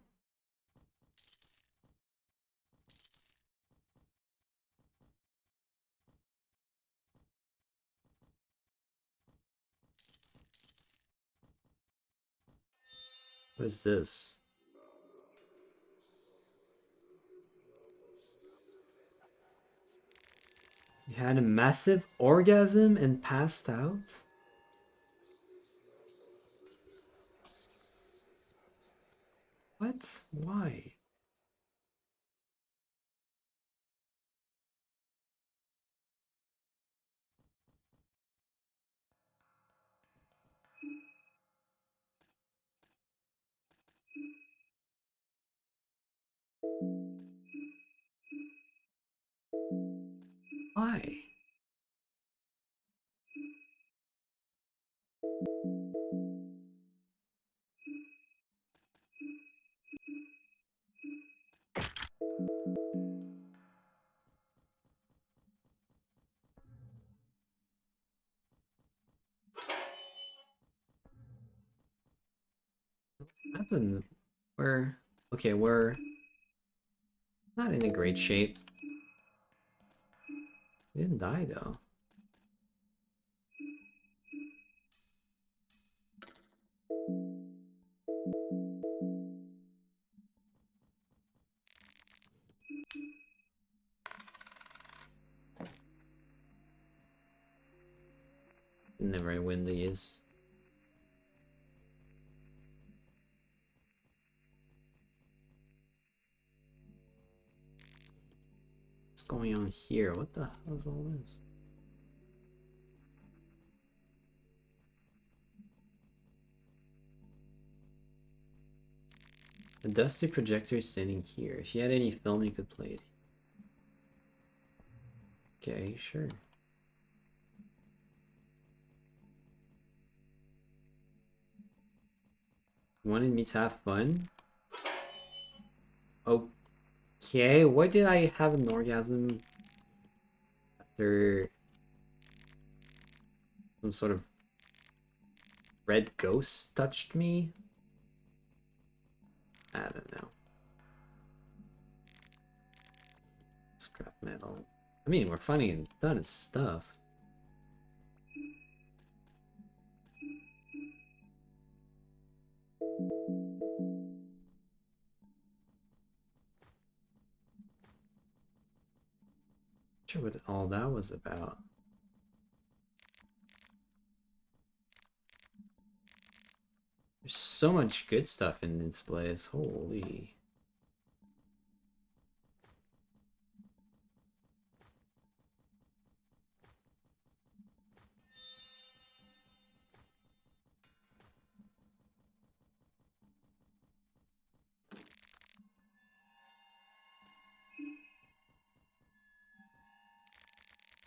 What is this? You had a massive orgasm and passed out? What? Why? Why? What happened? We're... Okay, we're not in a great shape. We didn't die, though. Never win these. What's going on here? What the hell is all this? A dusty projector is standing here. If you had any film, you could play it. Okay, sure. Wanted me to have fun? Okay, why did I have an orgasm after some sort of red ghost touched me? I don't know. Scrap metal. I mean, we're finding a ton of stuff. Not sure what all that was about. There's so much good stuff in this place. Holy.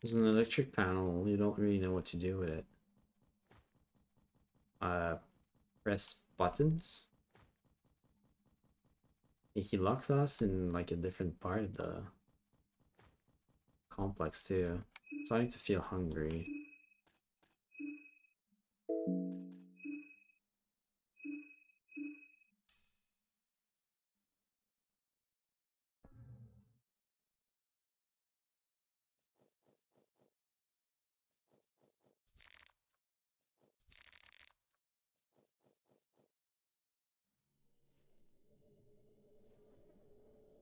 There's an electric panel. You don't really know what to do with it. Uh, press buttons. He locks us in like a different part of the complex too. Starting to feel hungry.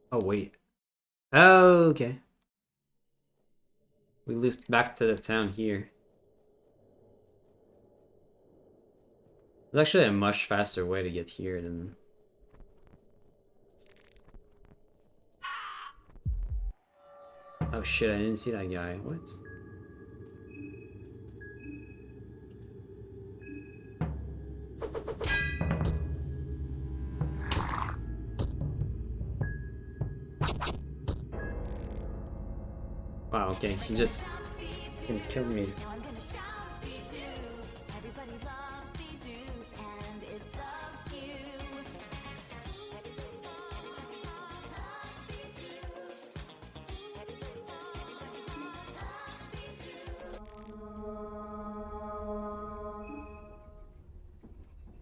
Oh wait. Oh, okay. We looped back to the town here. There's actually a much faster way to get here than... Oh shit, I didn't see that guy. What? Wow, okay, he just... He's gonna kill me.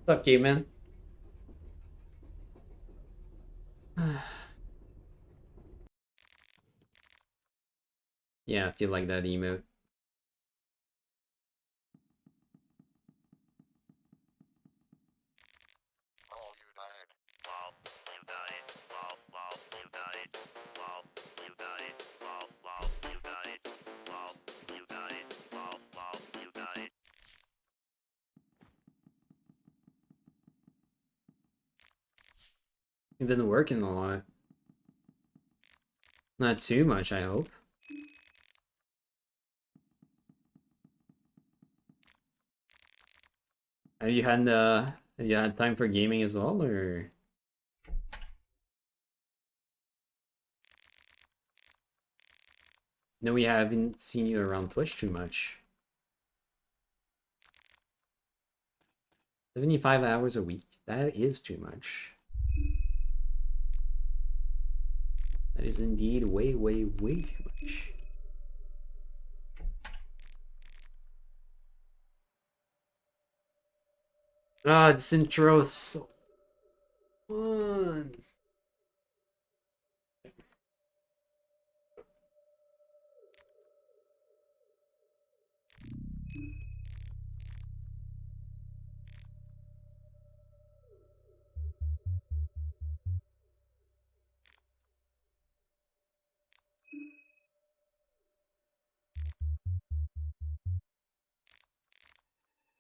What's up, man? Yeah, I feel like that emote. You've been working a lot. Not too much, I hope. Have you had time for gaming as well, or no? We haven't seen you around Twitch too much. 75 hours a week. That is too much. That is indeed way, way, way too much. Ah, this intro is so fun.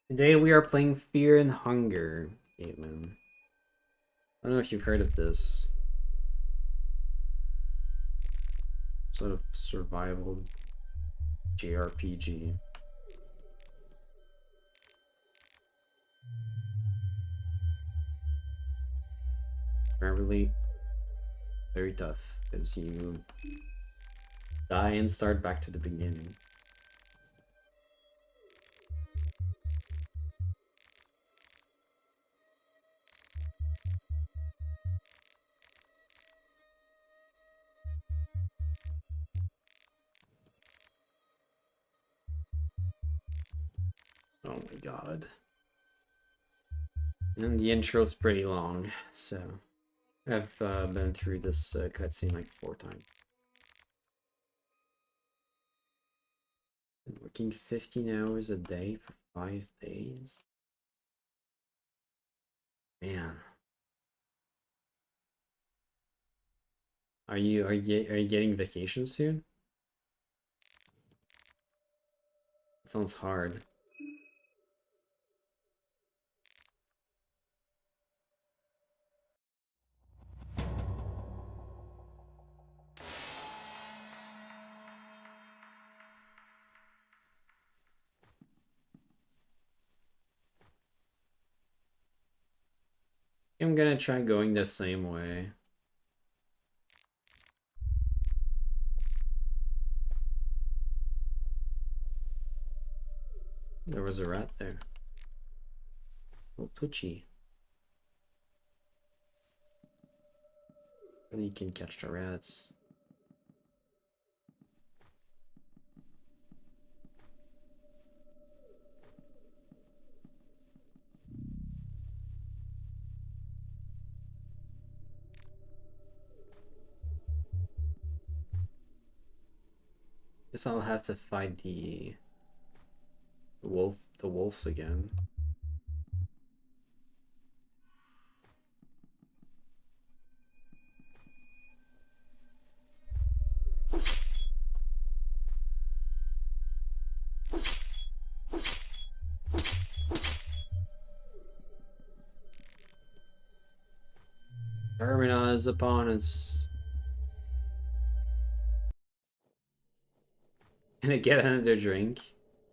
Today we are playing Fear and Hunger, Caitlin. I don't know if you've heard of this sort of survival JRPG. Apparently very tough because you die and start back to the beginning. Oh my god. And the intro's pretty long, so I've been through this cutscene like 4 times. Been working 15 hours a day for 5 days. Man, are you getting vacation soon? It sounds hard. I'm gonna try going the same way. There was a rat there. Oh, twitchy. And you can catch the rats. Guess I'll have to fight the wolves again. Termina is upon us. Can I get another drink?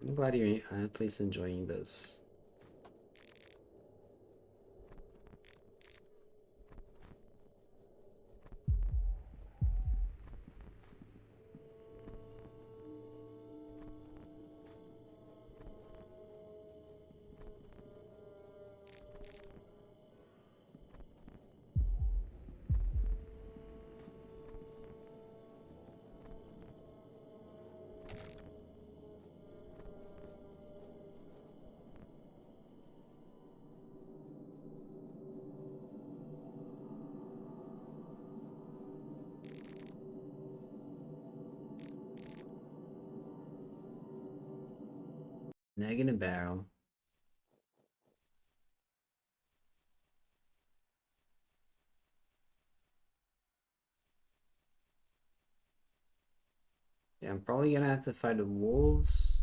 I'm glad you're at least enjoying this. Egg in a barrel. Yeah, I'm probably gonna have to fight the wolves.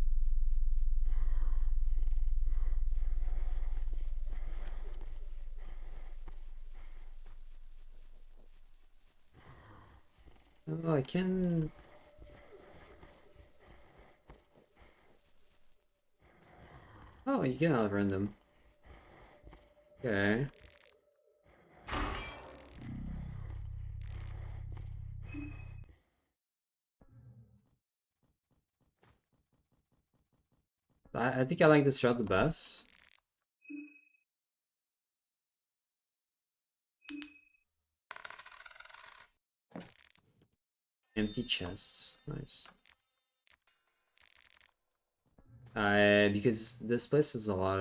Oh, I can. Oh, you can outrun them. Okay. I think I like this shot the best. Empty chests. Nice. Because this place has a lot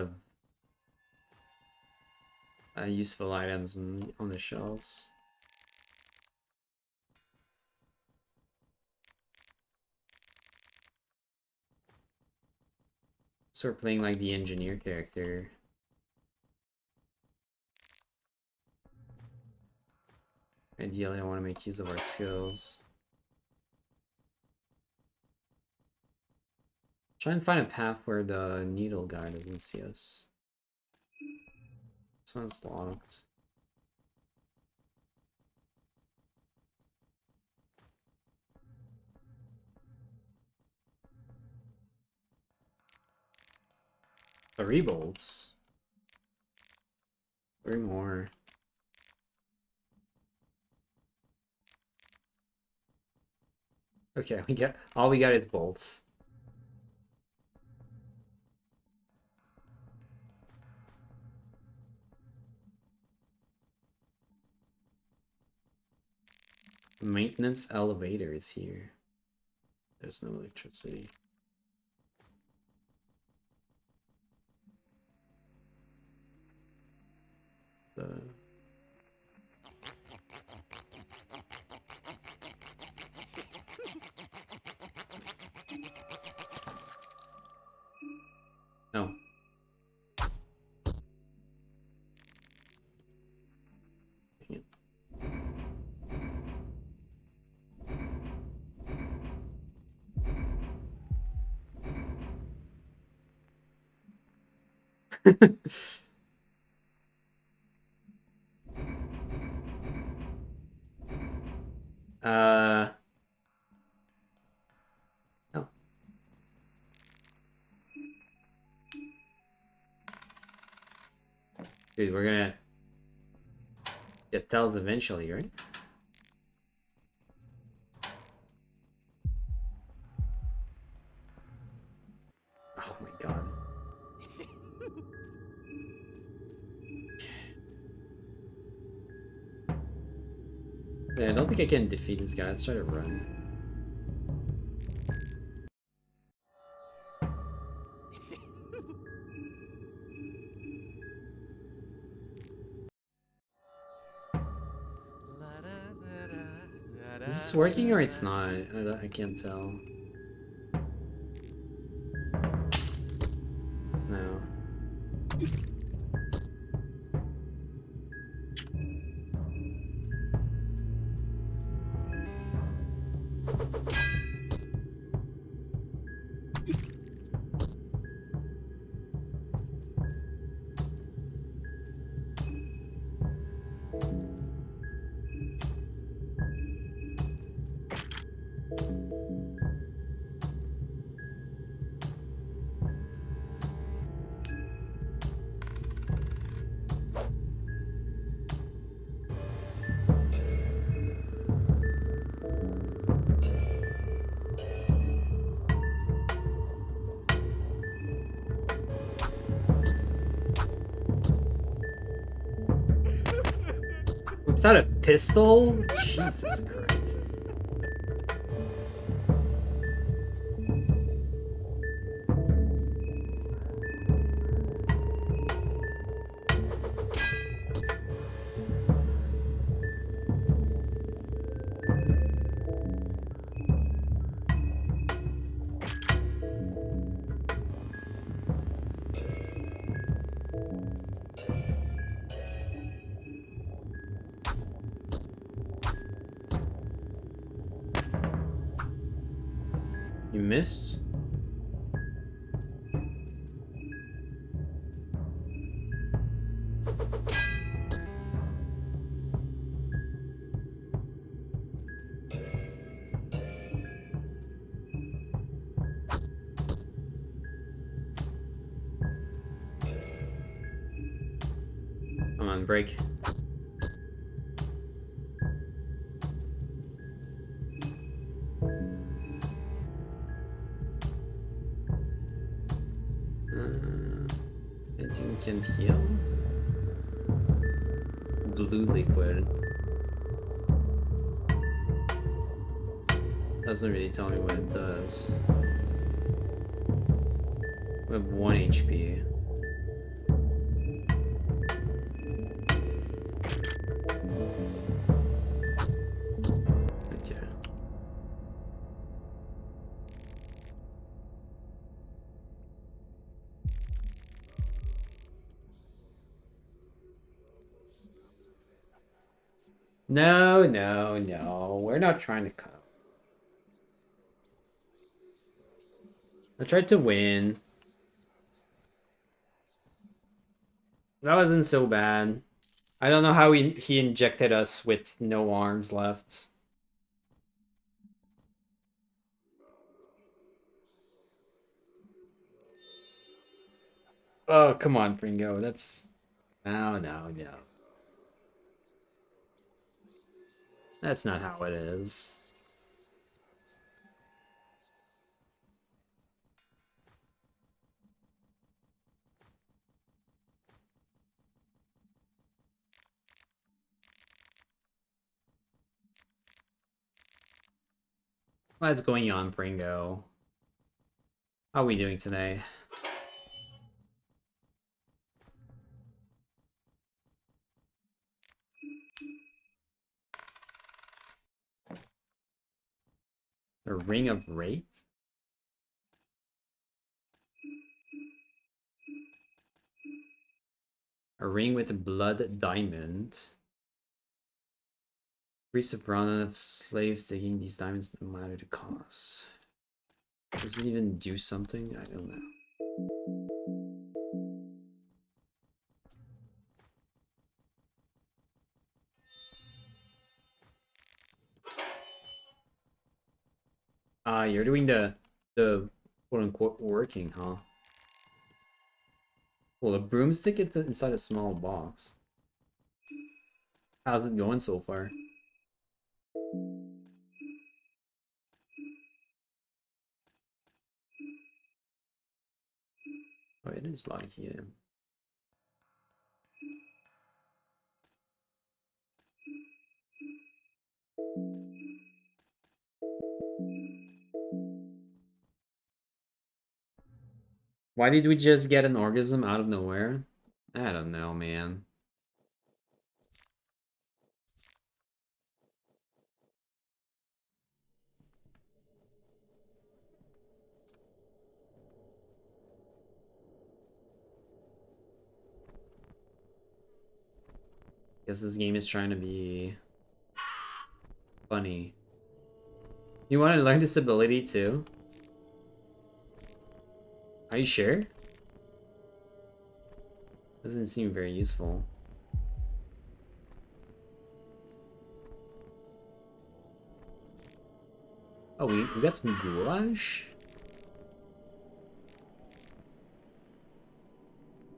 of useful items on the shelves. So we're playing like the engineer character. Ideally, I want to make use of our skills. Try and find a path where the needle guy doesn't see us. This one's locked. Three bolts. Three more. Okay, we got all we got is bolts. Maintenance elevator is here. There's no electricity. The no. Dang it. uh oh. Dude, we're gonna get tells eventually, right? Oh my god. Yeah, I don't think I can defeat this guy. Let's try to run. Is this working or it's not? I can't tell. No. Whips out a pistol? Jesus Christ. You missed? Come on, break. Anything can heal? Blue liquid. Doesn't really tell me what it does. We have 1 HP. Okay. No, no, no. We're not trying to cut. I tried to win. That wasn't so bad. I don't know how he injected us with no arms left. Oh, come on, Pringo. That's... No, no, no. That's not how it is. What's going on, Pringo? How are we doing today? A ring of wraith? A ring with a blood diamond. Priest of run of slaves taking these diamonds no matter the cost. Does it even do something? I don't know. Ah, you're doing the quote unquote working, huh? Well, the broomstick is inside a small box. How's it going so far? Oh, it is body heat. Why did we just get an orgasm out of nowhere? I don't know, man. Guess this game is trying to be funny. You want to learn this ability too? Are you sure? Doesn't seem very useful. Oh, we got some goulash?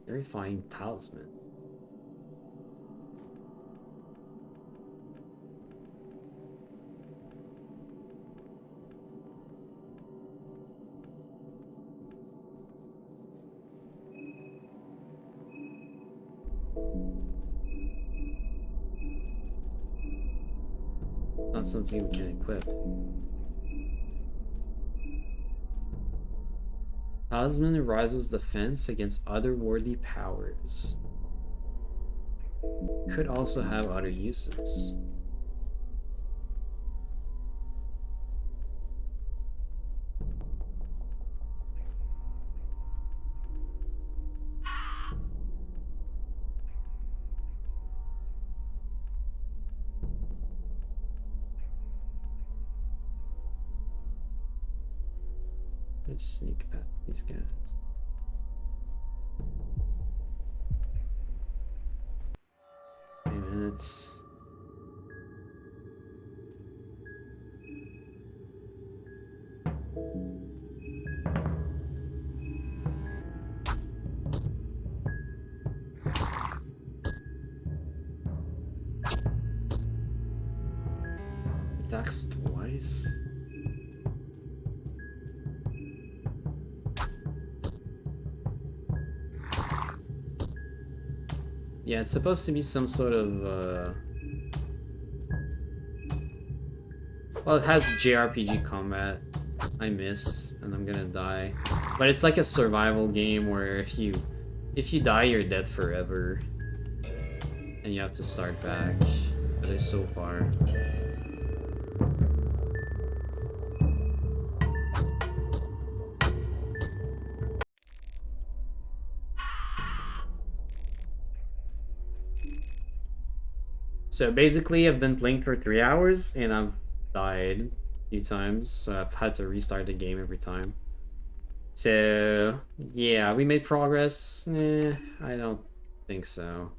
Very fine talisman. Not something we can equip. Talisman rises defense against otherworldly powers. Could also have other uses. Let's sneak past these guys. Wait a minute. Attacks twice? Yeah, it's supposed to be some sort of, well, it has JRPG combat. I miss, and I'm gonna die. But it's like a survival game where if you die, you're dead forever. And you have to start back. At least so far. So basically, I've been playing for 3 hours, and I've died a few times, so I've had to restart the game every time. So, yeah, we made progress. I don't think so.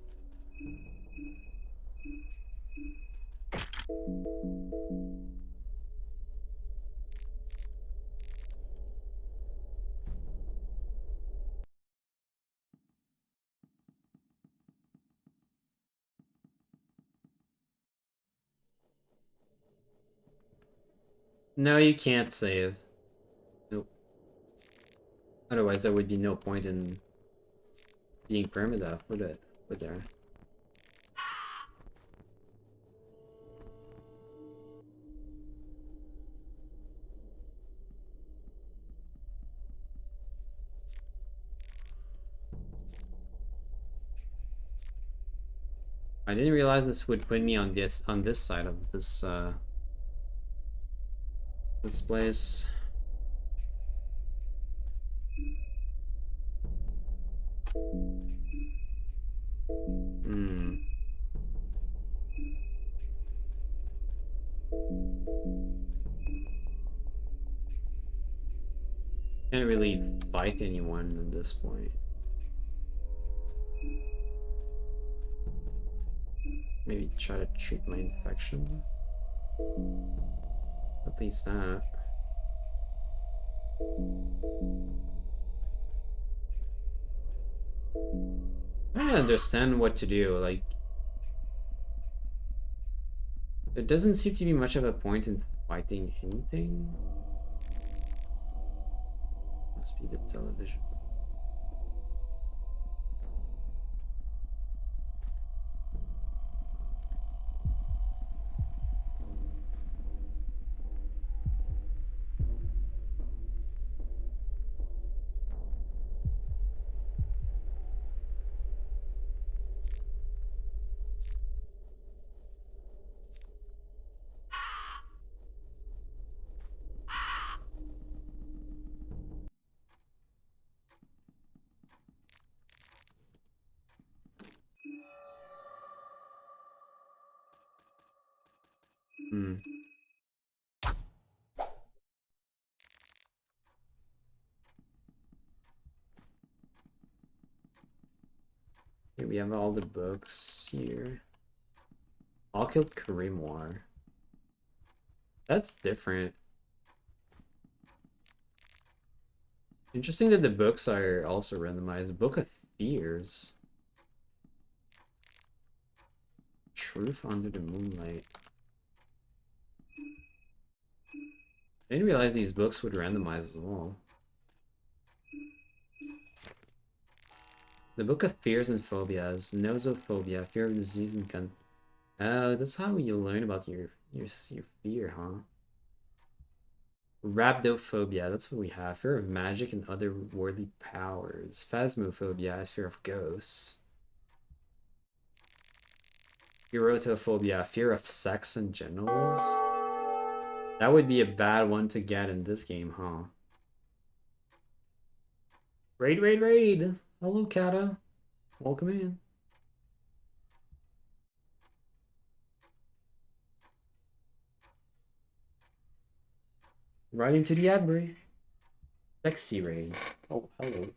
No, you can't save. Nope. Otherwise, there would be no point in being permadeath, would it? Would there? I didn't realize this would put me on this side of this place. Hmm. Can't really fight anyone at this point. Maybe try to treat my infection. At least that. I don't understand what to do. Like, there doesn't seem to be much of a point in fighting anything. Must be the television. have all the books here. Occult Grimoire. That's different. Interesting that the books are also randomized. Book of Fears. Truth Under the Moonlight. I didn't realize these books would randomize as well. The Book of Fears and Phobias. Nosophobia, fear of disease and that's how you learn about your fear, huh? Rhabdophobia, that's what we have. Fear of magic and otherworldly powers. Phasmophobia is fear of ghosts. Erotophobia, fear of sex and genitals. That would be a bad one to get in this game, huh? Raid, raid, raid! Hello, Kata. Welcome in. Right into the ad break. Sexy raid. Oh, hello.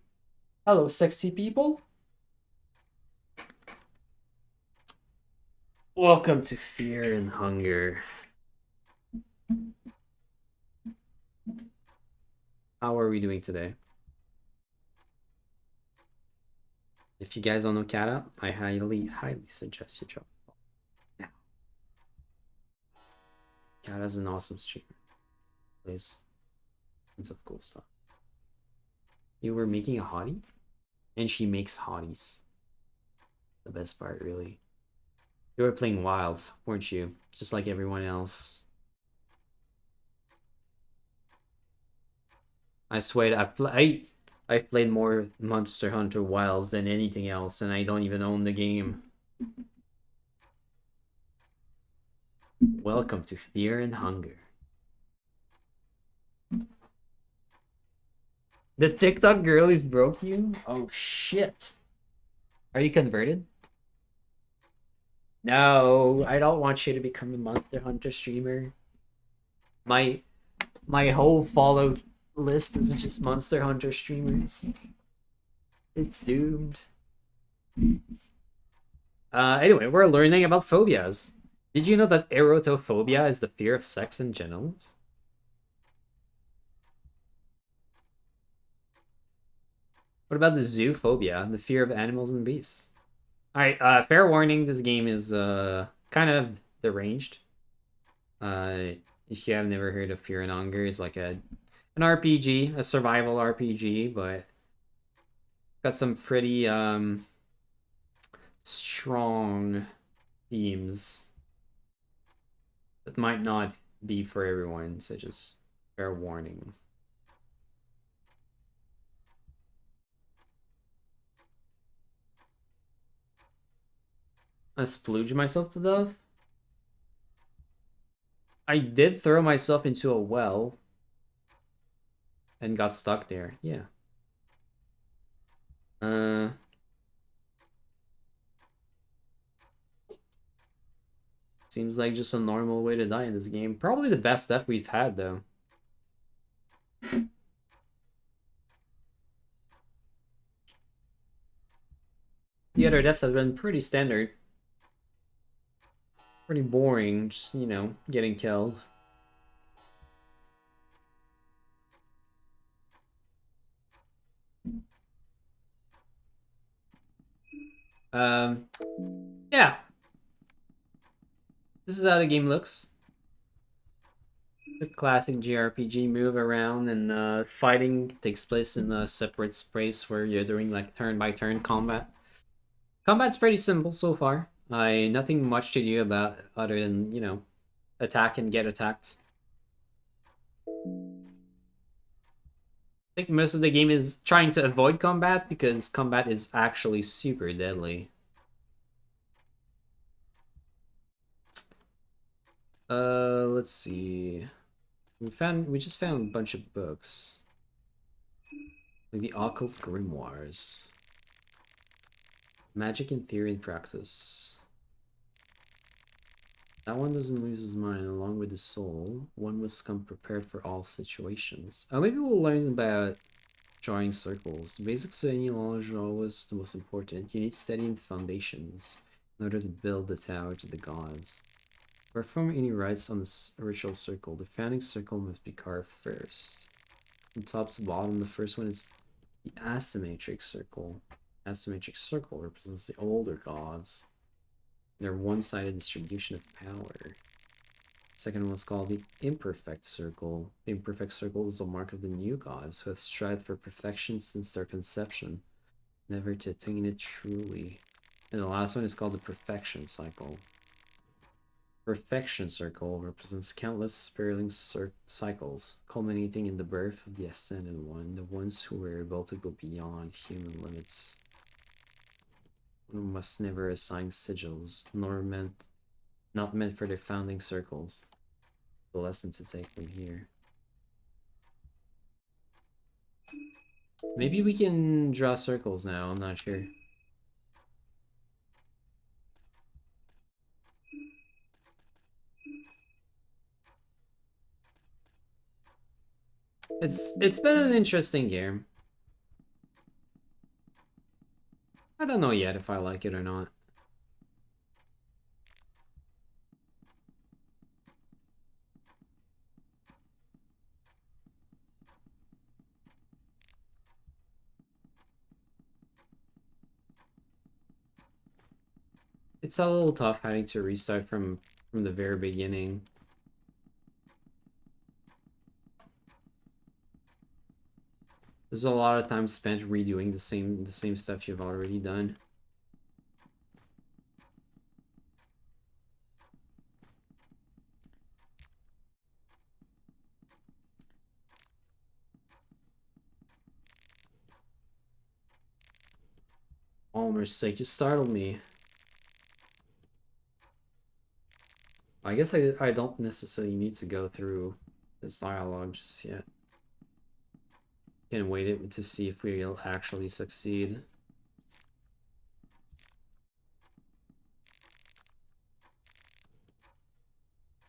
Hello, sexy people. Welcome to Fear and Hunger. How are we doing today? If you guys don't know Kata, I highly suggest you drop now. Kata's an awesome streamer. Plays tons of cool stuff. You were making a hottie? And she makes hotties. The best part, really. You were playing Wilds, weren't you? Just like everyone else. I swear, I've played more Monster Hunter Wilds than anything else, and I don't even own the game. Welcome to Fear and Hunger. The TikTok girlies broke you? Oh shit. Are you converted? No, I don't want you to become a Monster Hunter streamer. My whole follow list is just Monster Hunter streamers. It's doomed. Anyway, we're learning about phobias. Did you know that erotophobia is the fear of sex and genitals? What about the zoophobia, the fear of animals and beasts? Alright, fair warning, this game is kind of deranged. If you have never heard of Fear and Hunger, it's like an RPG, a survival RPG, but got some pretty strong themes that might not be for everyone, so just fair warning. I splooged myself to death? I did throw myself into a well and got stuck there. Yeah. Seems like just a normal way to die in this game. Probably the best death we've had, though. The other deaths have been pretty standard. Pretty boring, just, you know, getting killed. Yeah. This is how the game looks. The classic JRPG move around and fighting takes place in a separate space where you're doing like turn-by-turn combat. Combat's pretty simple so far. Nothing much to do about other than, you know, attack and get attacked. I think most of the game is trying to avoid combat because combat is actually super deadly. Let's see. We just found a bunch of books. Like the Occult Grimoires. Magic in Theory and Practice. That one doesn't lose his mind. Along with his soul, one must come prepared for all situations. Oh, maybe we'll learn about Drawing circles. The basics of any knowledge are always the most important. You need steady foundations in order to build the tower to the gods. To perform any rites on the ritual circle, the founding circle must be carved first. From top to bottom, the first one is the asymmetric circle. Asymmetric circle represents the older gods. Their one-sided distribution of power. Second one is called the imperfect circle. The imperfect circle is the mark of the new gods who have strived for perfection since their conception, never to attain it truly. And the last one is called the perfection cycle. Perfection circle represents countless spiraling cycles, culminating in the birth of the Ascended One, the ones who were able to go beyond human limits. One must never assign sigils, not meant for their founding circles. The lesson to take from here. Maybe we can draw circles now, I'm not sure. It's been an interesting game. I don't know yet if I like it or not. It's a little tough having to restart from the very beginning. There's a lot of time spent redoing the same stuff you've already done. Almost sake, you startled me. I guess I don't necessarily need to go through this dialogue just yet. Can wait it to see if we'll actually succeed.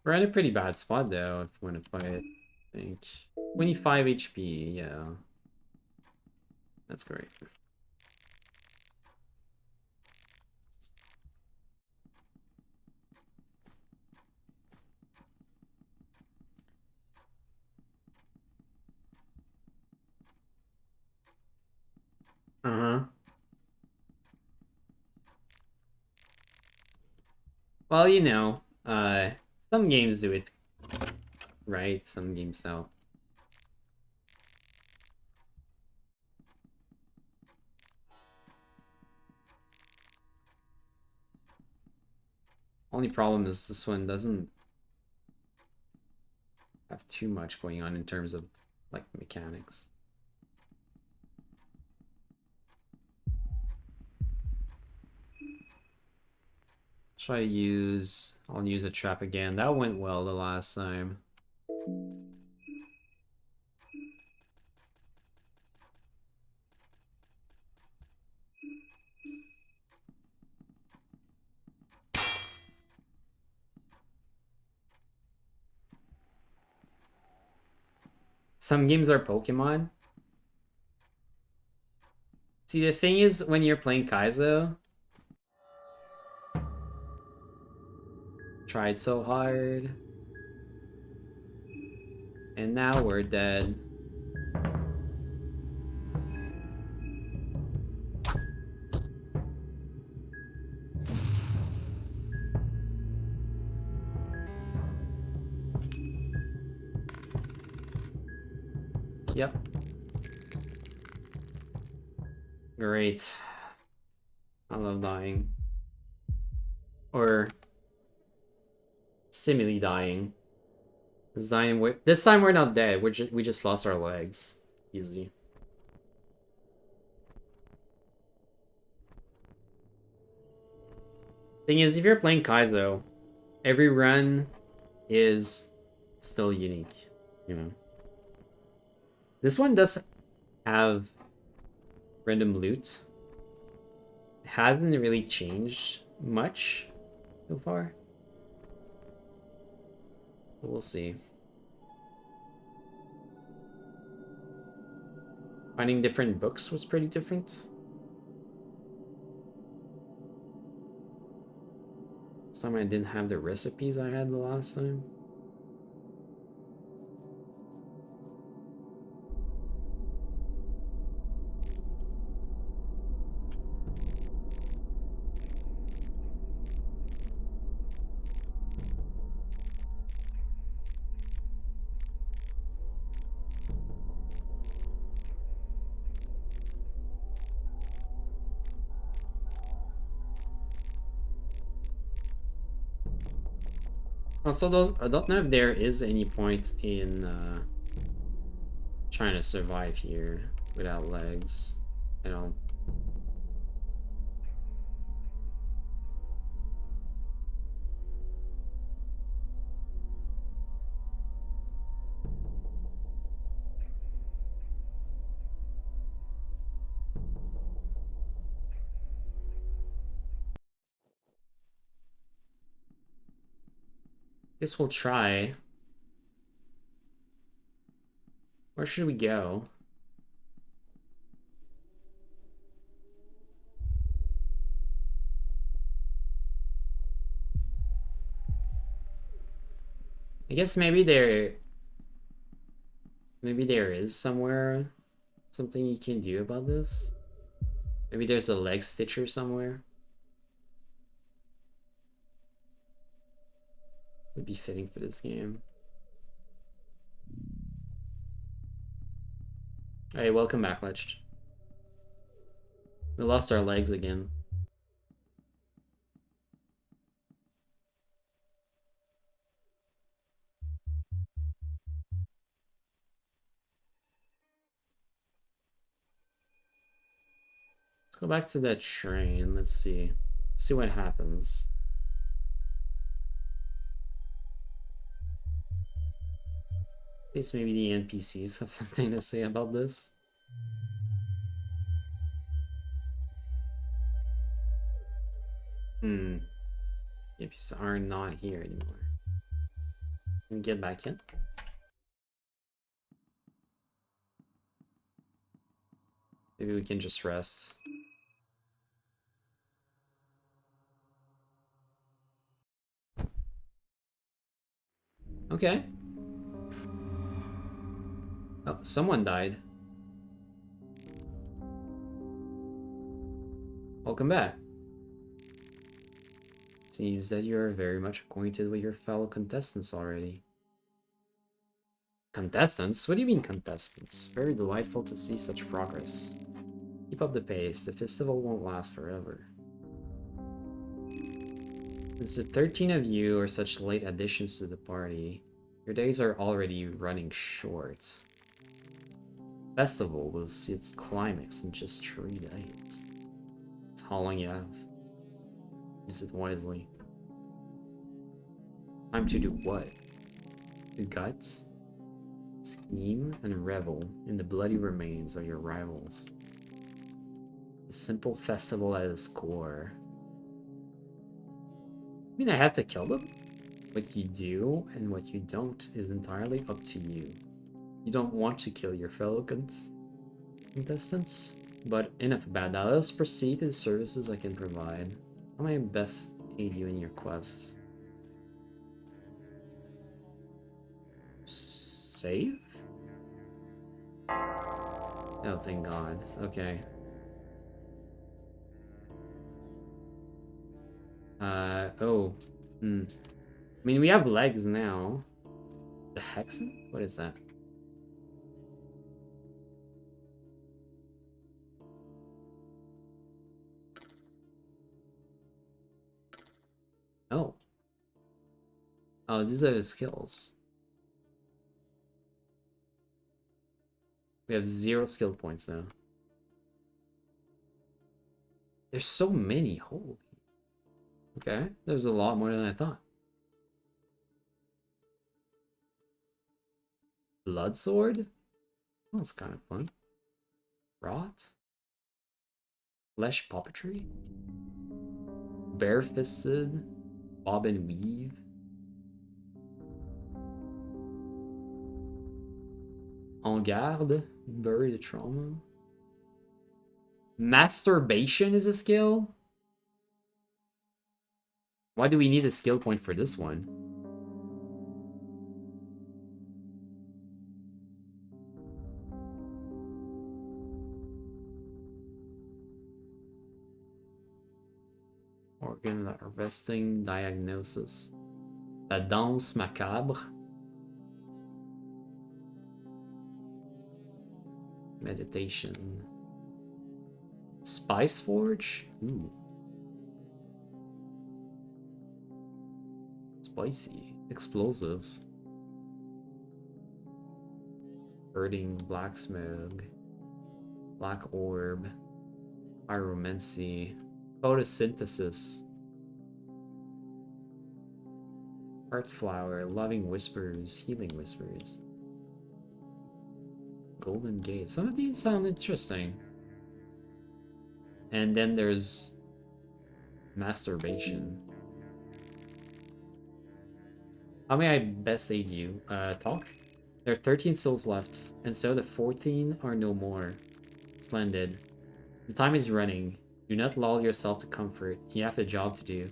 We're in a pretty bad spot though if we want to fight. I think 25 HP, yeah. That's great. Uh-huh. Well, you know, some games do it right, some games don't. Only problem is this one doesn't have too much going on in terms of, like, mechanics. I'll use a trap again. That went well the last time. Some games are Pokemon. See, the thing is, when you're playing Kaizo, tried so hard, and now we're dead. Yep. Great. I love dying. Or simile dying. This time we're not dead. We just lost our legs. Easy. Thing is, if you're playing Kaizo, every run is still unique, you know. This one does have random loot. It hasn't really changed much so far. But we'll see. Finding different books was pretty different. This time I didn't have the recipes I had the last time. Also, those, I don't know if there is any point in trying to survive here without legs. I don't. Guess we'll try. Where should we go? I guess maybe there is somewhere something you can do about this. Maybe there's a leg stitcher somewhere. Would be fitting for this game. Hey, welcome back, Ledged. We lost our legs again. Let's go back to that train. Let's see. Let's see what happens. At least maybe the NPCs have something to say about this. Hmm. NPCs are not here anymore. Can we get back in? Maybe we can just rest. Okay. Oh, someone died. Welcome back. Seems that you're very much acquainted with your fellow contestants already. Contestants? What do you mean contestants? Very delightful to see such progress. Keep up the pace, the festival won't last forever. Since the 13 of you are such late additions to the party, your days are already running short. Festival will see its climax in just 3 days. That's how long you have. Use it wisely. Time to do what? To gut, scheme, and revel in the bloody remains of your rivals. A simple festival at its core. I mean, I have to kill them? What you do and what you don't is entirely up to you. You don't want to kill your fellow contestants, but enough about that. Let's proceed to the services I can provide. How may I best aid you in your quest? Save? Oh, thank God. Okay. Oh. Hmm. I mean, we have legs now. The Hexen? What is that? Oh. Oh, these are the skills. We have 0 skill points now. There's so many. Holy. Okay, there's a lot more than I thought. Blood sword? Oh, that's kind of fun. Rot? Flesh puppetry? Barefisted? Bob and weave? En garde? Bury the trauma? Masturbation is a skill? Why do we need a skill point for this one? Organ harvesting diagnosis. La danse macabre. Meditation. Spice Forge? Ooh. Spicy. Explosives. Birding black smoke. Black orb. Pyromancy. Photosynthesis. Heart flower. Loving whispers. Healing whispers. Golden gate. Some of these sound interesting. And then there's masturbation. How may I best aid you? Talk? There are 13 souls left, and so the 14 are no more. Splendid. The time is running. Do not lull yourself to comfort. You have a job to do.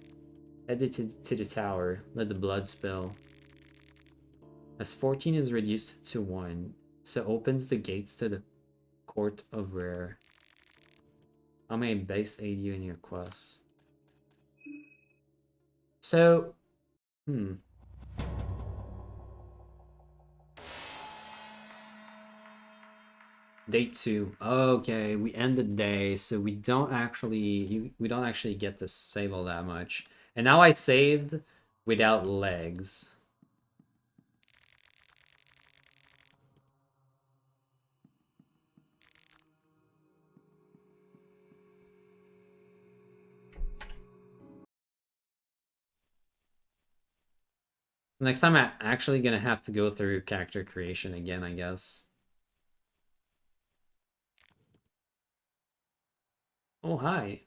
Head to the tower. Let the blood spill. As 14 is reduced to 1, so opens the gates to the court of rare. How may I best aid you in your quest? So, Day 2. Okay, we end the day, so we don't actually get to save all that much. And now I saved without legs. Next time I'm actually gonna have to go through character creation again, I guess. Oh, hi.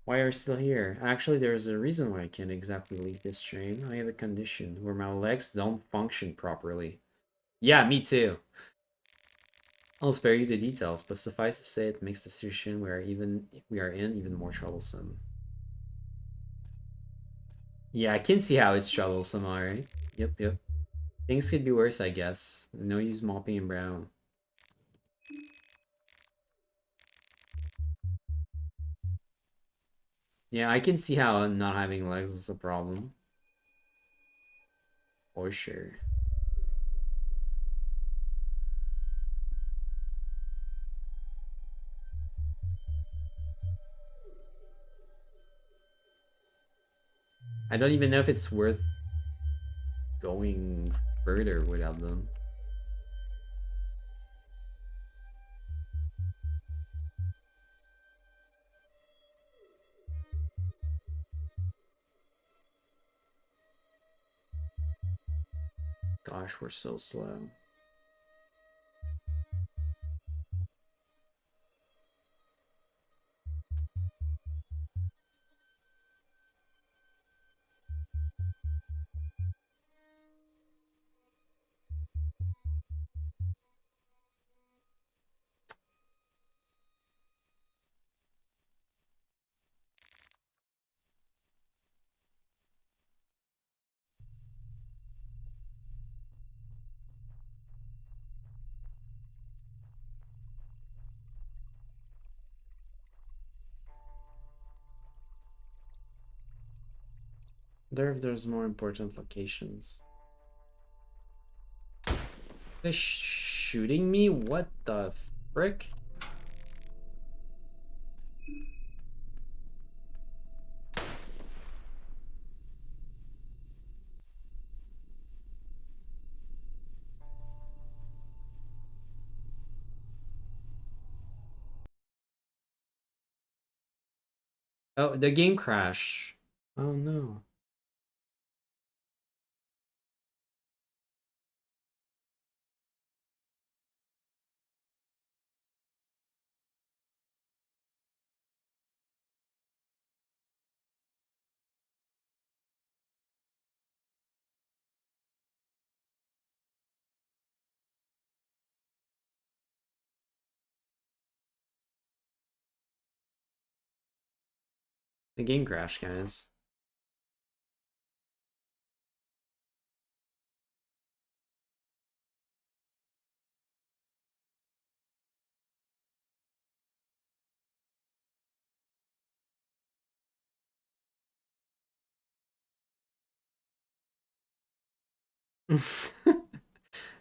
Why are you still here? Actually, there's a reason why I can't exactly leave this train. I have a condition where my legs don't function properly. Yeah, me too. I'll spare you the details, but suffice to say it makes the situation we are in even more troublesome. Yeah, I can see how it's troublesome, alright. Yep. Things could be worse, I guess. No use mopping and brown. Yeah, I can see how not having legs is a problem. For sure. I don't even know if it's worth going further without them. Gosh, we're so slow. There's more important locations. They're shooting me? What the frick? Oh, the game crash. Oh no. The game crashed, guys.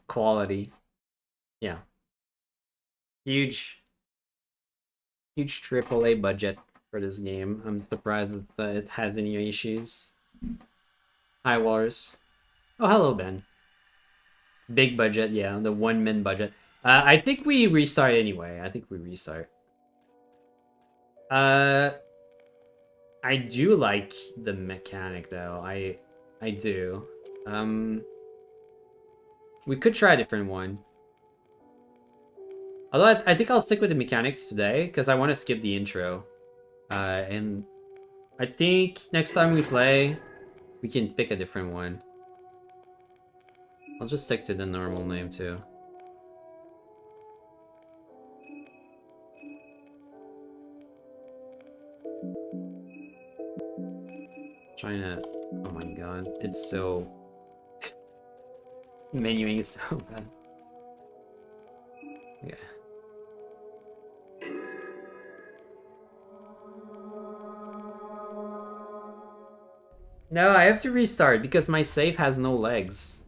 Quality. Yeah. Huge, huge AAA budget for this game. I'm surprised that it has any issues. Hi, Wars. Oh, hello, Ben. Big budget, yeah, the 1 min budget. I think we restart anyway. I think we restart. Uh, I do like the mechanic though. I do. Um, we could try a different one. Although I think I'll stick with the mechanics today because I want to skip the intro. And I think next time we play, we can pick a different one. I'll just stick to the normal name too. Trying to. Oh my god, it's so. Menuing is so bad. Yeah. No, I have to restart because my save has no legs.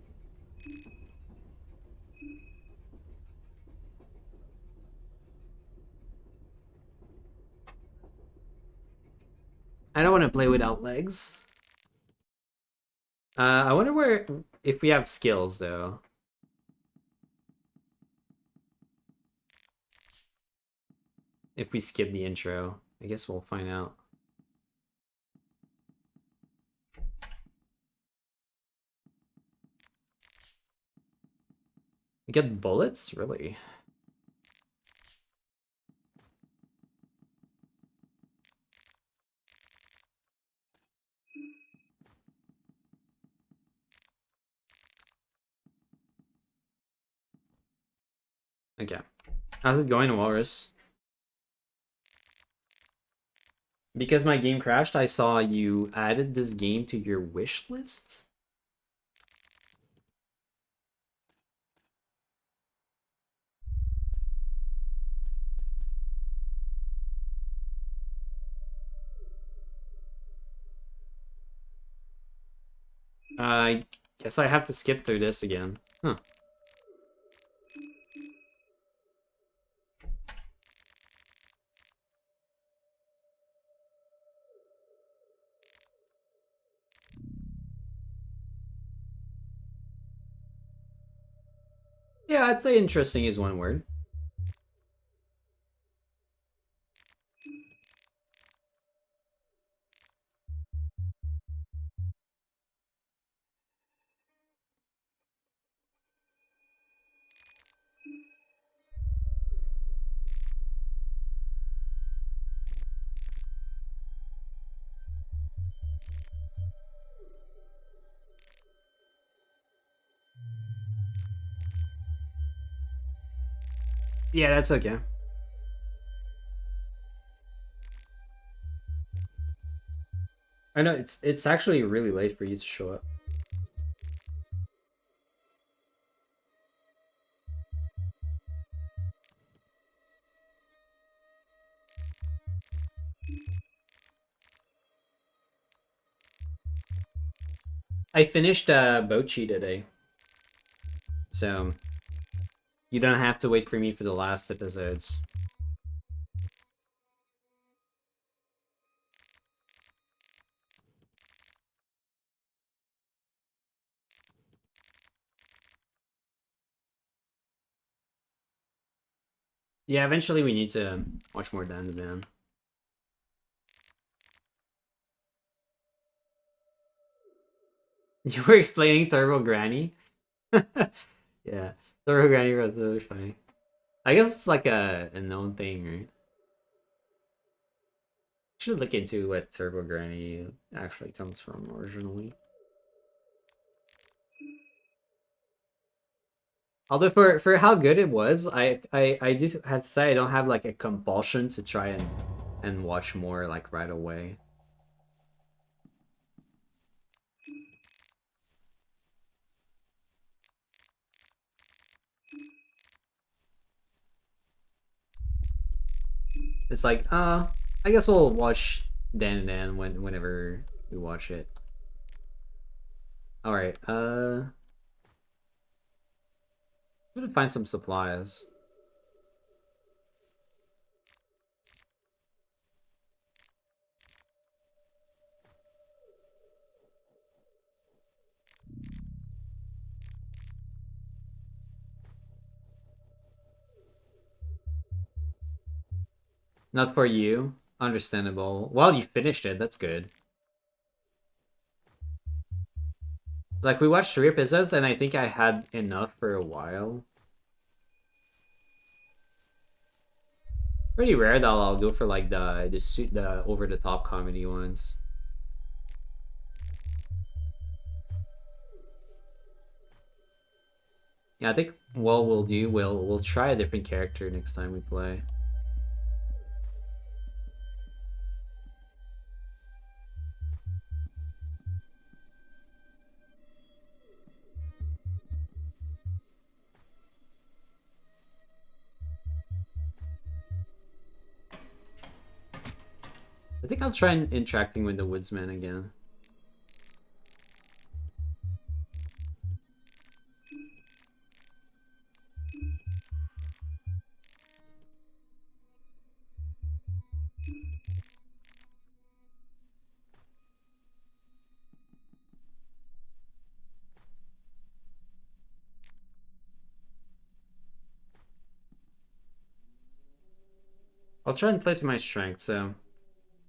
I don't want to play without legs. I wonder where if we have skills though. If we skip the intro, I guess we'll find out. We get bullets? Really? Okay. How's it going, Walrus? Because my game crashed, I saw you added this game to your wish list? I guess I have to skip through this again. Huh. Yeah, I'd say interesting is one word. Yeah, that's okay. I know it's actually really late for you to show up. I finished Bochi today, so you don't have to wait for me for the last episodes. Yeah, eventually we need to watch more Dan the Man. You were explaining Turbo Granny? Yeah, Turbo Granny was really funny. I guess it's like a known thing, right? Should look into what Turbo Granny actually comes from originally. Although for how good it was, I do have to say I don't have like a compulsion to try and watch more like right away. It's like, I guess we'll watch Dan and Dan whenever we watch it. Alright, I'm gonna find some supplies. Not for you. Understandable. Well, you finished it. That's good. Like, we watched 3 episodes, and I think I had enough for a while. Pretty rare that I'll go for, like, the over-the-top comedy ones. Yeah, I think what we'll do, we'll try a different character next time we play. I think I'll try interacting with the woodsman again. I'll try and play to my strength, so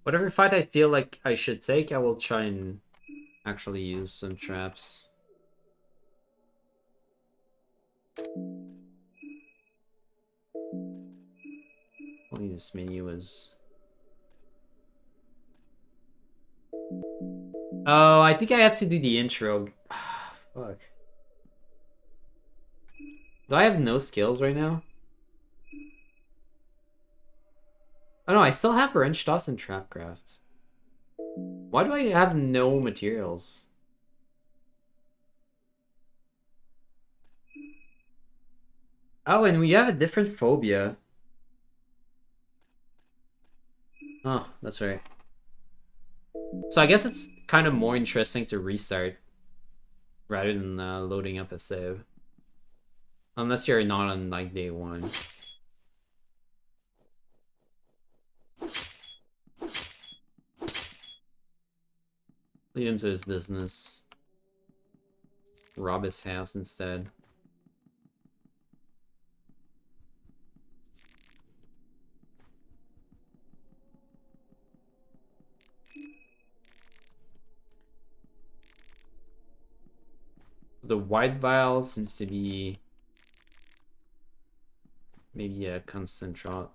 whatever fight I feel like I should take, I will try and actually use some traps. Only this menu is... Oh, I think I have to do the intro. Fuck. Do I have no skills right now? Oh no, I still have wrench toss and trapcraft. Why do I have no materials? Oh, and we have a different phobia. Oh, that's right. So I guess it's kind of more interesting to restart rather than loading up a save. Unless you're not on like day one. Lead him to his business. Rob his house instead. The white vial seems to be maybe a constant drop.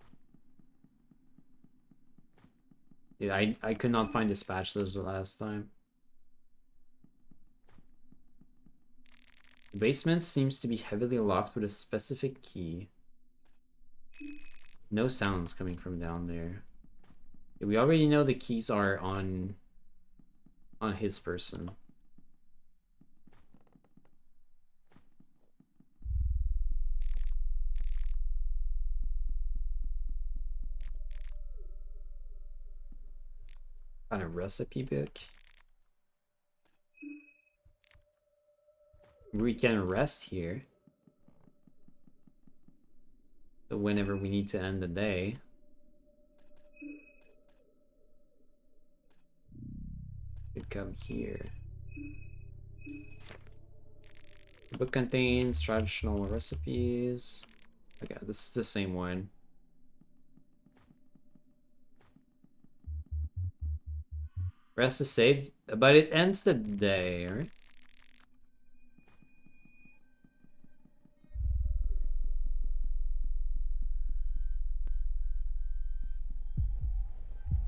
Dude, I could not find dispatches the last time. The basement seems to be heavily locked with a specific key. No sounds coming from down there. Yeah, we already know the keys are on his person. Found a recipe book. We can rest here. So whenever we need to end the day. Could come here. The book contains traditional recipes. Okay, this is the same one. Rest is saved, but it ends the day, right?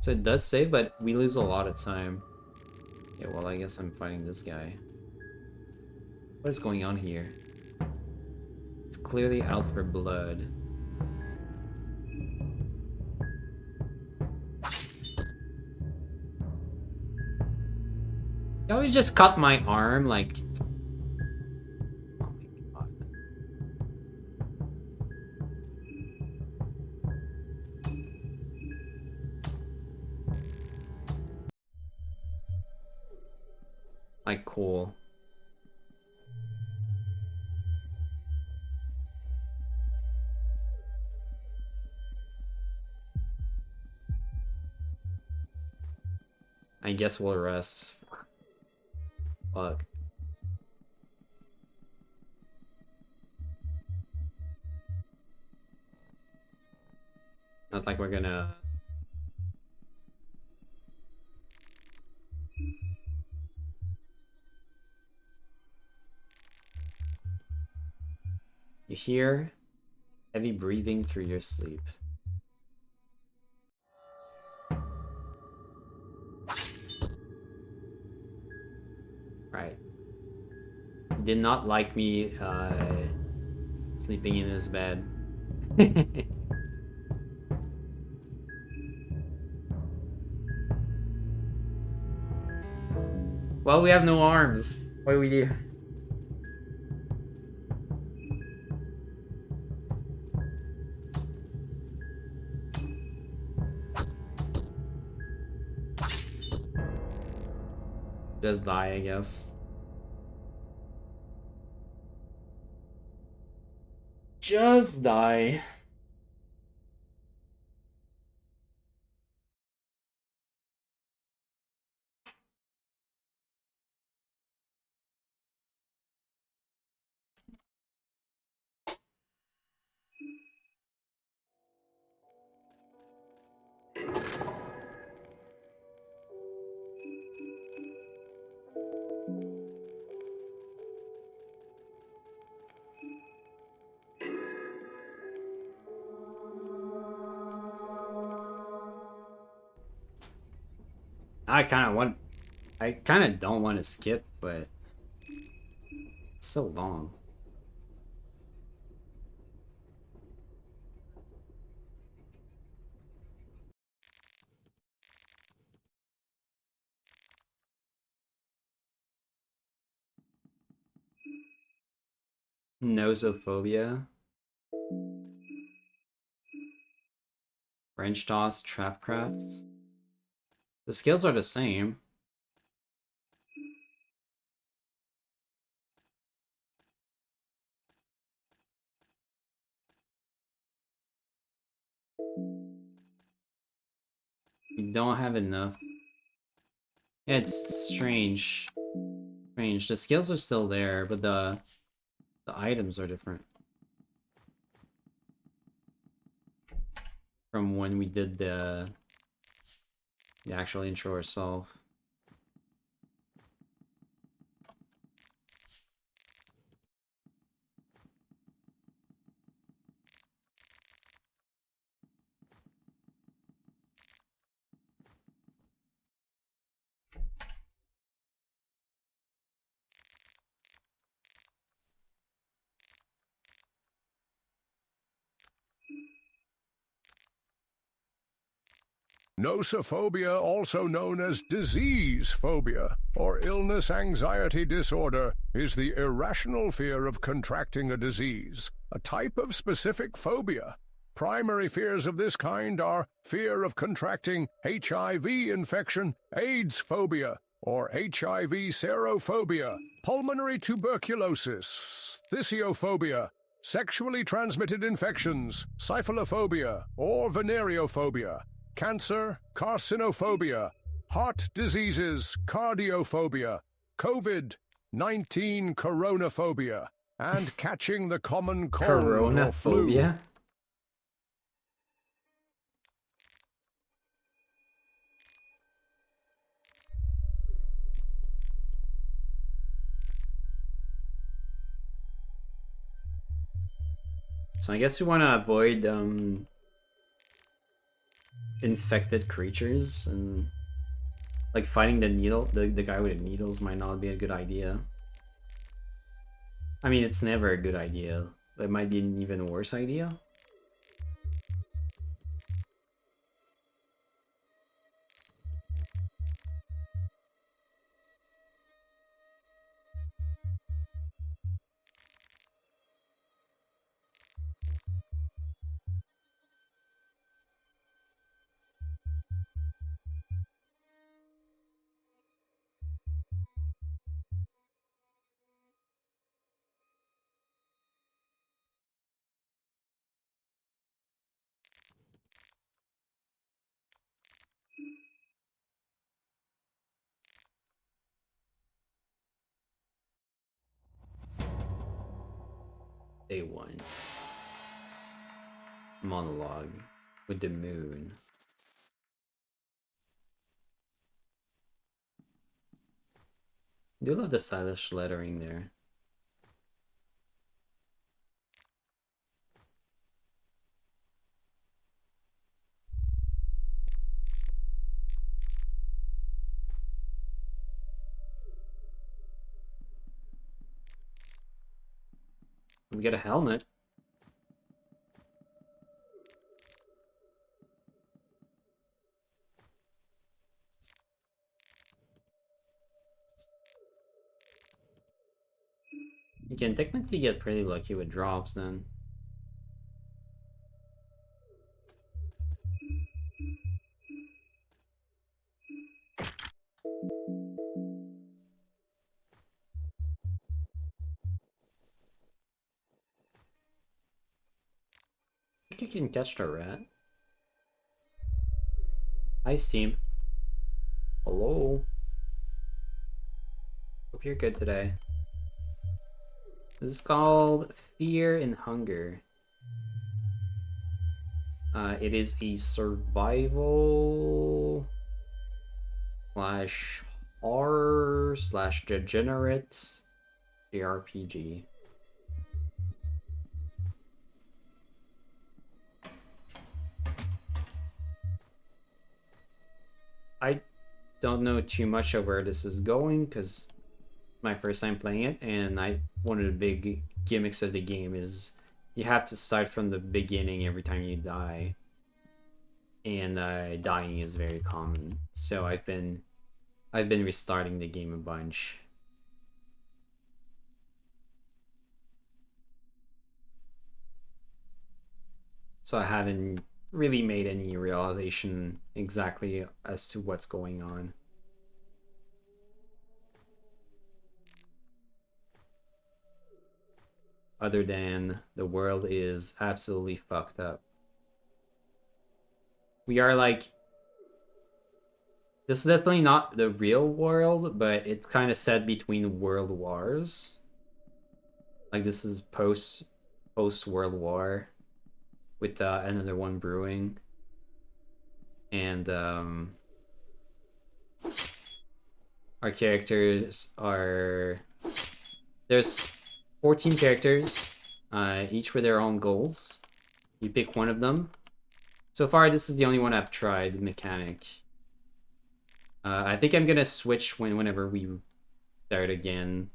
So it does save, but we lose a lot of time. Yeah, well, I guess I'm fighting this guy. What is going on here? It's clearly out for blood. Y'all, you just cut my arm, like... Oh my god. Like, cool. I guess we'll rest. Fuck. Not like we're gonna... You hear heavy breathing through your sleep. Right. He did not like me sleeping in his bed. Well, we have no arms. What do we do? Just die, I guess. Just die. I kind of don't want to skip, but it's so long. Nosophobia, wrench toss, trap crafts. The skills are the same. We don't have enough. Yeah, it's strange. Strange. The skills are still there, but the items are different from when we did the actual intro ourselves. Nosophobia, also known as disease phobia or illness anxiety disorder, is the irrational fear of contracting a disease, a type of specific phobia. Primary fears of this kind are fear of contracting HIV infection, AIDS phobia, or HIV serophobia, pulmonary tuberculosis, thysiophobia, sexually transmitted infections, syphilophobia, or venereophobia, cancer, carcinophobia, heart diseases, cardiophobia, COVID-19 coronaphobia, and catching the common cold or flu. Coronaphobia? So I guess we want to avoid infected creatures, and like fighting the guy with the needles might not be a good idea. I mean, it's never a good idea. That might be an even worse idea. Day 1. Monologue with the moon. I do love the stylish lettering there. We get a helmet. You can technically get pretty lucky with drops then. I think you can catch the rat. Hi, Steam. Hello. Hope you're good today. This is called Fear and Hunger. It is a survival slash horror slash degenerate JRPG. I don't know too much of where this is going because my first time playing it, and one of the big gimmicks of the game is you have to start from the beginning every time you die, and dying is very common. So I've been restarting the game a bunch. So I haven't really made any realization exactly as to what's going on. Other than the world is absolutely fucked up. We are like, this is definitely not the real world, but it's kind of set between world wars. Like this is post World War with another one brewing. And our characters are, there's 14 characters, each with their own goals. You pick one of them. So far, this is the only one I've tried, mechanic. I think I'm gonna switch whenever we start again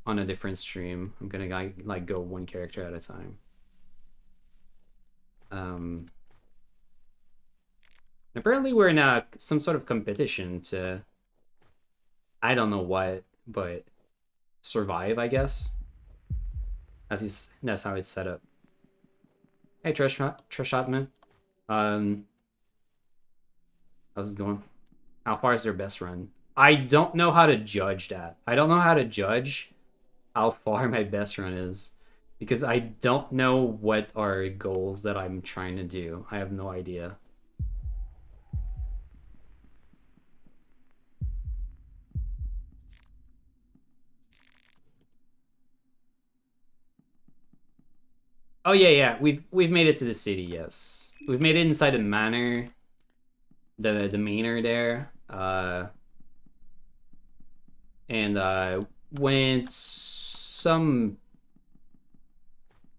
on a different stream. I'm gonna like go one character at a time. Apparently we're in some sort of competition to, I don't know what, but survive, I guess. At least that's how it's set up. Hey, Trishotman. How's it going? How far is their best run? I don't know how to judge that. I don't know how to judge how far my best run is because I don't know what are goals that I'm trying to do. I have no idea. Oh yeah, yeah. We've made it to the city, yes. We've made it inside the manor. The manor there. And went some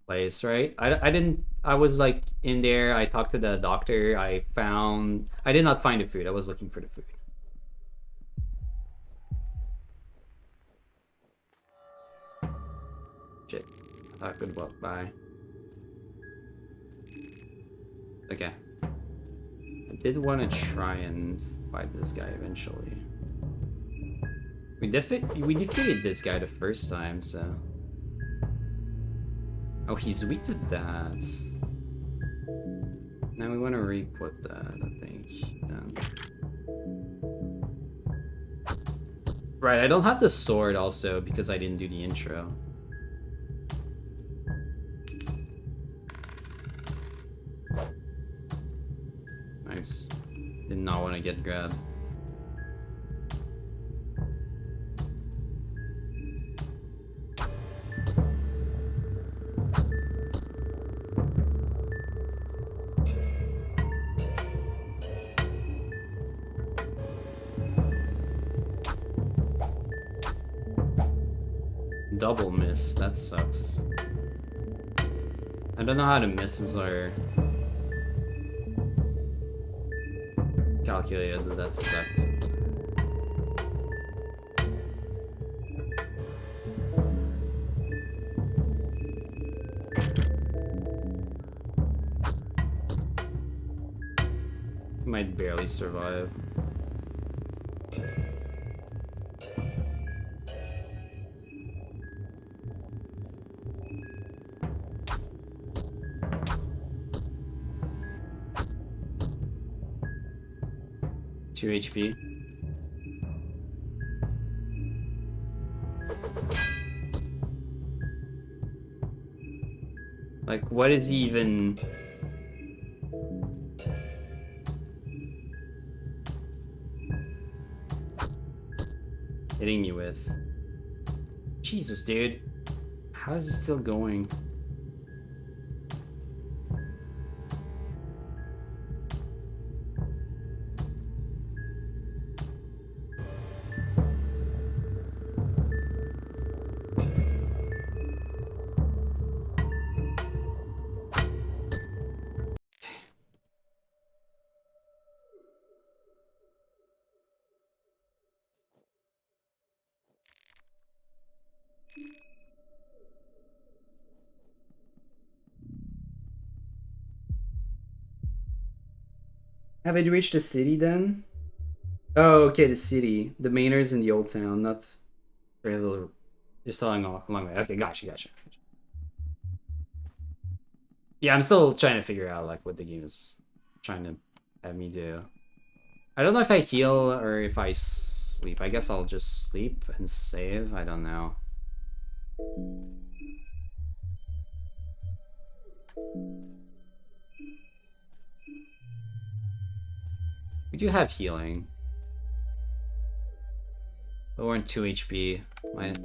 place, right? I didn't, I was like in there, I talked to the doctor, I did not find the food. I was looking for the food. Shit. I thought I could walk by. Okay. I did want to try and fight this guy eventually. We defeated this guy the first time, so. Oh, he's weak to that. Now we want to re-equip that, I think. Yeah. Right, I don't have the sword also because I didn't do the intro. Nice. Did not want to get grabbed. Double miss, that sucks. I don't know how the misses are calculated, but that sucked. Might barely survive. Two HP. Like, what is he even... hitting me with? Jesus, dude. How is it still going? Have I reached the city then? Oh, okay, the city. The Manor's in the old town, not very little. You're still a long way. Okay, gotcha. Yeah, I'm still trying to figure out like what the game is trying to have me do. I don't know if I heal or if I sleep. I guess I'll just sleep and save. I don't know. We do have healing. But we're in 2 HP. Mine.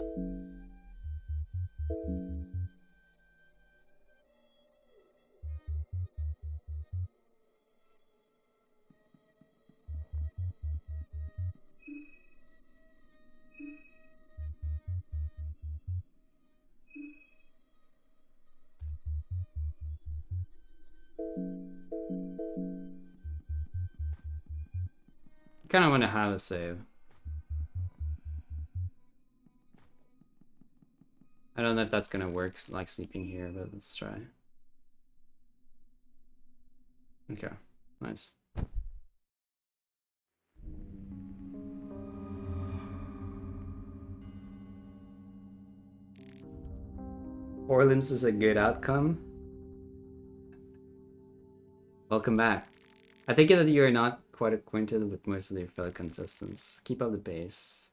Kind of want to have a save. I don't know if that's gonna work like sleeping here, but let's try. Okay, nice. Four limbs is a good outcome. Welcome back. I think that you're not quite acquainted with most of your fellow contestants. Keep up the pace.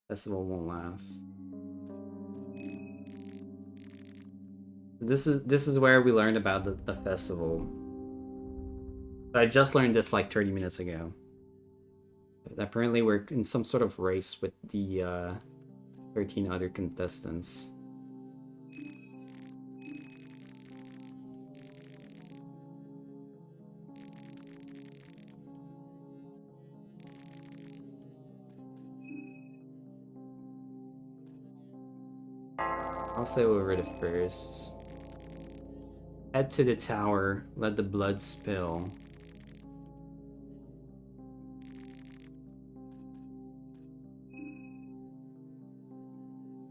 Festival won't last. This is where we learned about the festival. I just learned this like 30 minutes ago. Apparently we're in some sort of race with the 13 other contestants. I'll say we were the first. Head to the tower, let the blood spill.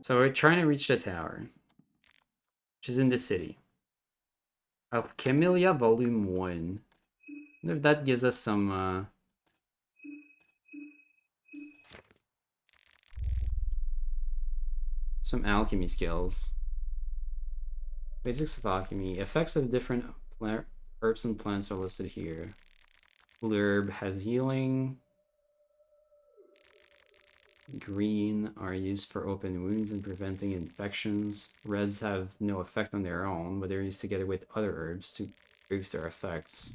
So we're trying to reach the tower, which is in the city. Alchemia Volume 1. I wonder if that gives us some alchemy skills. Basics of alchemy. Effects of different herbs and plants are listed here. Blue herb has healing. Green are used for open wounds and preventing infections. Reds have no effect on their own, but they're used together with other herbs to boost their effects.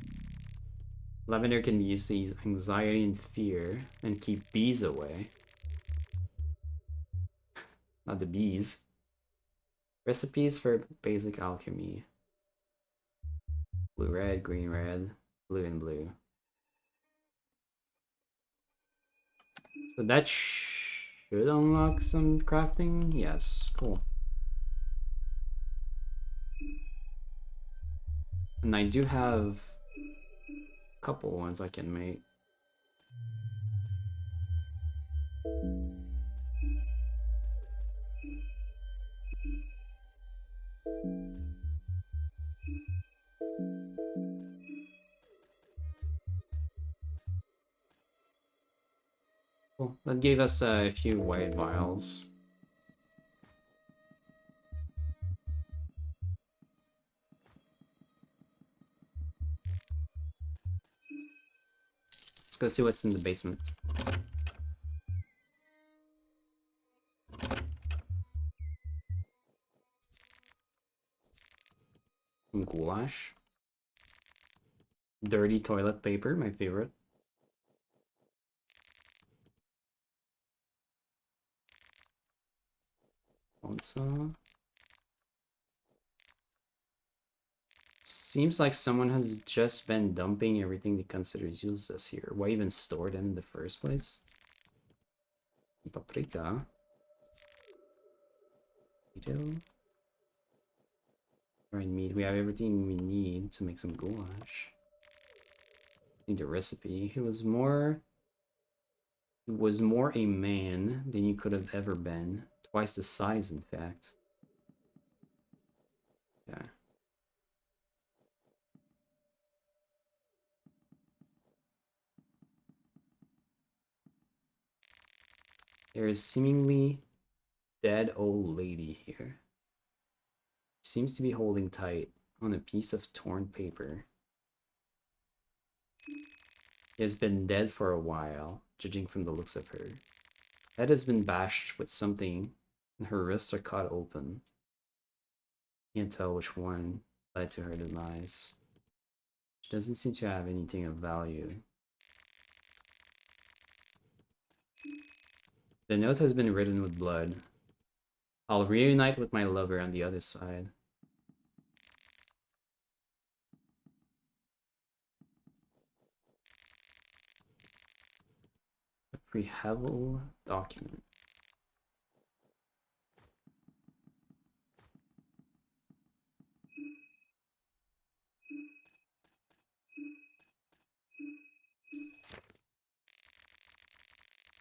Lavender can be used to ease anxiety and fear and keep bees away. Not the bees. Recipes for basic alchemy. Blue, red, green, red, blue, and blue. So that should unlock some crafting. Yes, cool. And I do have a couple ones I can make. Cool. That gave us a few white vials. Let's go see what's in the basement. Some goulash. Dirty toilet paper, my favorite. Also, seems like someone has just been dumping everything they consider useless here. Why even store them in the first place? Paprika. Potato. Alright, meat. We have everything we need to make some goulash. Need a recipe. He was more a man than you could have ever been. Twice the size, in fact. Yeah. There is seemingly dead old lady here. Seems to be holding tight on a piece of torn paper. She has been dead for a while, judging from the looks of her. Head has been bashed with something, and her wrists are cut open. Can't tell which one led to her demise. She doesn't seem to have anything of value. The note has been written with blood. I'll reunite with my lover on the other side. A Prehevel document.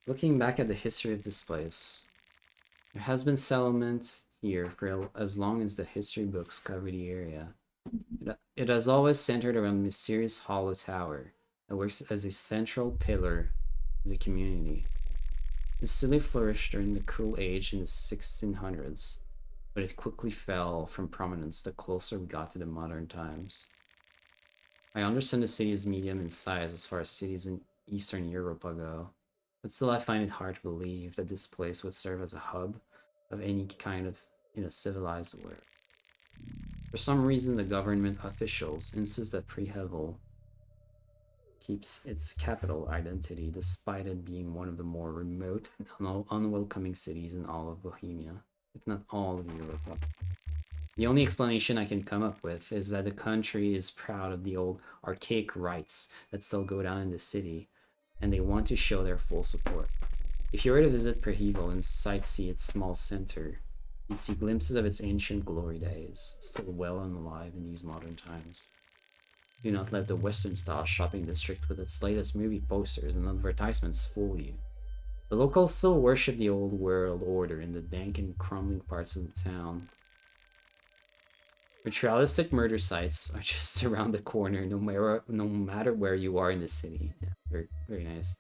Looking back at the history of this place, there has been settlement here for as long as the history books cover the area. It has always centered around a mysterious hollow tower that works as a central pillar of the community. The city flourished during the cruel age in the 1600s, but it quickly fell from prominence the closer we got to the modern times. I understand the city is medium in size as far as cities in Eastern Europe go, but still I find it hard to believe that this place would serve as a hub of any kind of in a civilized world. For some reason, the government officials insist that Prehevel keeps its capital identity despite it being one of the more remote and unwelcoming cities in all of Bohemia, if not all of Europe. The only explanation I can come up with is that the country is proud of the old archaic rites that still go down in the city, and they want to show their full support. If you were to visit Prehevel and sightsee its small center, you'd see glimpses of its ancient glory days, still well and alive in these modern times. Do not let the Western-style shopping district with its latest movie posters and advertisements fool you. The locals still worship the old world order in the dank and crumbling parts of the town. Ritualistic murder sites are just around the corner, no matter where you are in the city. Yeah, very, very nice.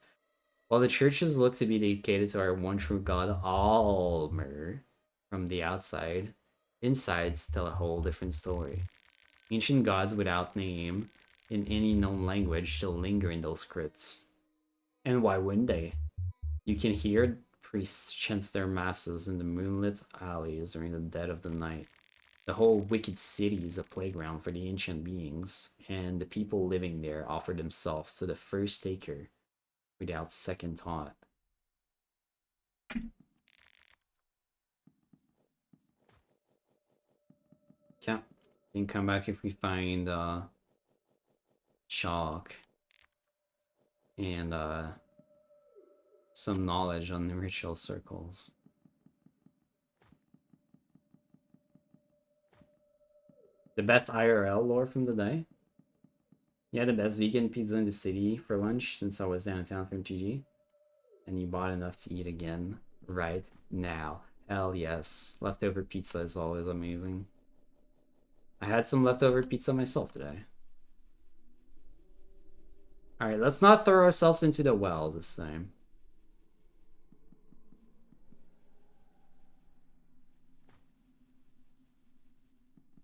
While the churches look to be dedicated to our one true god, Almer, from the outside, insides tell a whole different story. Ancient gods without name in any known language still linger in those crypts. And why wouldn't they? You can hear priests chant their masses in the moonlit alleys during the dead of the night. The whole wicked city is a playground for the ancient beings, and the people living there offer themselves to the first taker without second thought. Yeah, we can come back if we find chalk and some knowledge on the ritual circles. The best IRL lore from the day? Yeah, the best vegan pizza in the city for lunch since I was downtown from TG. And you bought enough to eat again right now. Hell yes. Leftover pizza is always amazing. I had some leftover pizza myself today. Alright, let's not throw ourselves into the well this time.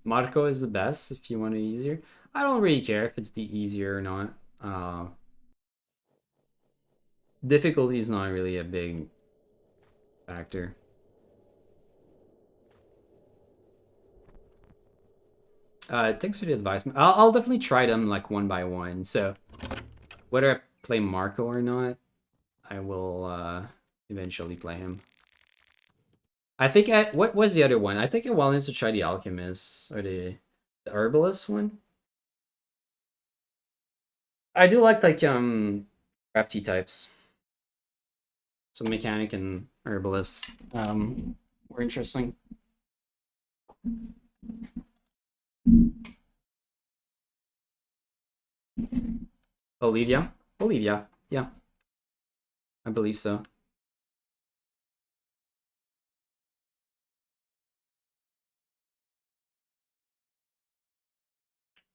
Marco is the best if you want it easier. I don't really care if it's the easier or not. Difficulty is not really a big factor. Thanks for the advice. I'll definitely try them like one by one. So whether I play Marco or not, I will eventually play him. I think what was the other one? I think I wanted to try the Alchemist or the Herbalist one. I do like crafty types. So Mechanic and Herbalist were interesting. Olivia? Olivia, yeah. I believe so.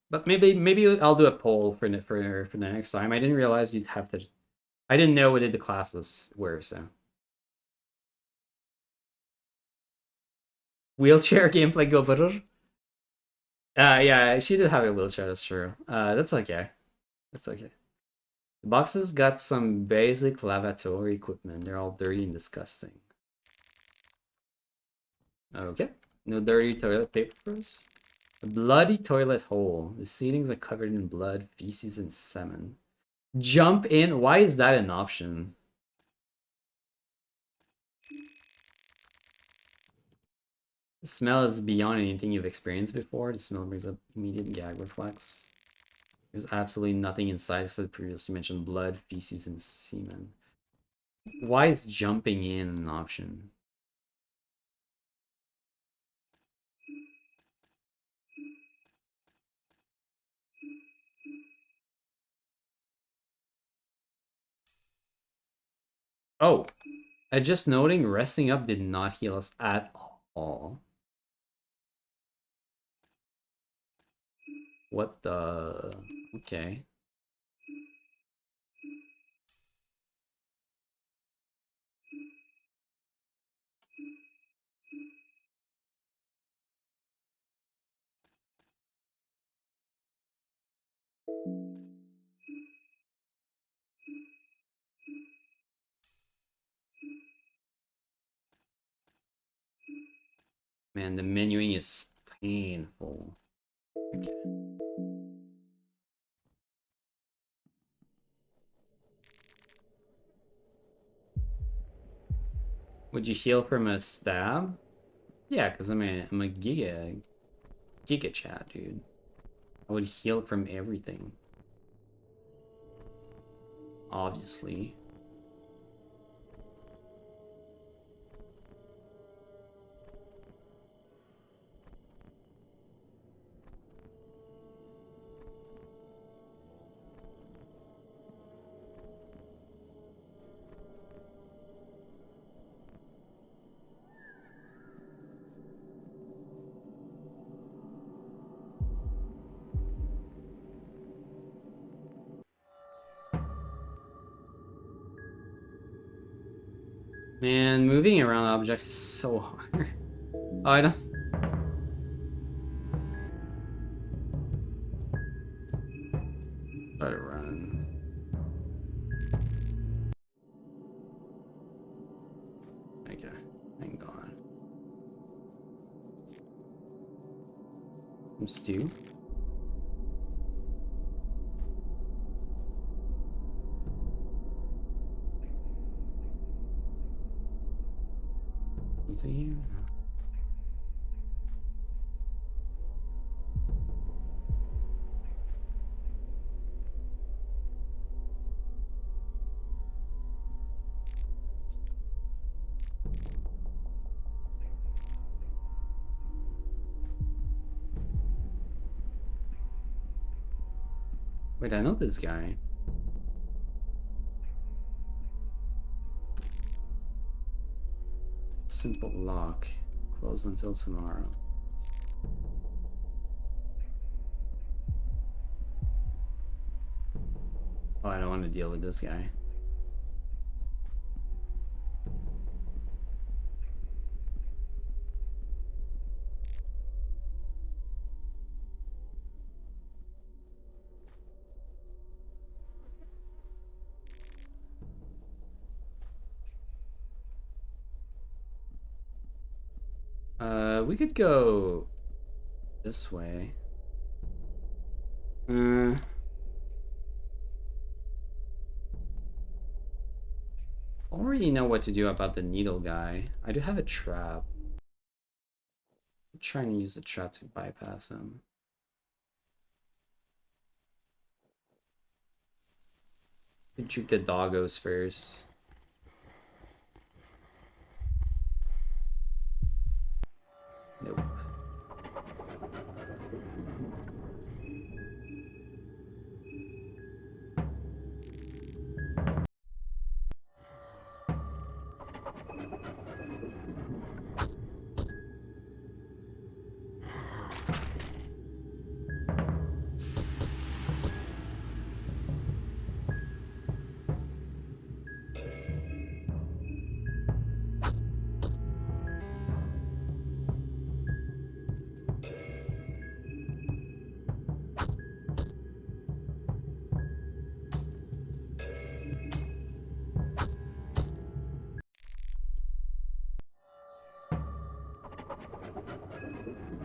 But maybe I'll do a poll for the next time. I didn't realize you'd have to. I didn't know what the classes were, so. Wheelchair gameplay go better. Yeah, she did have a wheelchair. That's true. That's okay. That's okay. The boxes got some basic lavatory equipment. They're all dirty and disgusting. Okay. No dirty toilet paper for us. A bloody toilet hole. The ceilings are covered in blood, feces, and semen. Jump in? Why is that an option? The smell is beyond anything you've experienced before. The smell brings up immediate gag reflex. There's absolutely nothing inside except previously mentioned blood, feces, and semen. Why is jumping in an option? Oh, just noting, resting up did not heal us at all. What the? Okay. Man, the menuing is painful. Okay. Would you heal from a stab? Yeah, because I'm a giga chat, dude. I would heal from everything. Obviously. Man, moving around objects is so hard. Oh, I don't. Try to run. Okay, hang on. I'm Stu. Something here? Wait, I know this guy. Simple lock. Closed until tomorrow. Oh, I don't want to deal with this guy. We could go this way. Already know what to do about the needle guy. I do have a trap. I'm trying to use the trap to bypass him. Could juke the doggos first. Nope.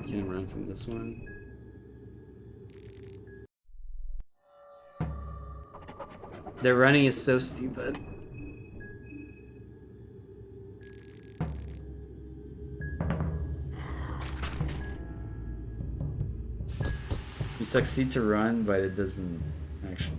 Can't run from this one. Their running is so stupid. You succeed to run, but it doesn't actually.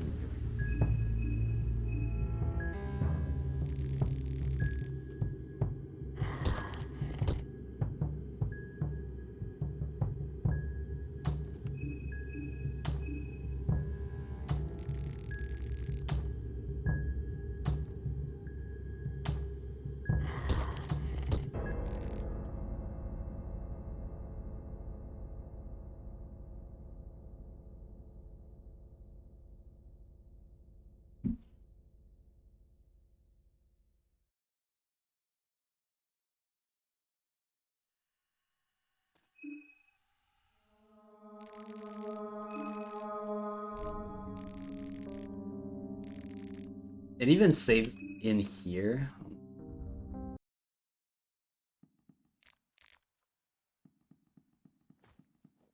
It even saves in here.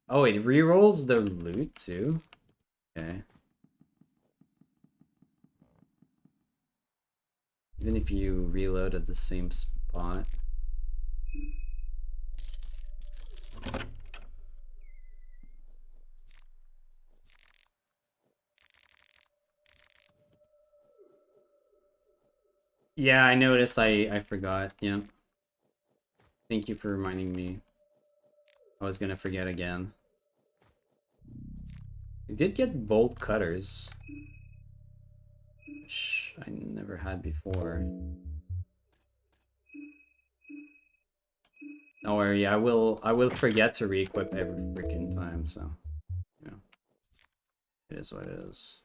Oh, it rerolls the loot too? Okay. Even if you reload at the same spot. Yeah, I noticed I forgot. Yeah. Thank you for reminding me. I was gonna forget again. I did get bolt cutters, which I never had before. Don't worry, I will forget to re-equip every freaking time, so yeah. It is what it is.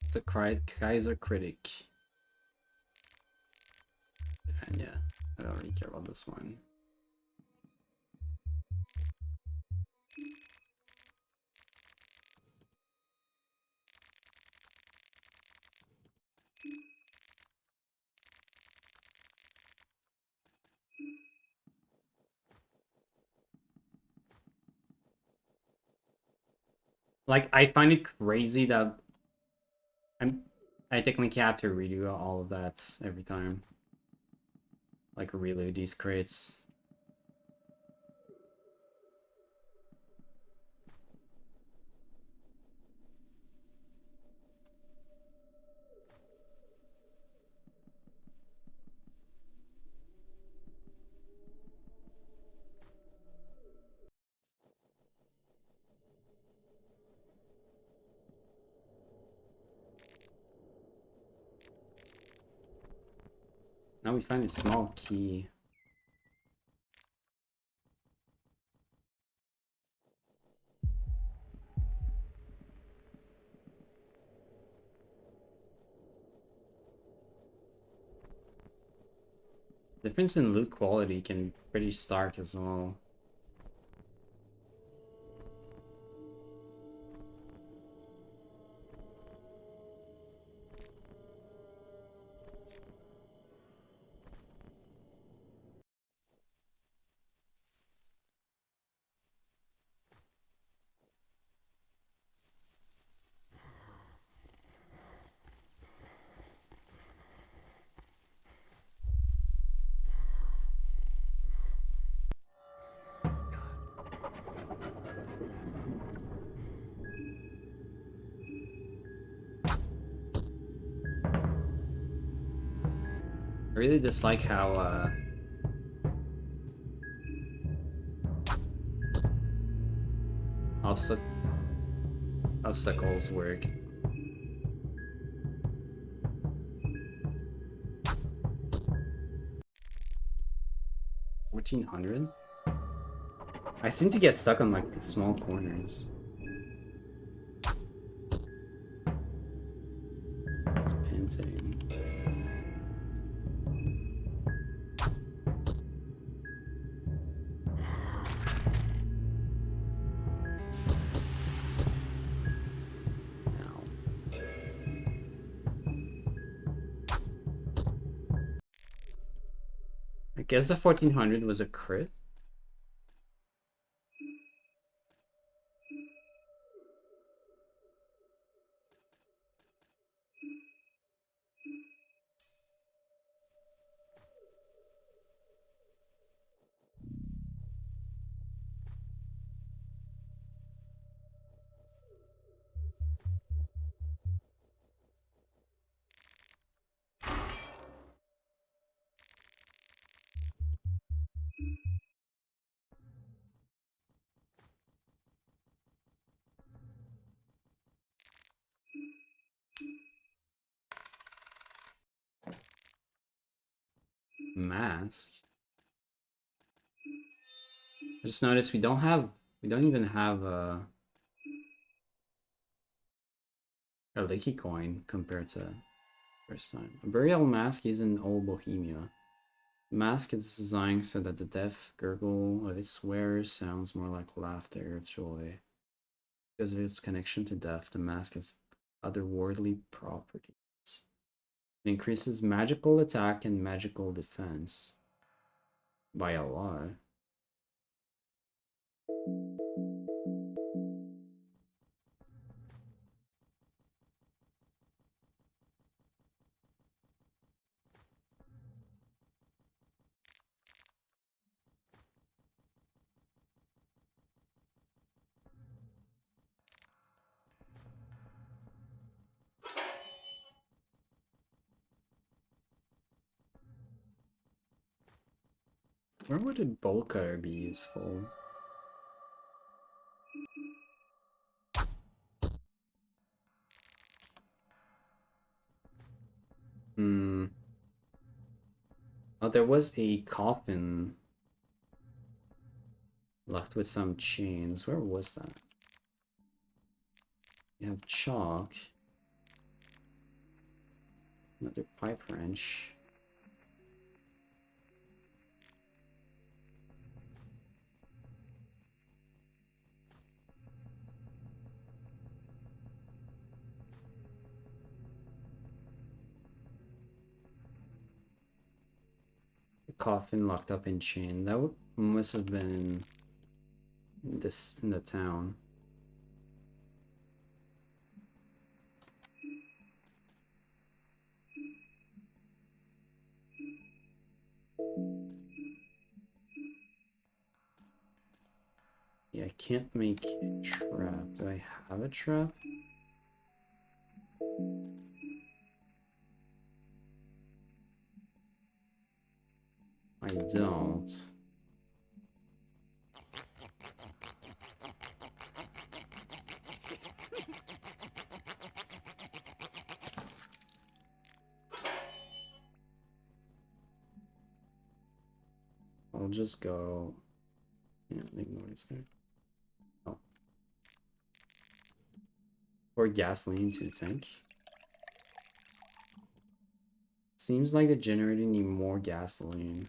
It's the Kaiser Critic. And yeah, I don't really care about this one. Like, I find it crazy that I'm I technically have to redo all of that every time. Like reload these crates. Now we find a small key. Difference in loot quality can be pretty stark as well. I really dislike how obstac obstacles work. 1400? I seem to get stuck on like the small corners. It's painting. Now. I guess the 1400 was a crit. Mask. I just noticed we don't even have a Licky coin compared to first time. A burial mask is in old Bohemia. The mask is designed so that the deaf gurgle of its wearer sounds more like laughter of joy. Because of its connection to death, the mask has otherworldly properties. It increases magical attack and magical defense by a lot. Where would a bolt cutter be useful? Hmm. Oh, there was a coffin locked with some chains. Where was that? You have chalk. Another pipe wrench. A coffin locked up in chain. That must have been in the town. Yeah, I can't make a trap. Do I have a trap? I don't. I'll just go. Yeah, ignore this guy. Oh. Or gasoline to the tank. Seems like the generator need more gasoline.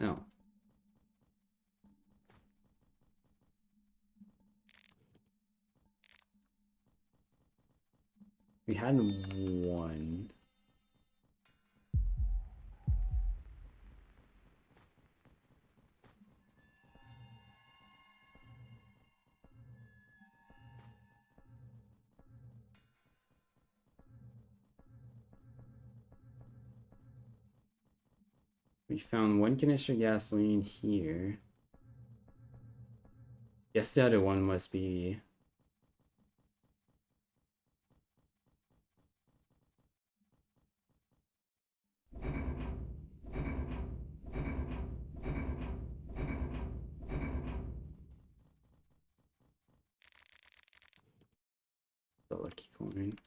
No. We had one. We found one canister gasoline here. Guess the other one must be. The lucky coin.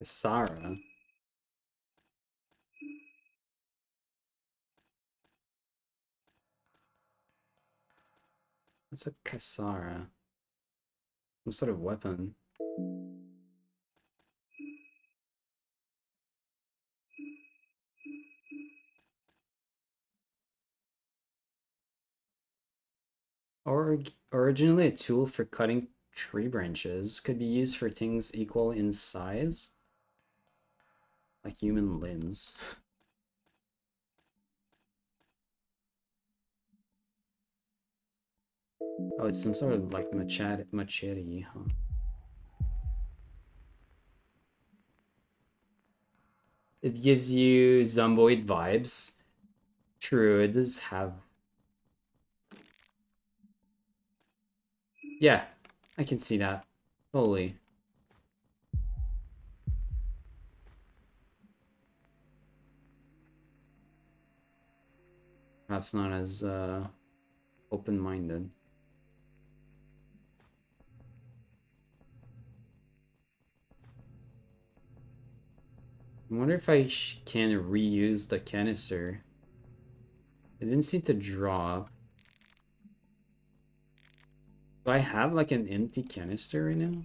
Sarah. What's a Kasara? Some sort of weapon. Originally a tool for cutting tree branches, could be used for things equal in size, like human limbs. Oh, it's some sort of like machete, huh? It gives you zomboid vibes. True, it does have. Yeah, I can see that. Totally. Perhaps not as open-minded. I wonder if I can reuse the canister. It didn't seem to drop. Do I have like an empty canister right now?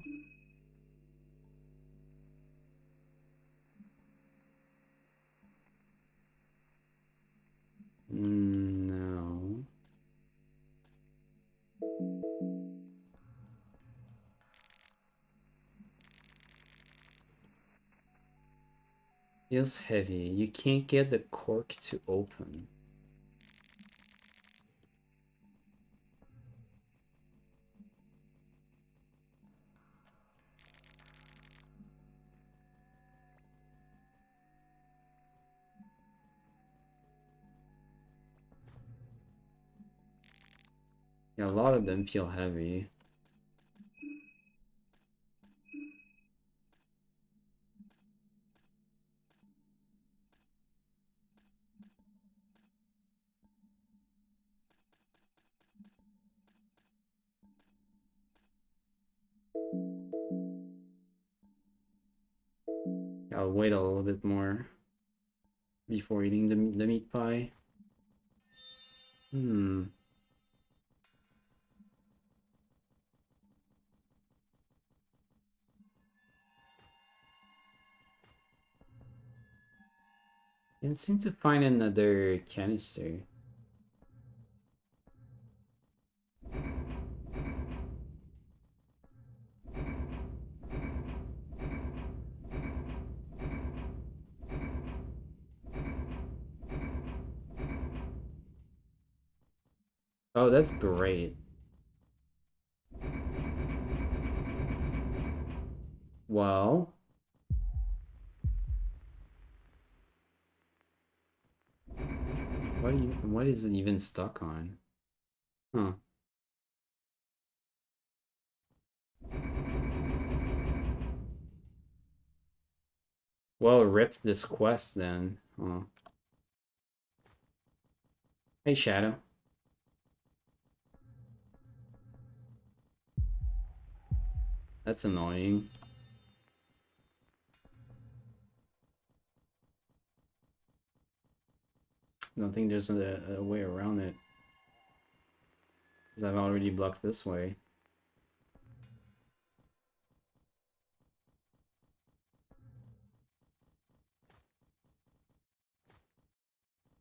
No. Feels heavy. You can't get the cork to open. Yeah, a lot of them feel heavy. I'll wait a little bit more before eating the meat pie. Hmm. Can't seem to find another canister. Oh, that's great. Well, what is it even stuck on? Huh. Well, rip this quest then. Oh. Hey, Shadow. That's annoying. Don't think there's a way around it. Because I've already blocked this way.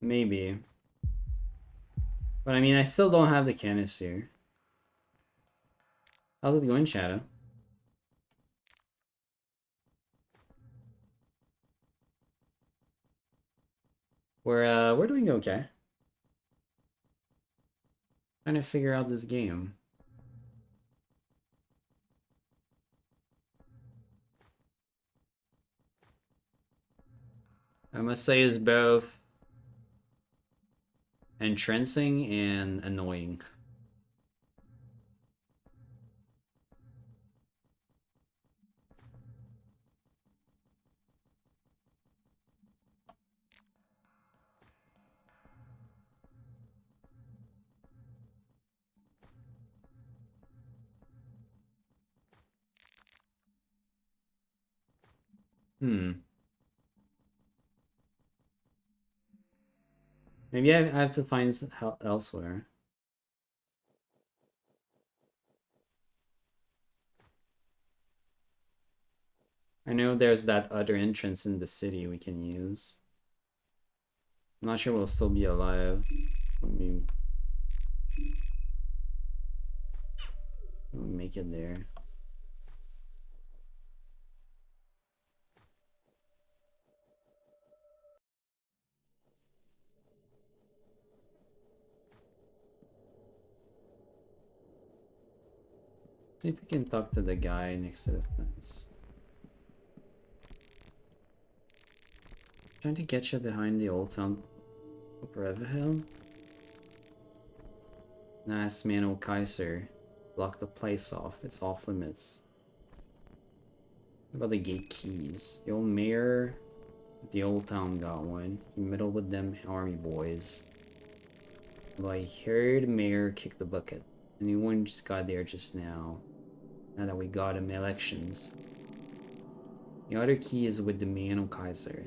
Maybe. But I mean, I still don't have the canister. How's it going, Shadow? We're doing okay. Trying to figure out this game. I must say is both entrancing and annoying. Hmm. Maybe I have to find help elsewhere. I know there's that other entrance in the city we can use. I'm not sure we'll still be alive. Let me make it there. See if we can talk to the guy next to the fence. Trying to get you behind the old town of Reverhill. Nice man, O Kaiser. Block the place off. It's off limits. What about the gate keys? The old mayor, the old town got one. He meddled with them army boys. Well, I heard the mayor kick the bucket. The new one just got there just now. Now that we got him elections. The other key is with the man O Kaiser.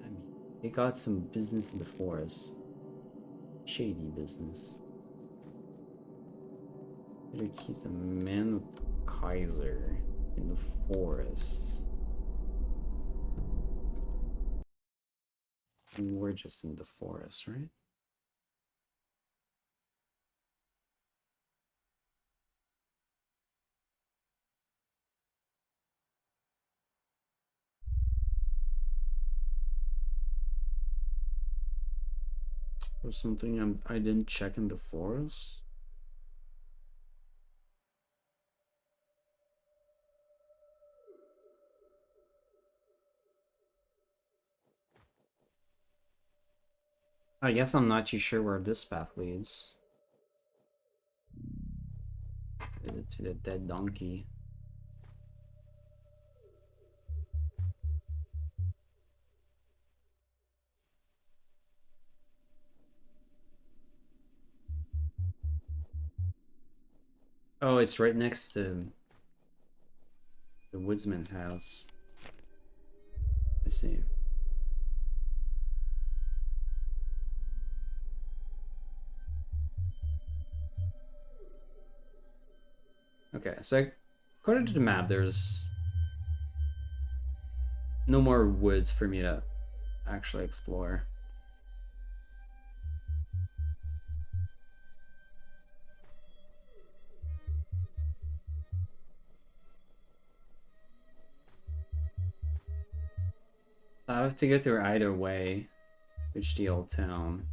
I mean, they got some business in the forest. Shady business. The other key is the man O Kaiser in the forest. And we're just in the forest, right? Or something I didn't check in the forest? I guess I'm not too sure where this path leads. To the dead donkey. Oh, it's right next to the woodsman's house. I see. Okay, so according to the map, there's no more woods for me to actually explore. I have to go through either way. Reach the old town.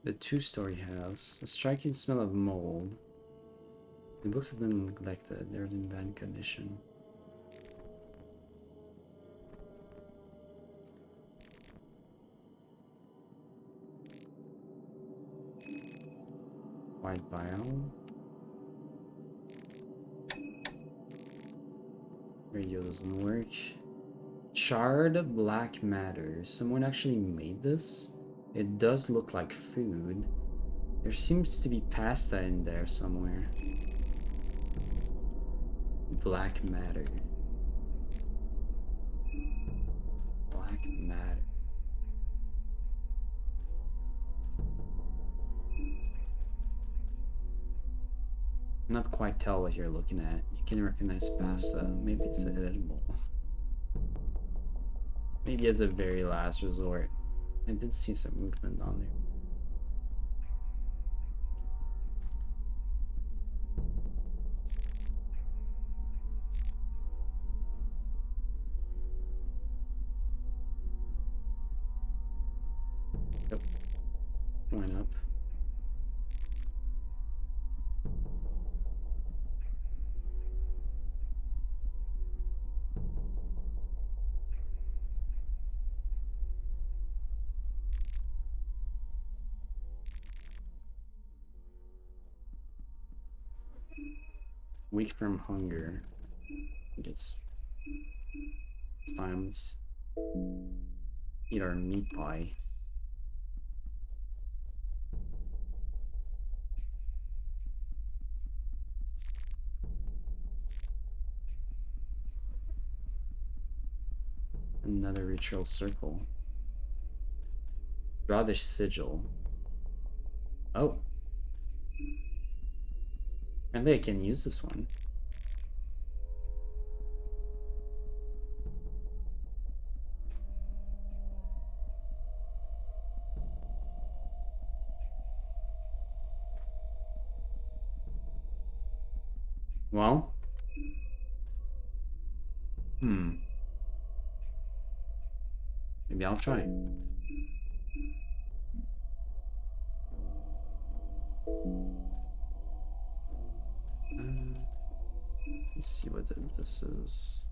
The two-story house. A striking smell of mold. The books have been neglected. They're in bad condition. White biome. Radio doesn't work. Charred black matter. Someone actually made this? It does look like food. There seems to be pasta in there somewhere. Black matter. Black matter. Not quite tell what you're looking at. You can recognize pasta. Maybe it's edible. Maybe as a very last resort. I did see some movement on there. Yep. Went up. Weak from hunger. It's time. Let's eat our meat pie. Another ritual circle. Draw the sigil. Oh. Apparently I can use this one. Well. Maybe I'll try. Let's see what this is.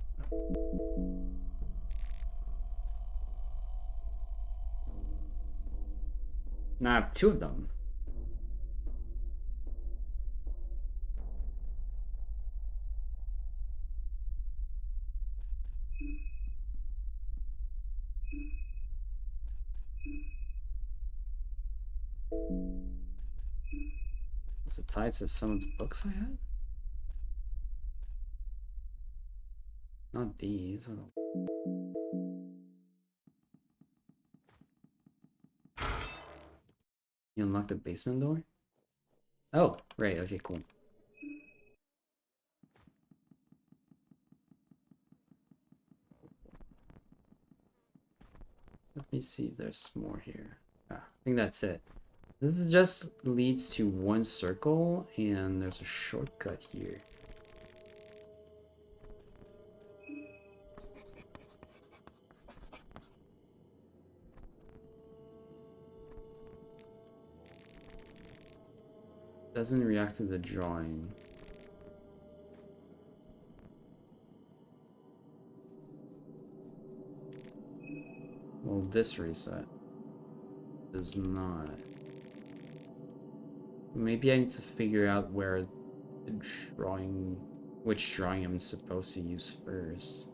Now I have two of them. Is it tied to some of the books I had? Not these. I don't... You unlock the basement door? Oh, right. Okay, cool. Let me see if there's more here. Ah, I think that's it. This just leads to one circle, and there's a shortcut here. Doesn't react to the drawing. Well, this reset does not. Maybe I need to figure out where the drawing, which drawing I'm supposed to use first.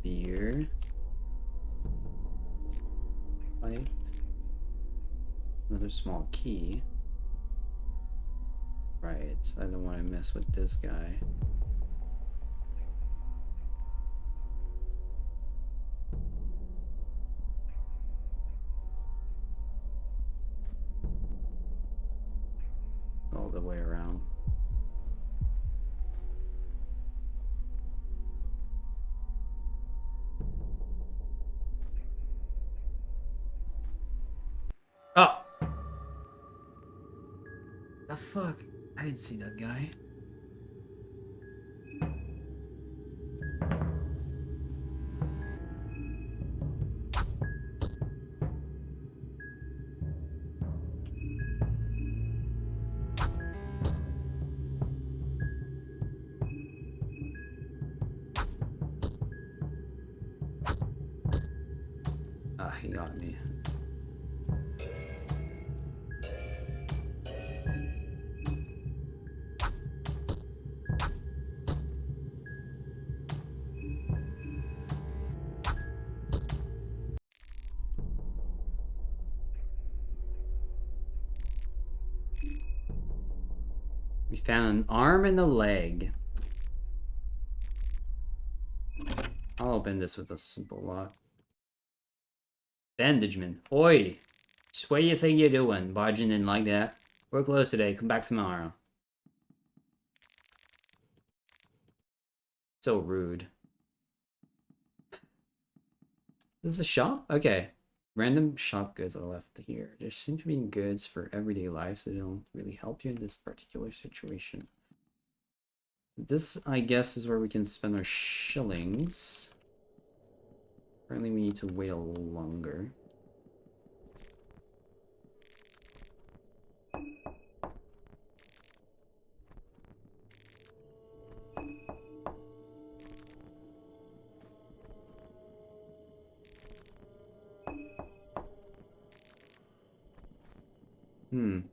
Beer. Pipe. Another small key. Right, I don't want to mess with this guy. All the way around. Oh! The fuck? I didn't see that guy. Ah, he got me. We found an arm and a leg. I'll open this with a simple lock. Bandagement. Oi! Just what do you think you're doing? Barging in like that? We're closed today. Come back tomorrow. So rude. This is a shop? Okay. Random shop goods are left here. There seem to be goods for everyday life, so they don't really help you in this particular situation. This, I guess, is where we can spend our shillings. Apparently we need to wait a little longer.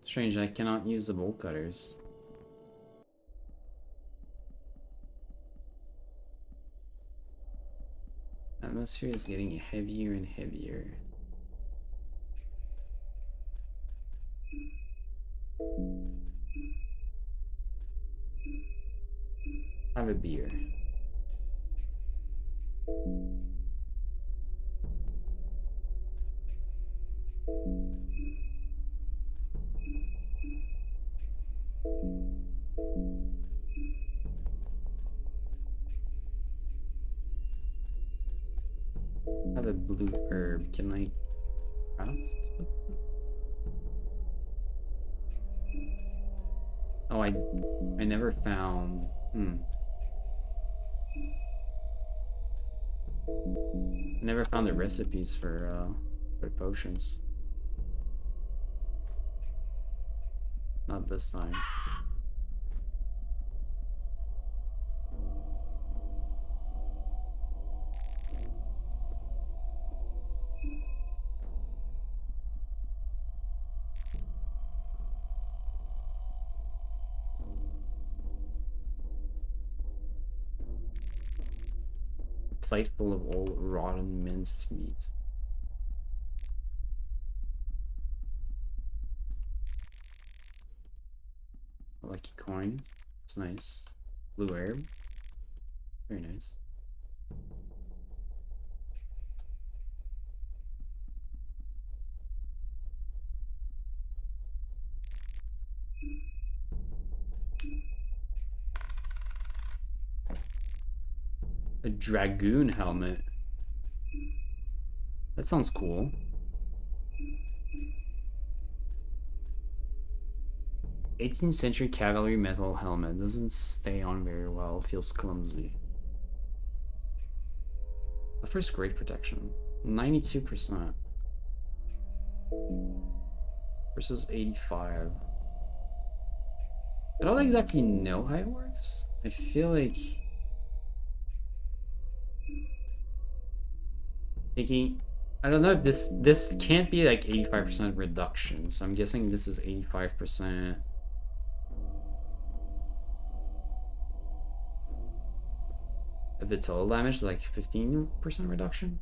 Strange, I cannot use the bolt cutters. Atmosphere is getting heavier and heavier. Have a beer. Have a blue herb. Can I craft? Oh, I never found. I never found the recipes for potions. Not this time. Plate full of old rotten minced meat. A lucky coin. It's nice. Blue herb. Very nice. A dragoon helmet. That sounds cool. 18th century cavalry metal helmet. Doesn't stay on very well. Feels clumsy. Offers great protection. 92%. Versus 85. I don't exactly know how it works. I feel like taking. I don't know if this can't be like 85% reduction, so I'm guessing this is 85%. Of the total damage, like 15% reduction.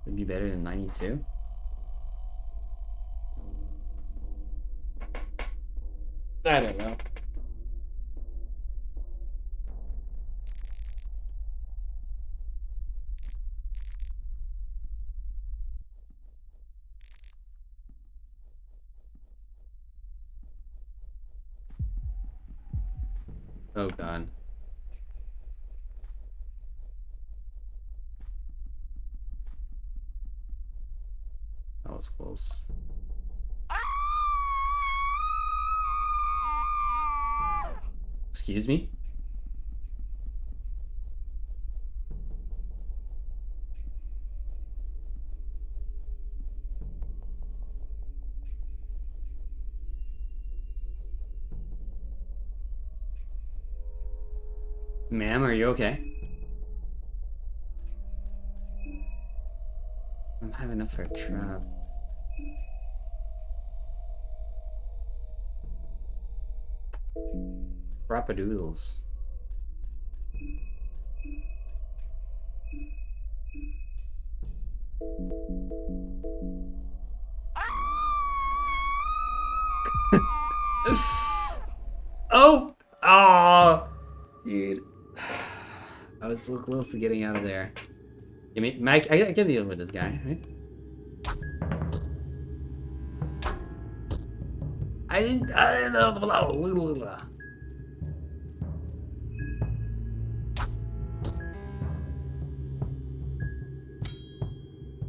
Would be better than 92. I don't know. Oh god. That was close. Excuse me? Ma'am, are you okay? I don't have enough for a trap. Frappadoodles. Oh! Oh! Dude. I was so close to getting out of there. Give me, Mike, I can deal with this guy, right? I didn't know.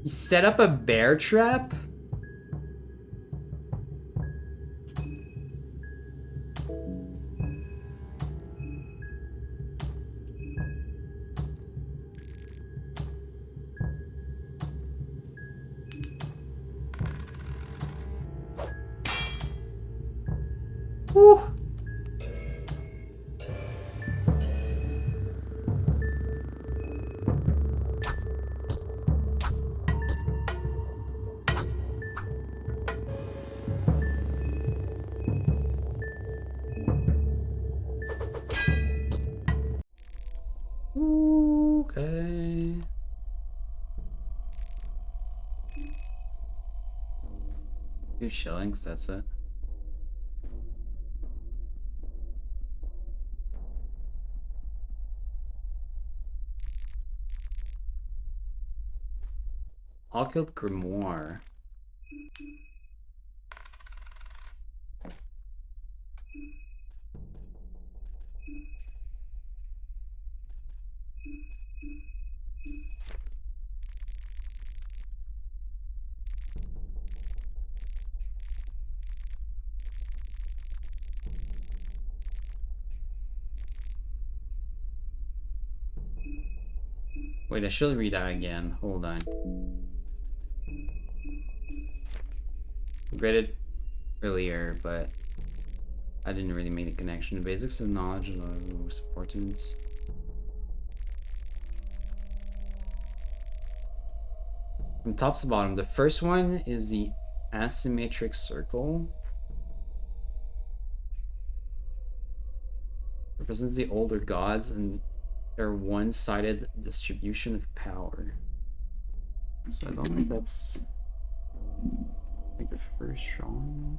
He set up a bear trap? Whew. Okay. Two shillings, that's it. Occult Grimoire. Wait, I should read that again. Hold on. Read it earlier, but I didn't really make the connection. The basics of knowledge are most important. From top to bottom, the first one is the asymmetric circle. Represents the older gods and their one-sided distribution of power. So I don't think that's like the first shrine.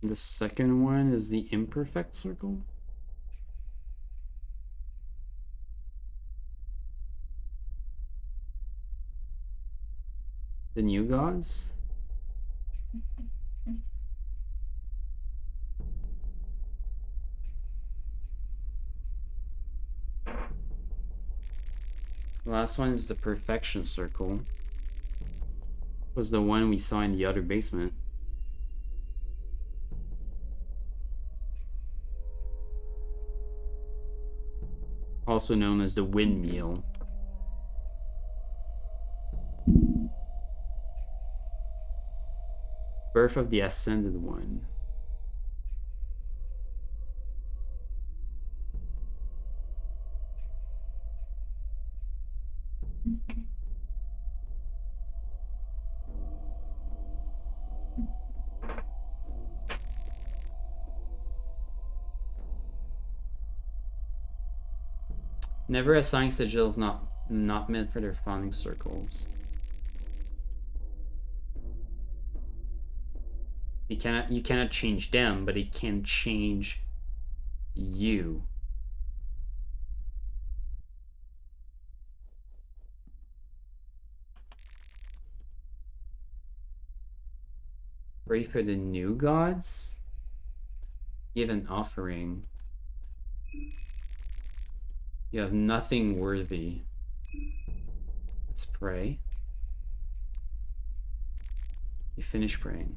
The second one is the imperfect circle. The new gods. last one is the perfection circle. Was the one we saw in the other basement. Also known as the windmill. Birth of the Ascended One. Never assign sigils not meant for their founding circles. You cannot change them, but it can change you. Pray for the new gods. Give an offering. You have nothing worthy. Let's pray. You finish praying.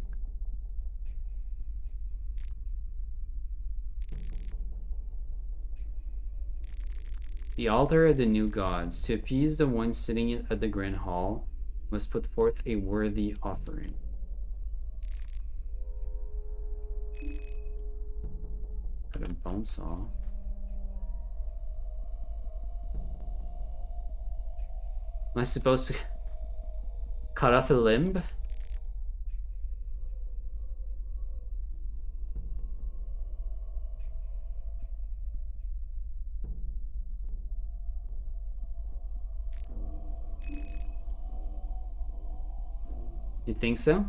The altar of the new gods. To appease the one sitting at the grand hall, must put forth a worthy offering. Got a bone saw. Am I supposed to cut off a limb? You think so?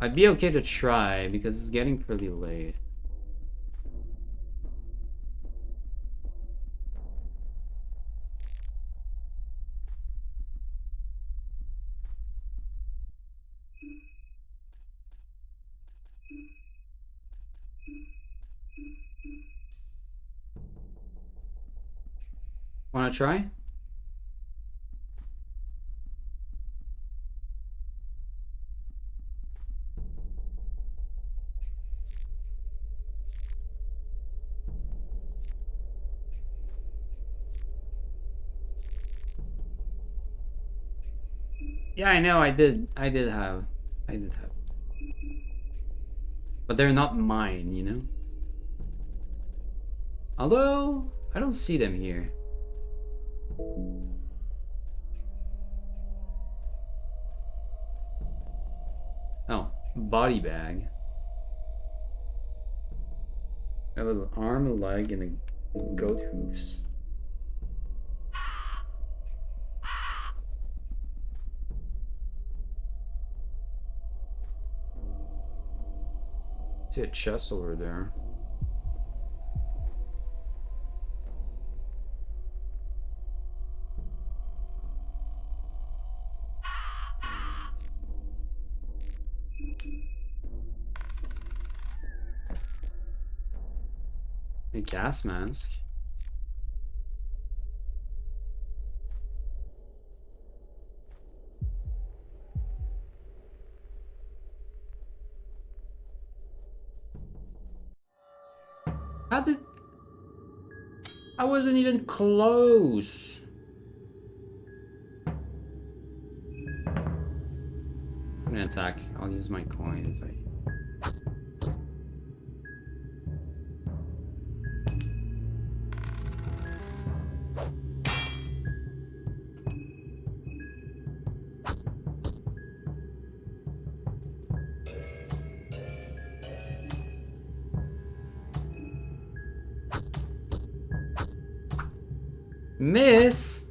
I'd be okay to try because it's getting pretty late. Wanna try? Yeah, I know, I did have. But they're not mine, you know? Although, I don't see them here. Oh, body bag. I have an arm, a leg, and a goat hooves. See a chest over there. A gas mask. How did... I wasn't even close. I'm gonna attack. I'll use my coin if I... Miss!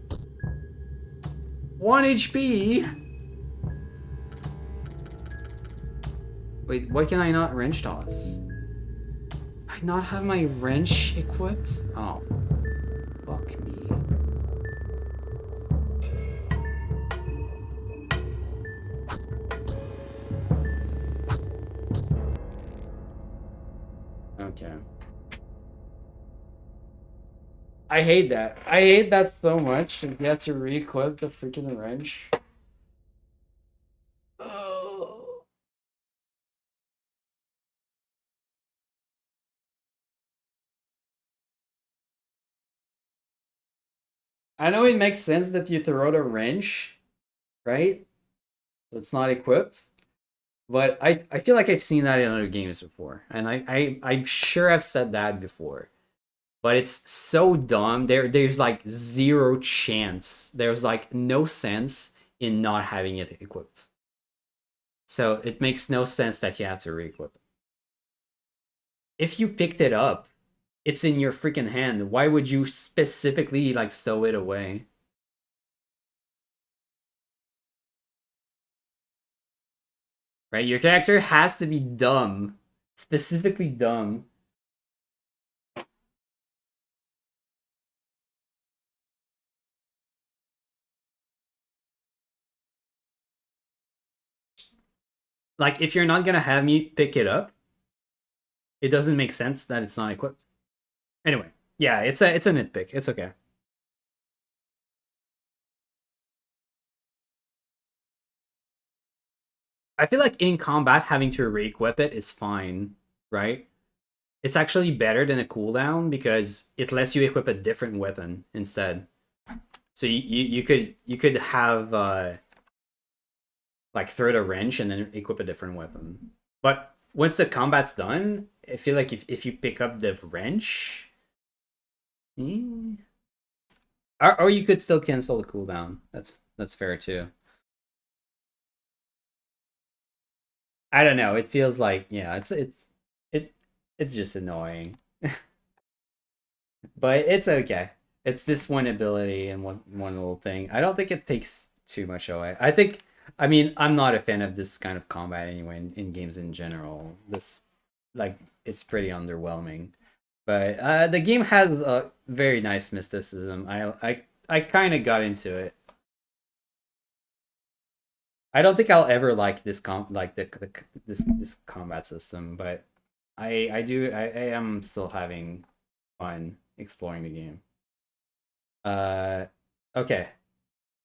1 HP! Wait, why can I not wrench toss? I not have my wrench equipped? Oh. Fuck me. Okay. I hate that. I hate that so much. You have to re-equip the freaking wrench. Oh. I know it makes sense that you throw the wrench, right? It's not equipped. But I feel like I've seen that in other games before. And I'm sure I've said that before. But it's so dumb. There's like zero chance. There's like no sense in not having it equipped. So it makes no sense that you have to re-equip it. If you picked it up, it's in your freaking hand. Why would you specifically like stow it away? Right? Your character has to be dumb. Specifically dumb. Like if you're not gonna have me pick it up, it doesn't make sense that it's not equipped. Anyway, yeah, it's a nitpick. It's okay. I feel like in combat having to re-equip it is fine, right? It's actually better than a cooldown because it lets you equip a different weapon instead. So you could have like throw the wrench and then equip a different weapon. But once the combat's done, I feel like if you pick up the wrench, eh, or you could still cancel the cooldown. That's fair too. I don't know. It feels like yeah, it it's just annoying, but it's okay. It's this one ability and one little thing. I don't think it takes too much away. I mean, I'm not a fan of this kind of combat anyway in games in general. This like it's pretty underwhelming. But the game has a very nice mysticism. I kind of got into it. I don't think I'll ever like this like this combat system, but I am still having fun exploring the game. Uh, okay,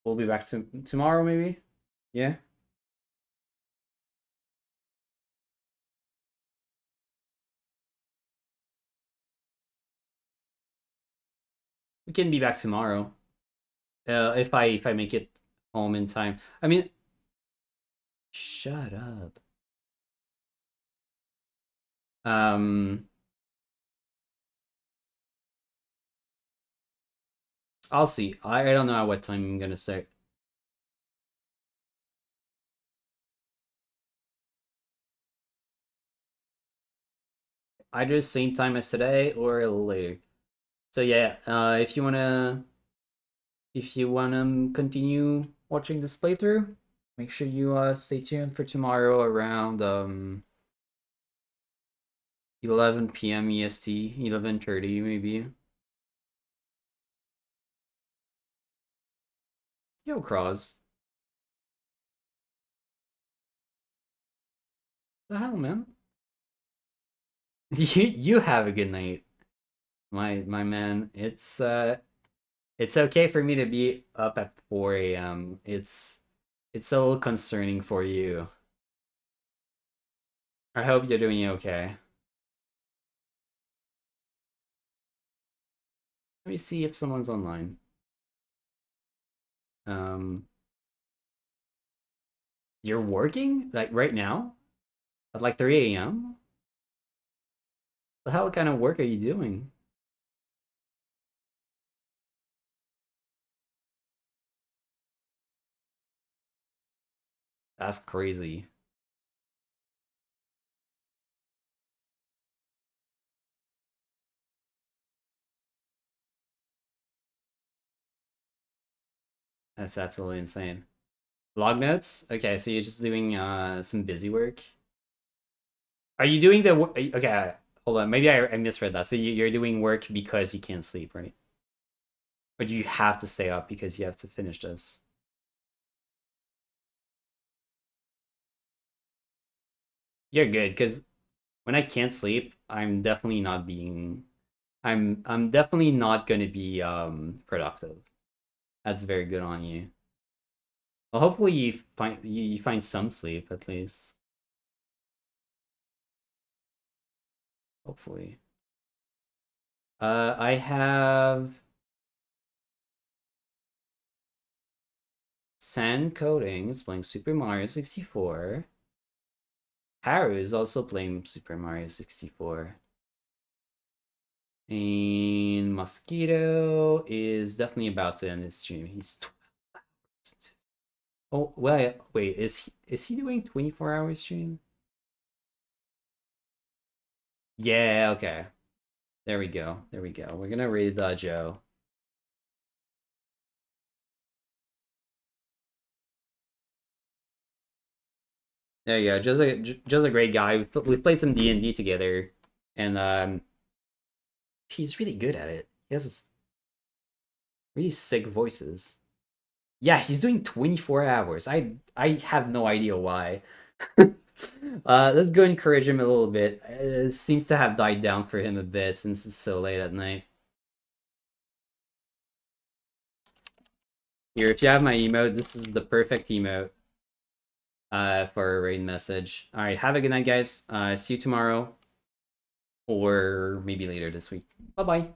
we'll be back to tomorrow maybe. Yeah, we can be back tomorrow. If I make it home in time. I mean, shut up. Um, I'll see. I don't know what time I'm gonna say. Either the same time as today or a little later. So yeah, if you wanna continue watching this playthrough, make sure you stay tuned for tomorrow around 11 p.m. EST, 11:30 maybe. Yo, Cross. The hell, man? You have a good night, my man. It's okay for me to be up at 4 a.m. It's a little concerning for you. I hope you're doing okay. Let me see if someone's online. Um, you're working like right now at like 3 a.m. The hell kind of work are you doing? That's crazy. That's absolutely insane. Log notes? Okay, so you're just doing some busy work. Are you doing the okay? Hold on, maybe I misread that. So you're doing work because you can't sleep, right? Or do you have to stay up because you have to finish this? You're good because when I can't sleep, I'm definitely not being I'm definitely not gonna be productive. That's very good on you. Well, hopefully you find some sleep at least. Hopefully. I have San Coding is playing Super Mario 64. Haru is also playing Super Mario 64. And Mosquito is definitely about to end his stream. He's 12 hours. Oh, well, wait, is he doing 24-hour stream? Yeah, okay. There we go. There we go. We're gonna raid Joe. There you go. Just a great guy. We played some D&D together, and he's really good at it. He has really sick voices. Yeah, he's doing 24 hours. I have no idea why. Let's go encourage him a little bit. It seems to have died down for him a bit since it's so late at night. Here, if you have my emote, this is the perfect emote for a raid message. All right, have a good night, guys. See you tomorrow or maybe later this week. Bye bye.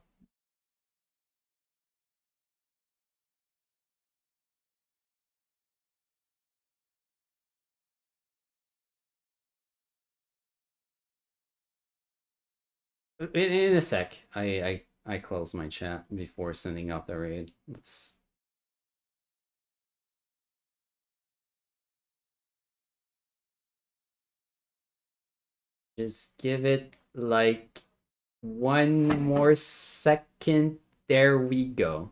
In a sec, I close my chat before sending off the raid. Let's just give it like one more second. There we go.